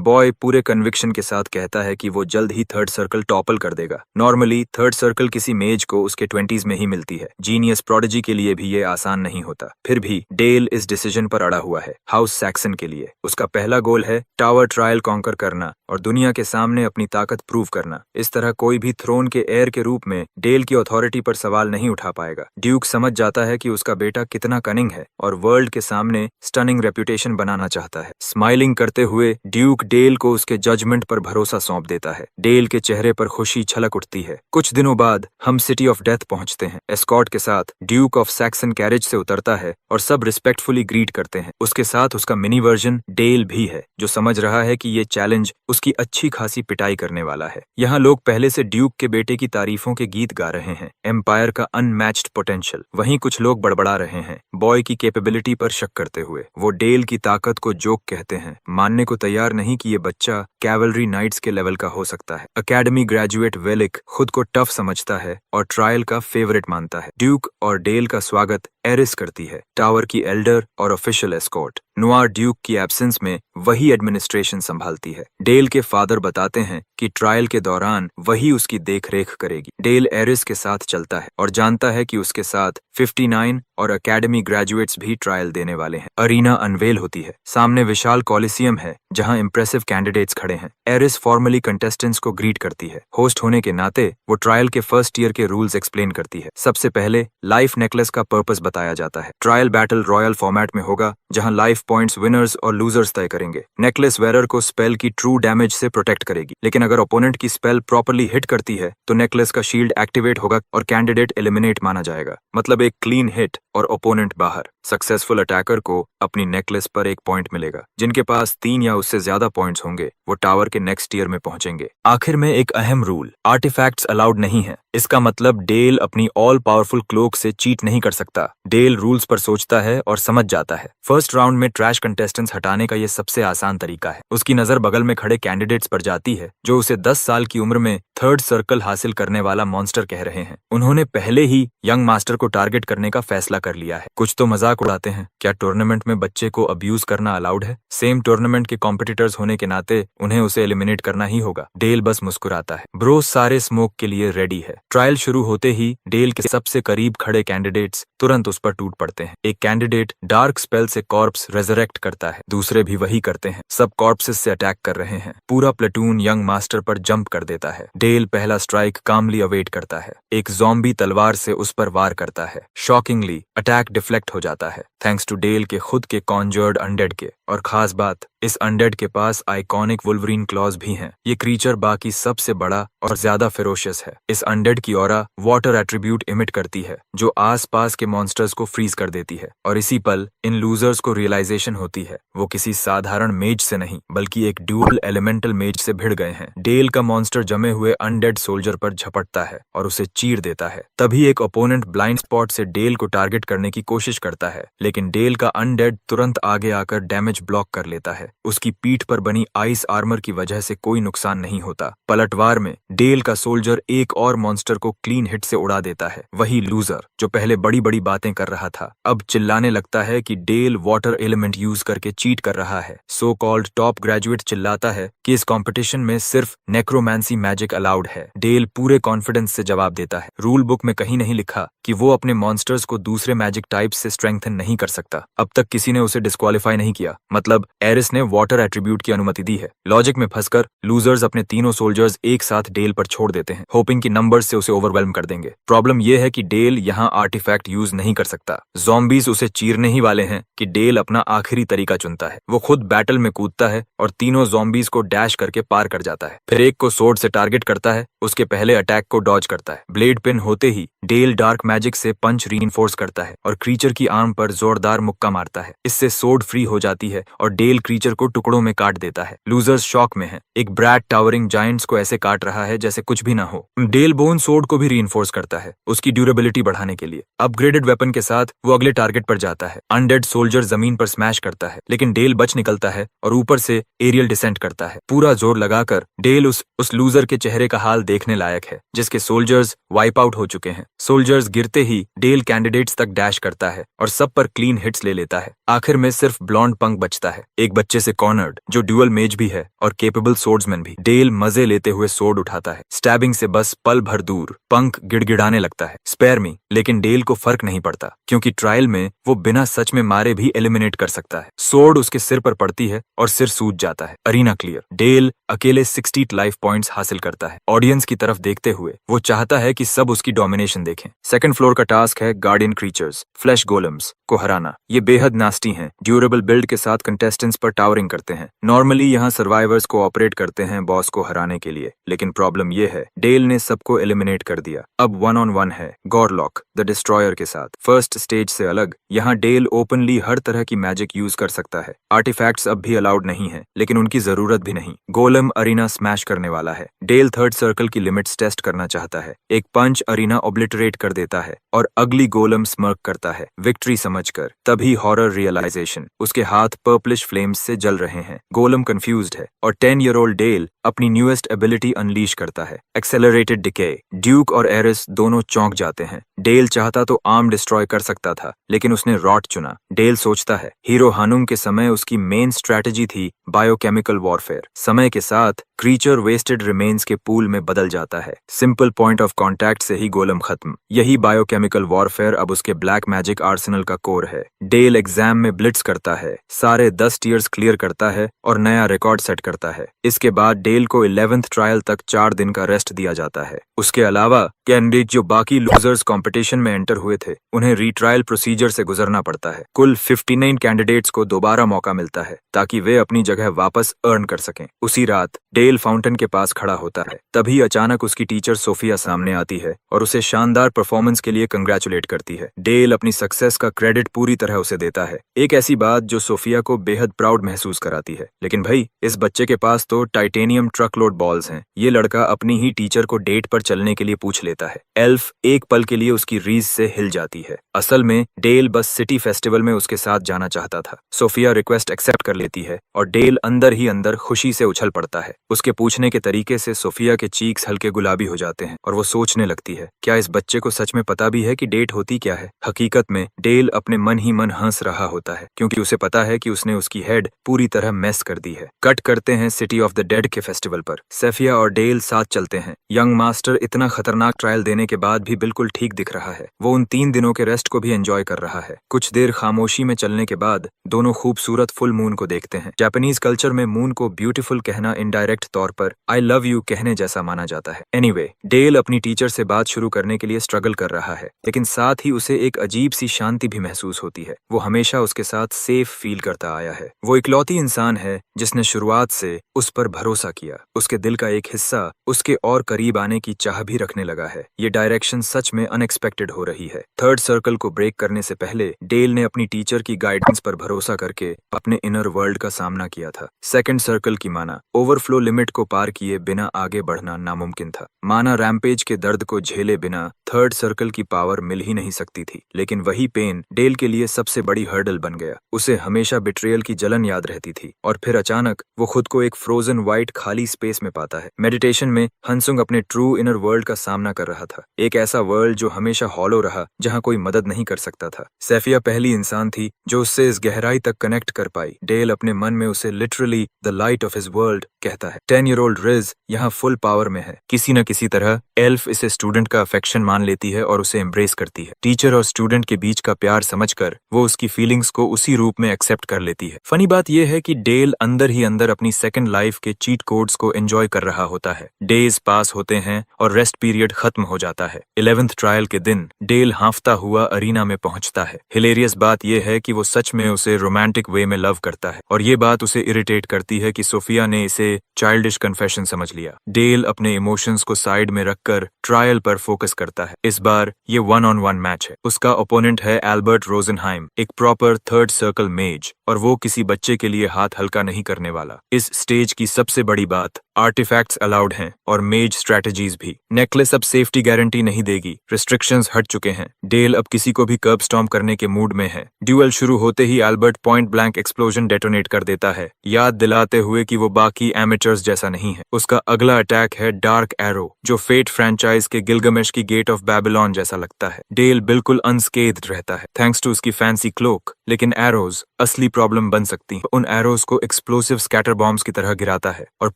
बॉय पूरे कन्विक्शन के साथ कहता है कि वो जल्द ही थर्ड सर्कल टॉपल कर देगा। नॉर्मली थर्ड सर्कल किसी मेज को उसके 20s में ही मिलती है। जीनियस प्रोडिजी के लिए भी ये आसान नहीं होता। फिर भी डेल इस डिसीजन पर अड़ा हुआ है। हाउस सैक्सन के लिए उसका पहला गोल है टावर ट्रायल कॉन्कर करना और दुनिया के सामने अपनी ताकत प्रूव करना। इस तरह कोई भी थ्रोन के एयर के रूप में डेल की अथॉरिटी पर सवाल नहीं उठा पाएगा। ड्यूक समझ जाता है कि उसका बेटा कितना कनिंग है और वर्ल्ड के सामने स्टनिंग रेपुटेशन बनाना चाहता है। स्माइलिंग करते हुए ड्यूक डेल को उसके जजमेंट पर भरोसा सौंप देता है। डेल के चेहरे पर खुशी छलक उठती है। कुछ दिनों बाद हम सिटी ऑफ डेथ पहुंचते हैं। एस्कॉर्ट के साथ ड्यूक ऑफ सैक्सन कैरेज से उतरता है और सब रिस्पेक्टफुली ग्रीट करते हैं। उसके साथ उसका मिनी वर्जन डेल भी है, जो समझ रहा है कि ये चैलेंज उसकी अच्छी खासी पिटाई करने वाला है। यहाँ लोग पहले से ड्यूक के बेटे की तारीफों के गीत गा रहे हैं, एम्पायर का अनमैच्ड पोटेंशियल। वहीं कुछ लोग बड़बड़ा रहे हैं, बॉय की कैपेबिलिटी पर शक करते हुए। वो डेल की ताकत को जोक कहते हैं, मानने को तैयार नहीं कि ये बच्चा कैवल कैवलरी नाइट्स के लेवल का हो सकता है। अकेडमी ग्रेजुएट वेलिक खुद को टफ समझता है और ट्रायल का फेवरेट मानता है। ड्यूक और डेल का स्वागत एरिस करती है, टावर की एल्डर और ऑफिशियल एस्कॉर्ट। नुआर ड्यूक की एब्सेंस में वही एडमिनिस्ट्रेशन संभालती है। डेल के फादर बताते हैं कि ट्रायल के दौरान वही उसकी देखरेख करेगी। डेल एरिस के साथ चलता है और जानता है कि उसके साथ 59 और अकेडमी ग्रेजुएट्स भी ट्रायल देने वाले हैं। अरीना अनवेल होती है। सामने विशाल कॉलिसियम है जहां इंप्रेसिव कैंडिडेट्स खड़े हैं। एरिस फॉर्मली कंटेस्टेंट्स को ग्रीट करती है। होस्ट होने के नाते वो ट्रायल के फर्स्ट ईयर के रूल्स एक्सप्लेन करती है। सबसे पहले लाइफ नेकलेस का पर्पस बताया जाता है। ट्रायल बैटल रॉयल फॉर्मेट में होगा जहां लाइफ पॉइंट्स विनर्स और लूजर्स तय करेंगे। नेकलेस वेरर को स्पेल की ट्रू डैमेज से प्रोटेक्ट करेगी, लेकिन अगर ओपोनेंट की स्पेल प्रॉपरली हिट करती है तो नेकलेस का शील्ड एक्टिवेट होगा और कैंडिडेट एलिमिनेट माना जाएगा। मतलब एक क्लीन हिट और ओपोनेंट बाहर। सक्सेसफुल अटैकर को अपनी नेकलेस पर 1 पॉइंट मिलेगा। जिनके पास 3 या उससे ज्यादा पॉइंट्स होंगे वो टावर के नेक्स्ट ईयर में पहुंचेंगे। आखिर में एक अहम रूल, आर्टिफैक्ट्स अलाउड नहीं है। इसका मतलब डेल अपनी ऑल पावरफुल क्लोक से चीट नहीं कर सकता। डेल रूल्स पर सोचता है और समझ जाता है। फर्स्ट राउंड में ट्रैश कंटेस्टेंट्स हटाने का ये सबसे आसान तरीका है। उसकी नजर बगल में खड़े कैंडिडेट्स पर जाती है जो उसे 10 साल की उम्र में 3rd सर्कल हासिल करने वाला मॉन्स्टर कह रहे हैं। उन्होंने पहले ही यंग मास्टर को टारगेट करने का फैसला कर लिया है। कुछ तो मजाक उड़ाते हैं, क्या टूर्नामेंट में बच्चे को अब्यूज करना अलाउड है? सेम टूर्नामेंट के कॉम्पिटिटर्स होने के नाते उन्हें उसे एलिमिनेट करना ही होगा। डेल बस मुस्कुराता है। ब्रो सारे स्मोक के लिए रेडी है। ट्रायल शुरू होते ही डेल के सबसे करीब खड़े कैंडिडेट्स तुरंत उस पर टूट पड़ते हैं। एक कैंडिडेट डार्क स्पेल से कॉर्प्स रेजरेक्ट करता है, दूसरे भी वही करते हैं। सब कॉर्प्सेस से अटैक कर रहे हैं। पूरा प्लेटून यंग मास्टर पर जंप कर देता है। डेल पहला स्ट्राइक कामली अवेट करता है। एक ज़ॉम्बी तलवार से उस पर वार करता है। शॉकिंगली अटैक डिफ्लेक्ट हो जाता है थैंक्स टू डेल के खुद के कॉन्जर्ड अनडेड के। और खास बात, इस अनडेड के पास आइकॉनिक वुल्वरीन क्लॉज भी हैं। ये क्रीचर बाकी सबसे बड़ा और ज्यादा फेरोशियस है। इस अनडेड की ऑरा वाटर एट्रीब्यूट इमिट करती है जो आसपास के मॉन्स्टर्स को फ्रीज कर देती है। और इसी पल इन लूजर्स को रियलाइजेशन होती है वो किसी साधारण मेज से नहीं बल्कि एक ड्यूअल एलिमेंटल मेज से भिड़ गए हैं। डेल का मॉन्स्टर जमे हुए अनडेड सोल्जर पर झपटता है और उसे चीर देता है। तभी एक ओपोनेंट ब्लाइंड स्पॉट से डेल को टारगेट करने की कोशिश करता है, लेकिन डेल का अनडेड तुरंत आगे आकर डैमेज ब्लॉक कर लेता है। उसकी पीठ पर बनी आइस आर्मर की वजह से कोई नुकसान नहीं होता। पलटवार में डेल का सोल्जर एक और मॉन्स्टर को क्लीन हिट से उड़ा देता है। वही लूजर जो पहले बड़ी बड़ी बातें कर रहा था अब चिल्लाने लगता है कि डेल वाटर एलिमेंट यूज करके चीट कर रहा है। सो कॉल्ड टॉप ग्रेजुएट चिल्लाता है कि इस कंपटीशन में सिर्फ नेक्रोमैंसी मैजिक अलाउड है। डेल पूरे कॉन्फिडेंस से जवाब देता है, रूल बुक में कहीं नहीं लिखा कि वो अपने मॉन्स्टर्स को दूसरे मैजिक टाइप से स्ट्रेंथन नहीं कर सकता। अब तक किसी ने उसे डिस्क्वालीफाई नहीं किया, मतलब एरिस ने वाटर एट्रीब्यूट की अनुमति दी है। लॉजिक में फंसकर लूजर्स अपने तीनों सोल्जर्स एक साथ डेल पर छोड़ देते हैं, होपिंग कि नंबर्स से उसे ओवरवेल्म कर देंगे। प्रॉब्लम यह है कि डेल यहाँ आर्टिफैक्ट यूज नहीं कर सकता। ज़ॉम्बीज उसे चीरने ही वाले हैं कि डेल अपना आखिरी तरीका चुनता है। वो खुद बैटल में कूदता है और तीनों ज़ॉम्बीज को डैश करके पार कर जाता है। फिर एक को सोर्ड से टारगेट करता है, उसके पहले अटैक को डॉज करता है। ब्लेड पिन होते ही डेल डार्क मैजिक से पंच रीइंफोर्स करता है और क्रीचर की आर्म पर जोरदार मुक्का मारता है। इससे सोर्ड फ्री हो जाती है और डेल क्रीचर को टुकड़ों में काट देता है। लूजर्स शॉक में हैं। एक ब्रैट टावरिंग जायंट्स को ऐसे काट रहा है जैसे कुछ भी ना हो। डेल बोन सोर्ड को भी रीइंफोर्स करता है उसकी ड्यूरेबिलिटी बढ़ाने के लिए। अपग्रेडेड वेपन के साथ वो अगले टारगेट पर जाता है। अनडेड सोल्जर जमीन पर स्मैश करता है, लेकिन डेल बच निकलता है और ऊपर से एरियल डिसेंट करता है। पूरा जोर लगाकर डेल उस लूजर के चेहरे का हाल देखने लायक है जिसके सोल्जर्स वाइप आउट हो चुके हैं। सोल्जर्स गिरते ही डेल कैंडिडेट्स तक डैश करता है और सब पर क्लीन हिट्स ले लेता है। आखिर में सिर्फ ब्लॉन्ड पंक बचता है, एक बच्चे से कॉर्नर्ड जो ड्यूअल मेज भी है और केपेबल सोर्ड्समैन भी। डेल मजे लेते हुए सोर्ड उठाता है, स्टैबिंग से बस पल भर दूर। पंक गिड़गिड़ाने लगता है, स्पेयर मी, लेकिन डेल को फर्क नहीं पड़ता क्योंकि ट्रायल में वो बिना सच में मारे भी एलिमिनेट कर सकता है। सोर्ड उसके सिर पर पड़ती है और सिर सूज जाता है। Arena clear. डेल अकेले 60 लाइफ पॉइंट्स हासिल करता है। ऑडियंस की तरफ देखते हुए वो चाहता है कि सब उसकी डोमिनेशन देखें। सेकंड फ्लोर का टास्क है गार्डियन क्रीचर्स फ्लैश गोलम्स को हराना। ये बेहद नास्टी हैं, ड्यूरेबल बिल्ड के साथ कंटेस्टेंट्स पर टावरिंग करते हैं। नॉर्मली यहाँ सर्वाइवर्स को ऑपरेट करते हैं बॉस को हराने के लिए, लेकिन प्रॉब्लम ये है डेल ने सबको एलिमिनेट कर दिया। अब 1-on-1 है गॉरलॉक द डिस्ट्रॉयर के साथ। फर्स्ट स्टेज से अलग यहाँ डेल ओपनली हर तरह की मैजिक यूज कर सकता है। आर्टिफैक्ट्स अब भी अलाउड नहीं है, लेकिन उनकी जरूरत भी नहीं। गोलम अरीना स्मैश करने वाला है। डेल 3rd सर्कल की लिमिट्स टेस्ट करना चाहता है। एक पंच अरीना ऑब्लिटरेट कर देता है और अगली गोलम स्मर्क करता है विक्ट्री समझकर। तभी हॉरर रियलाइजेशन, उसके हाथ पर्पलिश फ्लेम्स से जल रहे हैं। गोलम कंफ्यूज्ड है और 10-year-old डेल अपनी न्यूएस्ट एबिलिटी अनलीश करता है, एक्सेलरेटेड डिके। ड्यूक और एरिस दोनों चौंक जाते हैं। डेल चाहता तो आर्म डिस्ट्रॉय कर सकता था, लेकिन उसने रॉट चुना। डेल सोचता है हीरो हानुम के समय उसकी मेन स्ट्रैटेजी थी बायोकेमिकल वॉरफेयर। समय के साथ क्रीचर वेस्टेड रिमेन्स के पूल में बदल जाता है। सिंपल पॉइंट ऑफ कांटेक्ट से ही गोलम खत्म। यही बायोकेमिकल वॉरफेयर अब उसके ब्लैक मैजिक आर्सेनल का कोर है। डेल एग्जाम में ब्लिट्स करता है, सारे 10 टीयर्स क्लियर करता है और नया रिकॉर्ड सेट करता है। इसके बाद डेल को 11th ट्रायल तक 4 दिन का रेस्ट दिया जाता है। उसके अलावा कैंडिडेट जो बाकी लूजर्स कंपटीशन में एंटर हुए थे, उन्हें रीट्रायल प्रोसीजर से गुजरना पड़ता है। कुल 59 कैंडिडेट्स को दोबारा मौका मिलता है ताकि वे अपनी जगह वापस अर्न कर सकें। उसी रात डेल फाउंटेन के पास खड़ा होता है। तभी अचानक उसकी टीचर सोफिया सामने आती है और उसे शानदार परफॉर्मेंस के लिए कंग्रेचुलेट करती है। डेल अपनी सक्सेस का क्रेडिट पूरी तरह उसे देता है, एक ऐसी बात जो सोफिया को बेहद प्राउड महसूस कराती है। लेकिन भाई, इस बच्चे के पास तो टाइटेनियम ट्रकलोड बॉल्स हैं। ये लड़का अपनी ही टीचर को डेट पर चलने के लिए पूछ लेता है। एल्फ एक पल के लिए उसकी रीज से हिल जाती है। असल में डेल बस सिटी फेस्टिवल में उसके साथ जाना चाहता था। सोफिया रिक्वेस्ट एक्सेप्ट कर लेती है और डेल अंदर ही अंदर खुशी से उछल पड़ता है। उसके पूछने के तरीके से सोफिया के चीक्स हल्के गुलाबी हो जाते हैं और वो सोचने लगती है, क्या इस बच्चे को सच में पता भी है कि डेट होती क्या है? हकीकत में डेल अपने मन ही मन हंस रहा होता है, क्योंकि उसे पता है कि उसने उसकी हेड पूरी तरह मेस कर दी है। कट करते हैं सिटी ऑफ द डेड के फेस्टिवल पर। सेफिया और डेल साथ चलते हैं। यंग मास्टर इतना खतरनाक ट्रायल देने के बाद भी बिल्कुल ठीक दिख रहा है। वो उन 3 दिनों के रेस्ट को भी एंजॉय कर रहा है। कुछ देर खामोशी में चलने के बाद दोनों खूबसूरत फुल मून को देखते हैं। जापानीज कल्चर में मून को ब्यूटीफुल कहना इनडायरेक्ट तौर पर आई लव यू कहने जैसा माना जाता है। एनीवे, डेल अपनी टीचर से बात शुरू करने के लिए स्ट्रगल कर रहा है, लेकिन साथ ही उसे एक अजीब सी शांति भी महसूस होती है। वो हमेशा उसके साथ सेफ फील करता आया है। वो इकलौती इंसान है जिसने शुरुआत से उस पर भरोसा किया। उसके दिल का एक हिस्सा उसके और करीब आने की चाह भी रखने लगा है। ये डायरेक्शन सच में अनएक्सपेक्टेड हो रही है। थर्ड सर्कल को ब्रेक करने से पहले डेल ने अपनी टीचर की गाइडेंस पर भरोसा करके अपने इनर वर्ल्ड का सामना किया था। सेकंड सर्कल की माना ओवरफ्लो लिमिट को पार किए बिना आगे बढ़ना नामुमकिन था। माना रैम्पेज के दर्द को झेले बिना थर्ड सर्कल की पावर मिल ही नहीं सकती थी। लेकिन वही पेन डेल के लिए सबसे बड़ी हर्डल बन गया। उसे हमेशा बिट्रेयल की जलन याद रहती थी और फिर अचानक वो खुद को एक फ्रोजन व्हाइट खाली स्पेस में पाता है। मेडिटेशन में हंसुंग अपने ट्रू इनर वर्ल्ड का सामना कर रहा था, एक ऐसा वर्ल्ड जो हमेशा हॉलो रहा, जहां कोई मदद नहीं कर सकता था। सेफिया पहली इंसान थी जो उससे इस गहराई तक कनेक्ट कर पाई। डेल अपने मन में उसे literally the light of his world कहता है। 10-year-old रिज यहाँ फुल पावर में है। किसी न किसी तरह एल्फ इसे स्टूडेंट का अफेक्शन मान लेती है और उसे एम्ब्रेस करती है। टीचर और स्टूडेंट के बीच का प्यार समझकर वो उसकी फीलिंग्स को उसी रूप में एक्सेप्ट कर लेती है। फनी बात यह है कि डेल अंदर ही अंदर अपनी सेकंड लाइफ के चीट कोड्स को एंजॉय कर रहा होता है। डेज पास होते हैं और रेस्ट पीरियड खत्म हो जाता है। 11th ट्रायल के दिन डेल हांफता हुआ अरीना में पहुंचता है। हिलेरियस बात यह है कि वो सच में उसे रोमांटिक वे में लव करता है और ये बात उसे इरिटेट करती है कि सोफिया ने इसे चाइल्डिश कन्फेशन समझ लिया। डेल अपने इमोशंस को साइड में रखकर ट्रायल पर फोकस करता है। इस बार ये 1-on-1 मैच है। उसका ओपोनेंट है एल्बर्ट रोजनहाइम, एक प्रॉपर थर्ड सर्कल मेज, और वो किसी बच्चे के लिए हाथ हल्का नहीं करने वाला। इस स्टेज की सबसे बड़ी बात, आर्टिफैक्ट्स अलाउड हैं और मेज स्ट्रैटेजीज भी। नेकलेस अब सेफ्टी गारंटी नहीं देगी, रिस्ट्रिक्शंस हट चुके हैं। डेल अब किसी को भी कर्ब स्टॉर्म करने के मूड में है। ड्यूअल शुरू होते ही Albert point blank explosion detonate कर देता है, याद दिलाते हुए कि वो बाकी एमेचर्स जैसा नहीं है। उसका अगला अटैक है डार्क एरो, जो फेट फ्रैंचाइज के गिलगमेश की गेट ऑफ बैबिलोन जैसा लगता है। डेल बिल्कुल अनस्केथ्ड रहता है थैंक्स टू उसकी फैंसी क्लोक, लेकिन एरोज असली प्रॉब्लम बन सकती हैं। उन एरोज को एक्सप्लोसिव स्कैटर बॉम्ब्स की तरह गिराता है और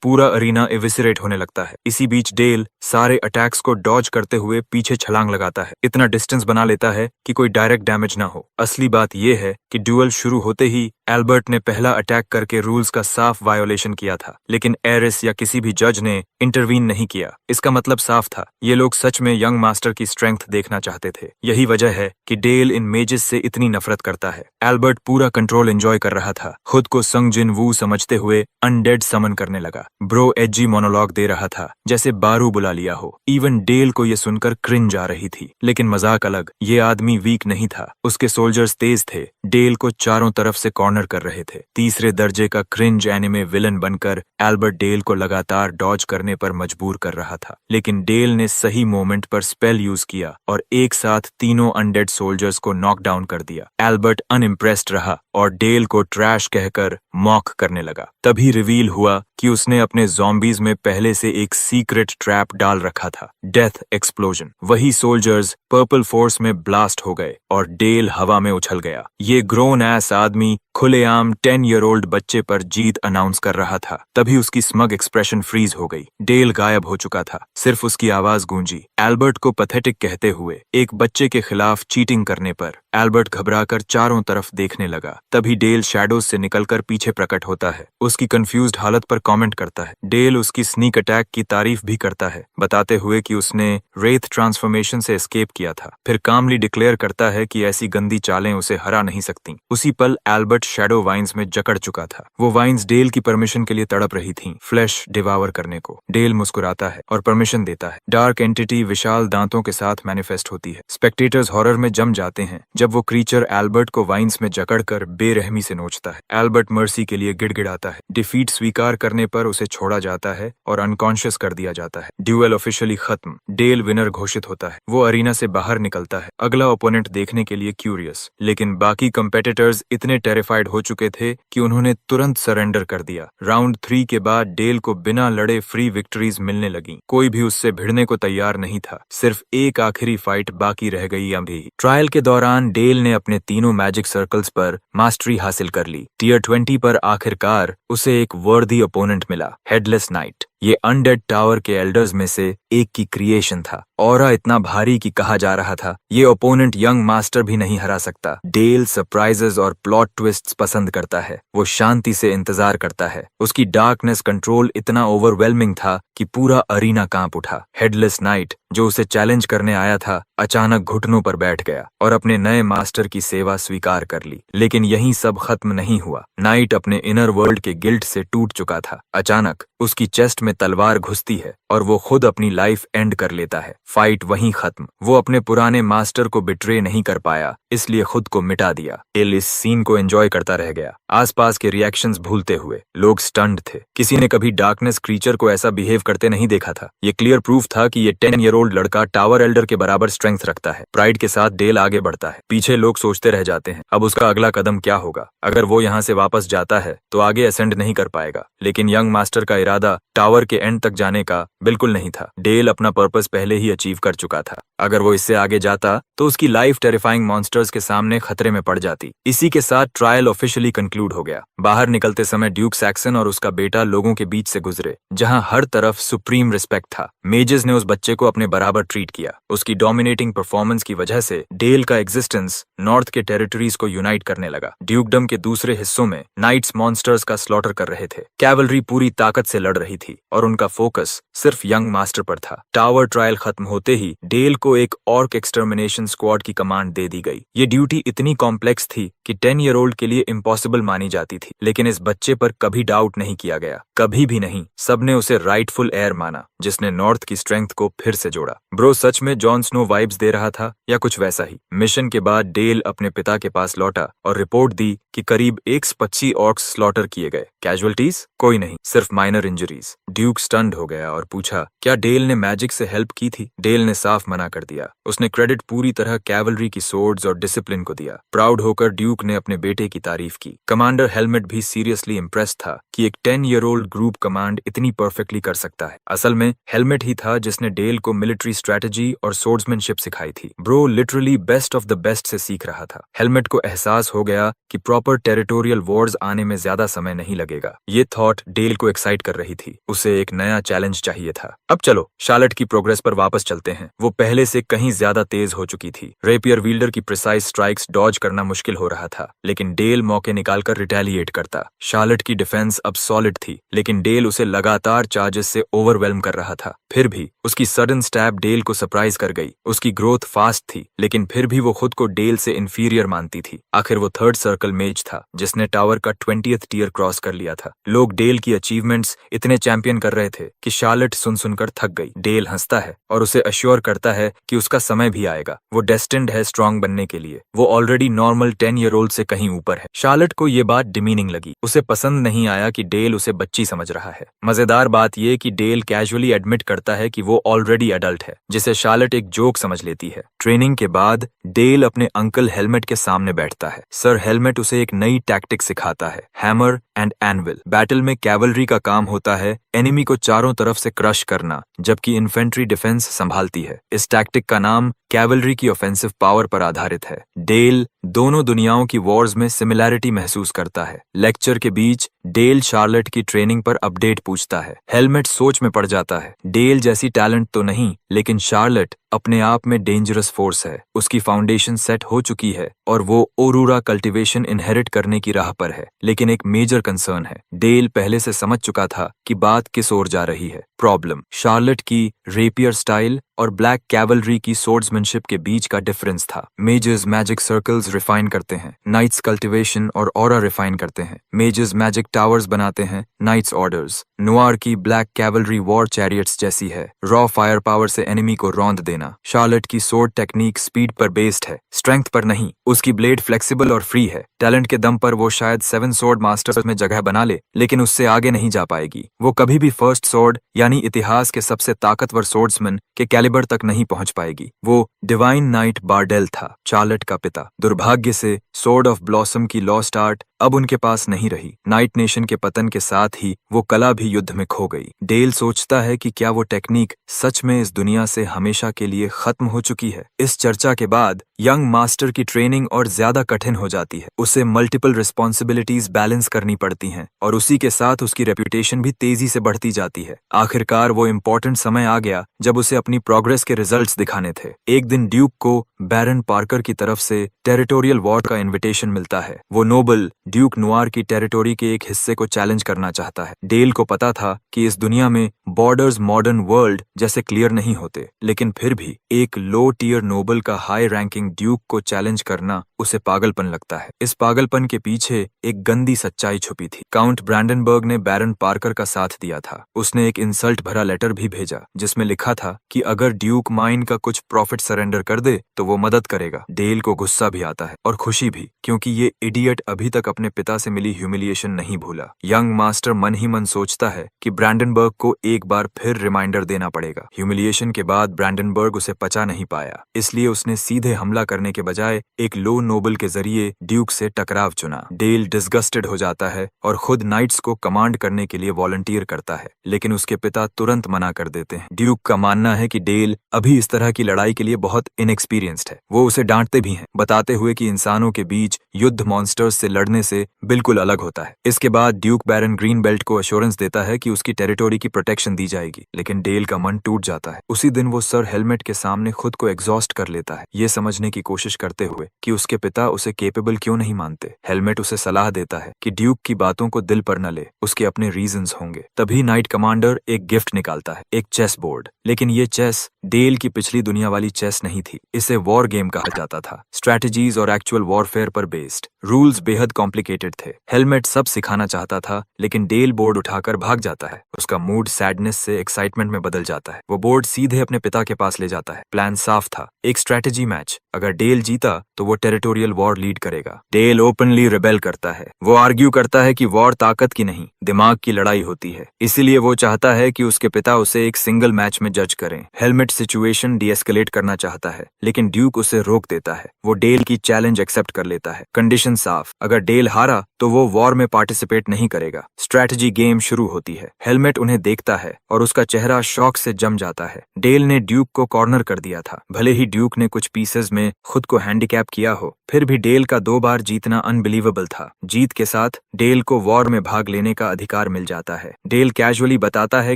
पूरा अरीना एविसिरेट होने लगता है। इसी बीच डेल सारे अटैक्स को डॉज करते हुए पीछे छलांग लगाता है, इतना डिस्टेंस बना लेता है कि कोई डायरेक्ट डैमेज ना हो। असली बात यह है कि ड्यूअल शुरू होते ही एल्बर्ट ने पहला अटैक करके रूल्स का साफ वायोलेशन किया था, लेकिन एरिस या किसी भी जज ने इंटरवीन नहीं किया। इसका मतलब साफ था, ये लोग सच में यंग मास्टर की स्ट्रेंथ देखना चाहते थे। यही वजह है कि डेल इन मेजेस से इतनी नफरत करता है। एल्बर्ट पूरा कंट्रोल एंजॉय कर रहा था, खुद को संग जिन वू समझते हुए अनडेड समन करने लगा। ब्रो एजी मोनोलॉग दे रहा था, जैसे बारू बुला लिया हो। इवन डेल को ये सुनकर क्रिंज आ रही थी। लेकिन मजाक अलग, ये आदमी वीक नहीं था, उसके सोल्जर्स तेज थे। डेल को चारों तरफ से कॉर्नर कॉर्नर कर रहे थे। तीसरे दर्जे का क्रिंज एनिमे विलन बनकर एल्बर्ट डेल को लगातार डॉज करने पर मजबूर कर रहा था, लेकिन डेल ने सही मोमेंट पर स्पेल यूज किया और एक साथ तीनों अनडेड सोल्जर्स को नॉकडाउन कर दिया। एल्बर्ट अनइम्प्रेस्ड रहा और डेल को ट्रैश कहकर मॉक करने लगा। तभी रिवील हुआ कि उसने अपने ज़ॉम्बीज में पहले से एक सीक्रेट ट्रैप डाल रखा था। Death explosion. वही सोल्जर्स पर्पल फोर्स में ब्लास्ट हो गए और डेल हवा में उछल गया। ये ग्रोन एस आदमी खुलेआम 10-year-old बच्चे पर जीत अनाउंस कर रहा था। तभी उसकी स्मग एक्सप्रेशन फ्रीज हो गई। डेल गायब हो चुका था, सिर्फ उसकी आवाज गूंजी, एल्बर्ट को पैथेटिक कहते हुए। एक बच्चे के खिलाफ चीटिंग करने पर एल्बर्ट घबराकर चारों तरफ देखने लगा। तभी डेल शैडोज से निकलकर पीछे प्रकट होता है, उसकी कंफ्यूज्ड हालत पर कमेंट करता है। डेल उसकी स्नीक अटैक की तारीफ भी करता है, बताते हुए कि उसने रेथ ट्रांसफॉर्मेशन से एस्केप किया था। फिर कामली डिक्लेयर करता है कि ऐसी गंदी चालें उसे हरा नहीं सकती। उसी पल एल्बर्ट शैडो वाइन्स में जकड़ चुका था। वो वाइन्स डेल की परमिशन के लिए तड़प रही थीं, फ्लैश डिवावर करने को। डेल मुस्कुराता है और परमिशन देता है। डार्क एंटिटी विशाल दांतों के साथ मैनिफेस्ट होती है। स्पेक्टेटर्स हॉरर में जम जाते हैं जब वो क्रीचर एल्बर्ट को वाइन्स में जकड़कर बेरहमी से नोचता है। एल्बर्ट मर्सी के लिए गिड़गिड़ाता है। डिफीट स्वीकार करने पर उसे छोड़ा जाता है और अनकॉन्शियस कर दिया जाता है। ड्यूएल ऑफिशियली खत्म। डेल विनर घोषित होता है। वो अरीना से बाहर निकलता है, अगला ओपोनेंट देखने के लिए क्यूरियस। लेकिन बाकी कंपेटिटर्स इतने टेरिफाइड हो चुके थे कि उन्होंने तुरंत सरेंडर कर दिया। राउंड 3 के बाद डेल को बिना लड़े फ्री विक्ट्रीज मिलने लगी। कोई भी उससे भिड़ने को तैयार नहीं था। सिर्फ एक आखिरी फाइट बाकी रह गई अभी। ट्रायल के दौरान डेल ने अपने तीनों मैजिक सर्कल्स पर मास्टरी हासिल कर ली। टियर 20 पर आखिरकार उसे एक वर्दी ओपोनेंट मिला, हेडलेस नाइट। ये अनडेड टावर के एल्डर्स में से एक की क्रिएशन था। ऑरा इतना भारी कि कहा जा रहा था ये ओपोनेंट यंग मास्टर भी नहीं हरा सकता। डेल सरप्राइजेस और प्लॉट ट्विस्ट्स पसंद करता है। वो शांति से इंतजार करता है। उसकी डार्कनेस कंट्रोल इतना ओवरवेलमिंग था कि पूरा अरीना कांप उठा। हेडलेस नाइट, जो उसे चैलेंज करने आया था, अचानक घुटनों पर बैठ गया और अपने नए मास्टर की सेवा स्वीकार कर ली। लेकिन यहीं सब खत्म नहीं हुआ। नाइट अपने इनर वर्ल्ड के गिल्ट से टूट चुका था। अचानक उसकी चेस्ट में तलवार घुसती है और वो खुद अपनी लाइफ एंड कर लेता है। फाइट वहीं खत्म। वो अपने पुराने मास्टर को बिट्रे नहीं कर पाया, इसलिए खुद को मिटा दिया। डेल इस सीन को एंजॉय करता रह गया, आसपास के रिएक्शंस भूलते हुए। लोग स्टन्ड थे। किसी ने कभी डार्कनेस क्रीचर को ऐसा बिहेव करते नहीं देखा था। ये क्लियर प्रूफ था कि ये 10-year-old लड़का टावर एल्डर के बराबर स्ट्रेंथ रखता है। प्राइड के साथ डेल आगे बढ़ता है। पीछे लोग सोचते रह जाते हैं अब उसका अगला कदम क्या होगा। अगर वो यहाँ से वापस जाता है तो आगे असेंड नहीं कर पाएगा। लेकिन यंग मास्टर का इरादा टावर के एंड तक जाने का बिल्कुल नहीं था। डेल अपना पर्पस पहले ही अचीव कर चुका था। अगर वो इससे आगे जाता तो उसकी लाइफ टेरिफाइंग मॉन्स्टर्स के सामने खतरे में पड़ जाती। इसी के साथ ट्रायल ऑफिशियली कंक्लूड हो गया। बाहर निकलते समय ड्यूक सैक्सन और उसका बेटा लोगों के बीच से गुजरे, जहां हर तरफ सुप्रीम रिस्पेक्ट था। मेजेस ने उस बच्चे को अपने बराबर ट्रीट किया। उसकी डोमिनेटिंग परफॉर्मेंस की वजह से डेल का एग्जिस्टेंस नॉर्थ के टेरिटरीज को यूनाइट करने लगा। ड्यूकडम के दूसरे हिस्सों में नाइट्स मॉन्स्टर्स का स्लॉटर कर रहे थे। कैवलरी पूरी ताकत से लड़ रही थी और उनका फोकस सिर्फ यंग मास्टर पर था। टावर ट्रायल खत्म होते ही डेल को एक ऑर्क एक्सटर्मिनेशन स्क्वाड की कमांड दे दी गई। ये ड्यूटी इतनी कॉम्प्लेक्स थी कि 10-year-old के लिए इम्पॉसिबल मानी जाती थी। लेकिन इस बच्चे पर कभी डाउट नहीं किया गया, कभी भी नहीं। सबने उसे राइटफुल एयर माना, जिसने नॉर्थ की स्ट्रेंथ को फिर से जोड़ा। ब्रो सच में जॉन स्नो वाइब्स दे रहा था या कुछ वैसा ही। मिशन के बाद डेल अपने पिता के पास लौटा और रिपोर्ट दी कि करीब 125 ऑर्क्स स्लॉटर किए गए। कैजुअलिटीज कोई नहीं, सिर्फ माइनर इंजरीज। ड्यूक स्टन्ड हो गया और पूछा क्या डेल ने मैजिक से हेल्प की थी। डेल ने साफ मना कर दिया। उसने क्रेडिट पूरी तरह कैवलरी की सोर्ड्स और डिसिप्लिन को दिया। प्राउड होकर ड्यूक ने अपने बेटे की तारीफ की। कमांडर हेलमेट भी सीरियसली इम्प्रेस था कि एक 10-year-old ग्रुप कमांड इतनी परफेक्टली कर सकता है। असल में हेलमेट ही था जिसने डेल को मिलिट्री स्ट्रेटेजी और सोर्ड्समैनशिप सिखाई थी। Bro literally best of the best से सीख रहा था। हेलमेट को एहसास हो गया कि प्रॉपर टेरिटोरियल वॉर्स आने में ज्यादा समय नहीं लगेगा। ये थॉट डेल को एक्साइट कर रही थी। उसे एक नया चैलेंज चाहिए था। अब चलो शार्लेट की प्रोग्रेस पर वापस चलते हैं। वो पहले से कहीं ज्यादा तेज हो चुकी थी। रेपियर विल्डर की प्रिसाइज स्ट्राइक्स डॉज करना मुश्किल हो रहा था, लेकिन डेल मौके निकालकर रिटेलिएट करता। शार्लेट की डिफेंस अब सॉलिड थी, लेकिन डेल उसे लगातार चार्जेस से ओवरवेल्म कर रहा रहा था। फिर भी उसकी सडन स्टैब डेल को सरप्राइज कर गई। उसकी ग्रोथ फास्ट थी, लेकिन फिर भी वो खुद को डेल से इंफीरियर मानती थी। आखिर वो थर्ड सर्कल मेज था जिसने टावर का 20th टियर क्रॉस कर लिया था। लोग डेल की अचीवमेंट्स इतने चैंपियन कर रहे थे कि शार्लेट सुन सुनकर थक गई। डेल हंसता है और उसे अश्योर करता है कि उसका समय भी आएगा। वो डेस्टिन्ड है स्ट्रांग बनने के लिए। वो ऑलरेडी नॉर्मल 10-year-old से कहीं ऊपर है। शार्लेट को ये बात डिमीनिंग लगी। उसे पसंद नहीं आया कि डेल उसे बच्ची समझ रहा है। मजेदार बात ये कि डेल कैजुअली एडमिट करता है कि वो ऑलरेडी एडल्ट है, जिसे शार्लेट एक जोक समझ लेती है। ट्रेनिंग के बाद डेल अपने अंकल हेलमेट के सामने बैठता है। सर हेलमेट उसे एक नई टैक्टिक सिखाता है, हैमर एंड एनविल। बैटल में कैवलरी का काम होता है एनिमी को चारों तरफ से क्रश करना, जबकि इन्फेंट्री डिफेंस संभालती है। इस टैक्टिक का नाम कैवलरी की ऑफेंसिव पावर पर आधारित है। डेल दोनों दुनियाओं की वॉर्स में सिमिलैरिटी महसूस करता है। लेक्चर के बीच डेल शार्लेट की ट्रेनिंग पर अपडेट पूछता है। हेलमेट सोच में पड़ जाता है। डेल जैसी टैलेंट तो नहीं, लेकिन शार्लेट अपने आप में डेंजरस फोर्स है। उसकी फाउंडेशन सेट हो चुकी है और वो ओरूरा कल्टीवेशन इनहेरिट करने की राह पर है। लेकिन एक मेजर कंसर्न है। डेल पहले से समझ चुका था कि बात किस ओर जा रही है। प्रॉब्लम शार्लेट की रेपियर स्टाइल और ब्लैक कैवलरी की सोर्ड्समैनशिप के बीच का डिफरेंस था। मेजर्स मैजिक सर्कल्स रिफाइन करते हैं, नाइट्स कल्टीवेशन और ऑरा रिफाइन करते हैं। मेजर्स मैजिक टावर्स बनाते हैं, नाइट्स ऑर्डर्स। नुआर की ब्लैक कैवलरी वॉर चैरियट्स जैसी है, रॉ फायर पावर से एनिमी को रौंद देना। शार्लेट की सोर्ड टेक्निक स्पीड पर बेस्ड है, स्ट्रेंथ पर नहीं। उसकी ब्लेड फ्लेक्सिबल और फ्री है। टैलेंट के दम पर वो शायद 7 स्वॉर्ड मास्टर्स में जगह बना ले, लेकिन उससे आगे नहीं जा पाएगी। वो कभी भी फर्स्ट स्वॉर्ड यानी इतिहास के सबसे ताकतवर स्वॉर्ड्समैन के कैलिबर तक नहीं पहुंच पाएगी। वो डिवाइन नाइट बारडेल था, शार्लेट का पिता। दुर्भाग्य से स्वॉर्ड ऑफ ब्लॉसम की लॉस्ट आर्ट अब उनके पास नहीं रही। नाइट नेशन के पतन के साथ ही वो कला भी युद्ध में खो गई। डेल सोचता है कि क्या वो टेक्निक सच में इस दुनिया से हमेशा के लिए खत्म हो चुकी है। इस चर्चा के बाद यंग मास्टर की ट्रेनिंग और ज्यादा कठिन हो जाती है। उसे मल्टीपल रिस्पॉन्सिबिलिटीज बैलेंस करनी पड़ती हैं और उसी के साथ उसकी रेपुटेशन भी तेजी से बढ़ती जाती है। आखिरकार वो इम्पोर्टेंट समय आ गया जब उसे अपनी प्रोग्रेस के रिजल्ट्स दिखाने थे। एक दिन ड्यूक को बैरन पार्कर की तरफ से टेरिटोरियल वॉर का इन्विटेशन मिलता है। वो नोबल ड्यूक नुआर की टेरिटोरी के एक हिस्से को चैलेंज करना चाहता है। डेल को पता था कि इस दुनिया में बॉर्डर्स मॉडर्न वर्ल्ड जैसे क्लियर नहीं होते, लेकिन फिर भी एक लो टियर नोबल का हाई रैंकिंग ड्यूक को चैलेंज करना उसे पागलपन लगता है। इस पागलपन के पीछे एक गंदी सच्चाई छुपी थी। काउंट ब्रैंडनबर्ग ने बैरन पार्कर का साथ दिया था। उसने एक इंसल्ट भरा लेटर भी भेजा जिसमें लिखा था कि अगर ड्यूक माइन का कुछ प्रॉफिट सरेंडर कर दे तो वो मदद करेगा। डेल को गुस्सा भी आता है और खुशी भी, क्योंकि ये इडियट अभी तक अपने पिता से मिली ह्यूमिलिएशन नहीं भूला। यंग मास्टर मन ही मन सोचता है कि ब्रैंडनबर्ग को एक बार फिर रिमाइंडर देना पड़ेगा। ह्यूमिलिएशन के बाद ब्रैंडनबर्ग उसे पचा नहीं पाया, इसलिए उसने सीधे हमला करने के बजाय एक लो नोबल के जरिए ड्यूक से टकराव चुना। डेल डिस्गस्टेड हो जाता है और खुद नाइट्स को कमांड करने के लिए वॉलंटियर करता है, लेकिन उसके पिता तुरंत मना कर देते हैं। ड्यूक का मानना है कि डेल अभी इस तरह की लड़ाई के लिए बहुत इनएक्सपीरियंस्ड है। वो उसे डांटते भी हैं, बताते हुए कि इंसानों के बीच युद्ध मॉन्स्टर्स से लड़ने से बिल्कुल अलग होता है। इसके बाद ड्यूक बैरन ग्रीन बेल्ट को एश्योरेंस देता है कि उसकी टेरिटोरी की प्रोटेक्शन दी जाएगी, लेकिन डेल का मन टूट जाता है। उसी दिन वो सर हेलमेट के सामने खुद को एग्जॉस्ट कर लेता है, ये समझने की कोशिश करते हुए कि उसके पिता उसे केपेबल क्यों नहीं मानते। हेलमेट उसे सलाह देता है कि ड्यूक की बातों को दिल पर न ले, उसके अपने रीजंस होंगे। तभी नाइट कमांडर एक गिफ्ट निकालता है, एक चेस बोर्ड। लेकिन ये चेस डेल की पिछली दुनिया वाली चेस नहीं थी। इसे वॉर गेम कहा जाता था, स्ट्रैटेजीज और एक्चुअल वॉरफेयर पर बेस्ड। रूल्स बेहद कॉम्प्लिकेटेड थे। हेलमेट सब सिखाना चाहता था, लेकिन डेल बोर्ड उठाकर भाग जाता है। उसका मूड सैडनेस से एक्साइटमेंट में बदल जाता है। वो बोर्ड सीधे अपने पिता के पास ले जाता है। प्लान साफ था, एक स्ट्रैटेजी मैच। अगर डेल जीता तो वो टेरिटोरियल वॉर लीड करेगा। डेल ओपनली रिबेल करता है। वो आर्ग्यू करता है कि वॉर ताकत की नहीं, दिमाग की लड़ाई होती है। इसीलिए वो चाहता है कि उसके पिता उसे एक सिंगल मैच में जज करें। हेलमेट सिचुएशन डीएस्केलेट करना चाहता है, लेकिन ड्यूक उसे रोक देता है। वो डेल की चैलेंज एक्सेप्ट कर लेता है। कंडीशन साफ, अगर डेल हारा तो वो वॉर में पार्टिसिपेट नहीं करेगा। स्ट्रैटेजी गेम शुरू होती है। हेलमेट उन्हें देखता है और उसका चेहरा शॉक से जम जाता है। डेल ने ड्यूक को कॉर्नर कर दिया था। भले ही ड्यूक ने कुछ पीसेस में खुद को हैंडीकैप किया हो, फिर भी डेल का 2 बार जीतना अनबिलीवेबल था। जीत के साथ डेल को वॉर में भाग लेने का अधिकार मिल जाता है। डेल कैजुअली बताता है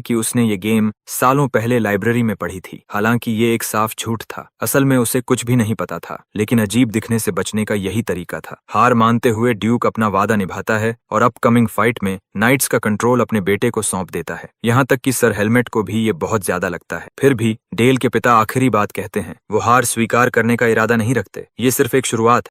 कि उसने ये गेम सालों पहले लाइब्रेरी में पढ़ी थी। हालांकि ये एक साफ झूठ था। असल में उसे कुछ भी नहीं पता था, लेकिन अजीब दिखने से बचने का यही तरीका था। हार मानते हुए ड्यूक अपना वादा निभाता है और अपकमिंग फाइट में नाइट्स का कंट्रोल अपने बेटे को सौंप देता है। यहाँ तक कि सर हेलमेट को भी ये बहुत ज्यादा लगता है। फिर भी डेल के पिता आखिरी बात कहते हैं। वो हार स्वीकार करने का इरादा नहीं रखते। ये सिर्फ एक शुरुआत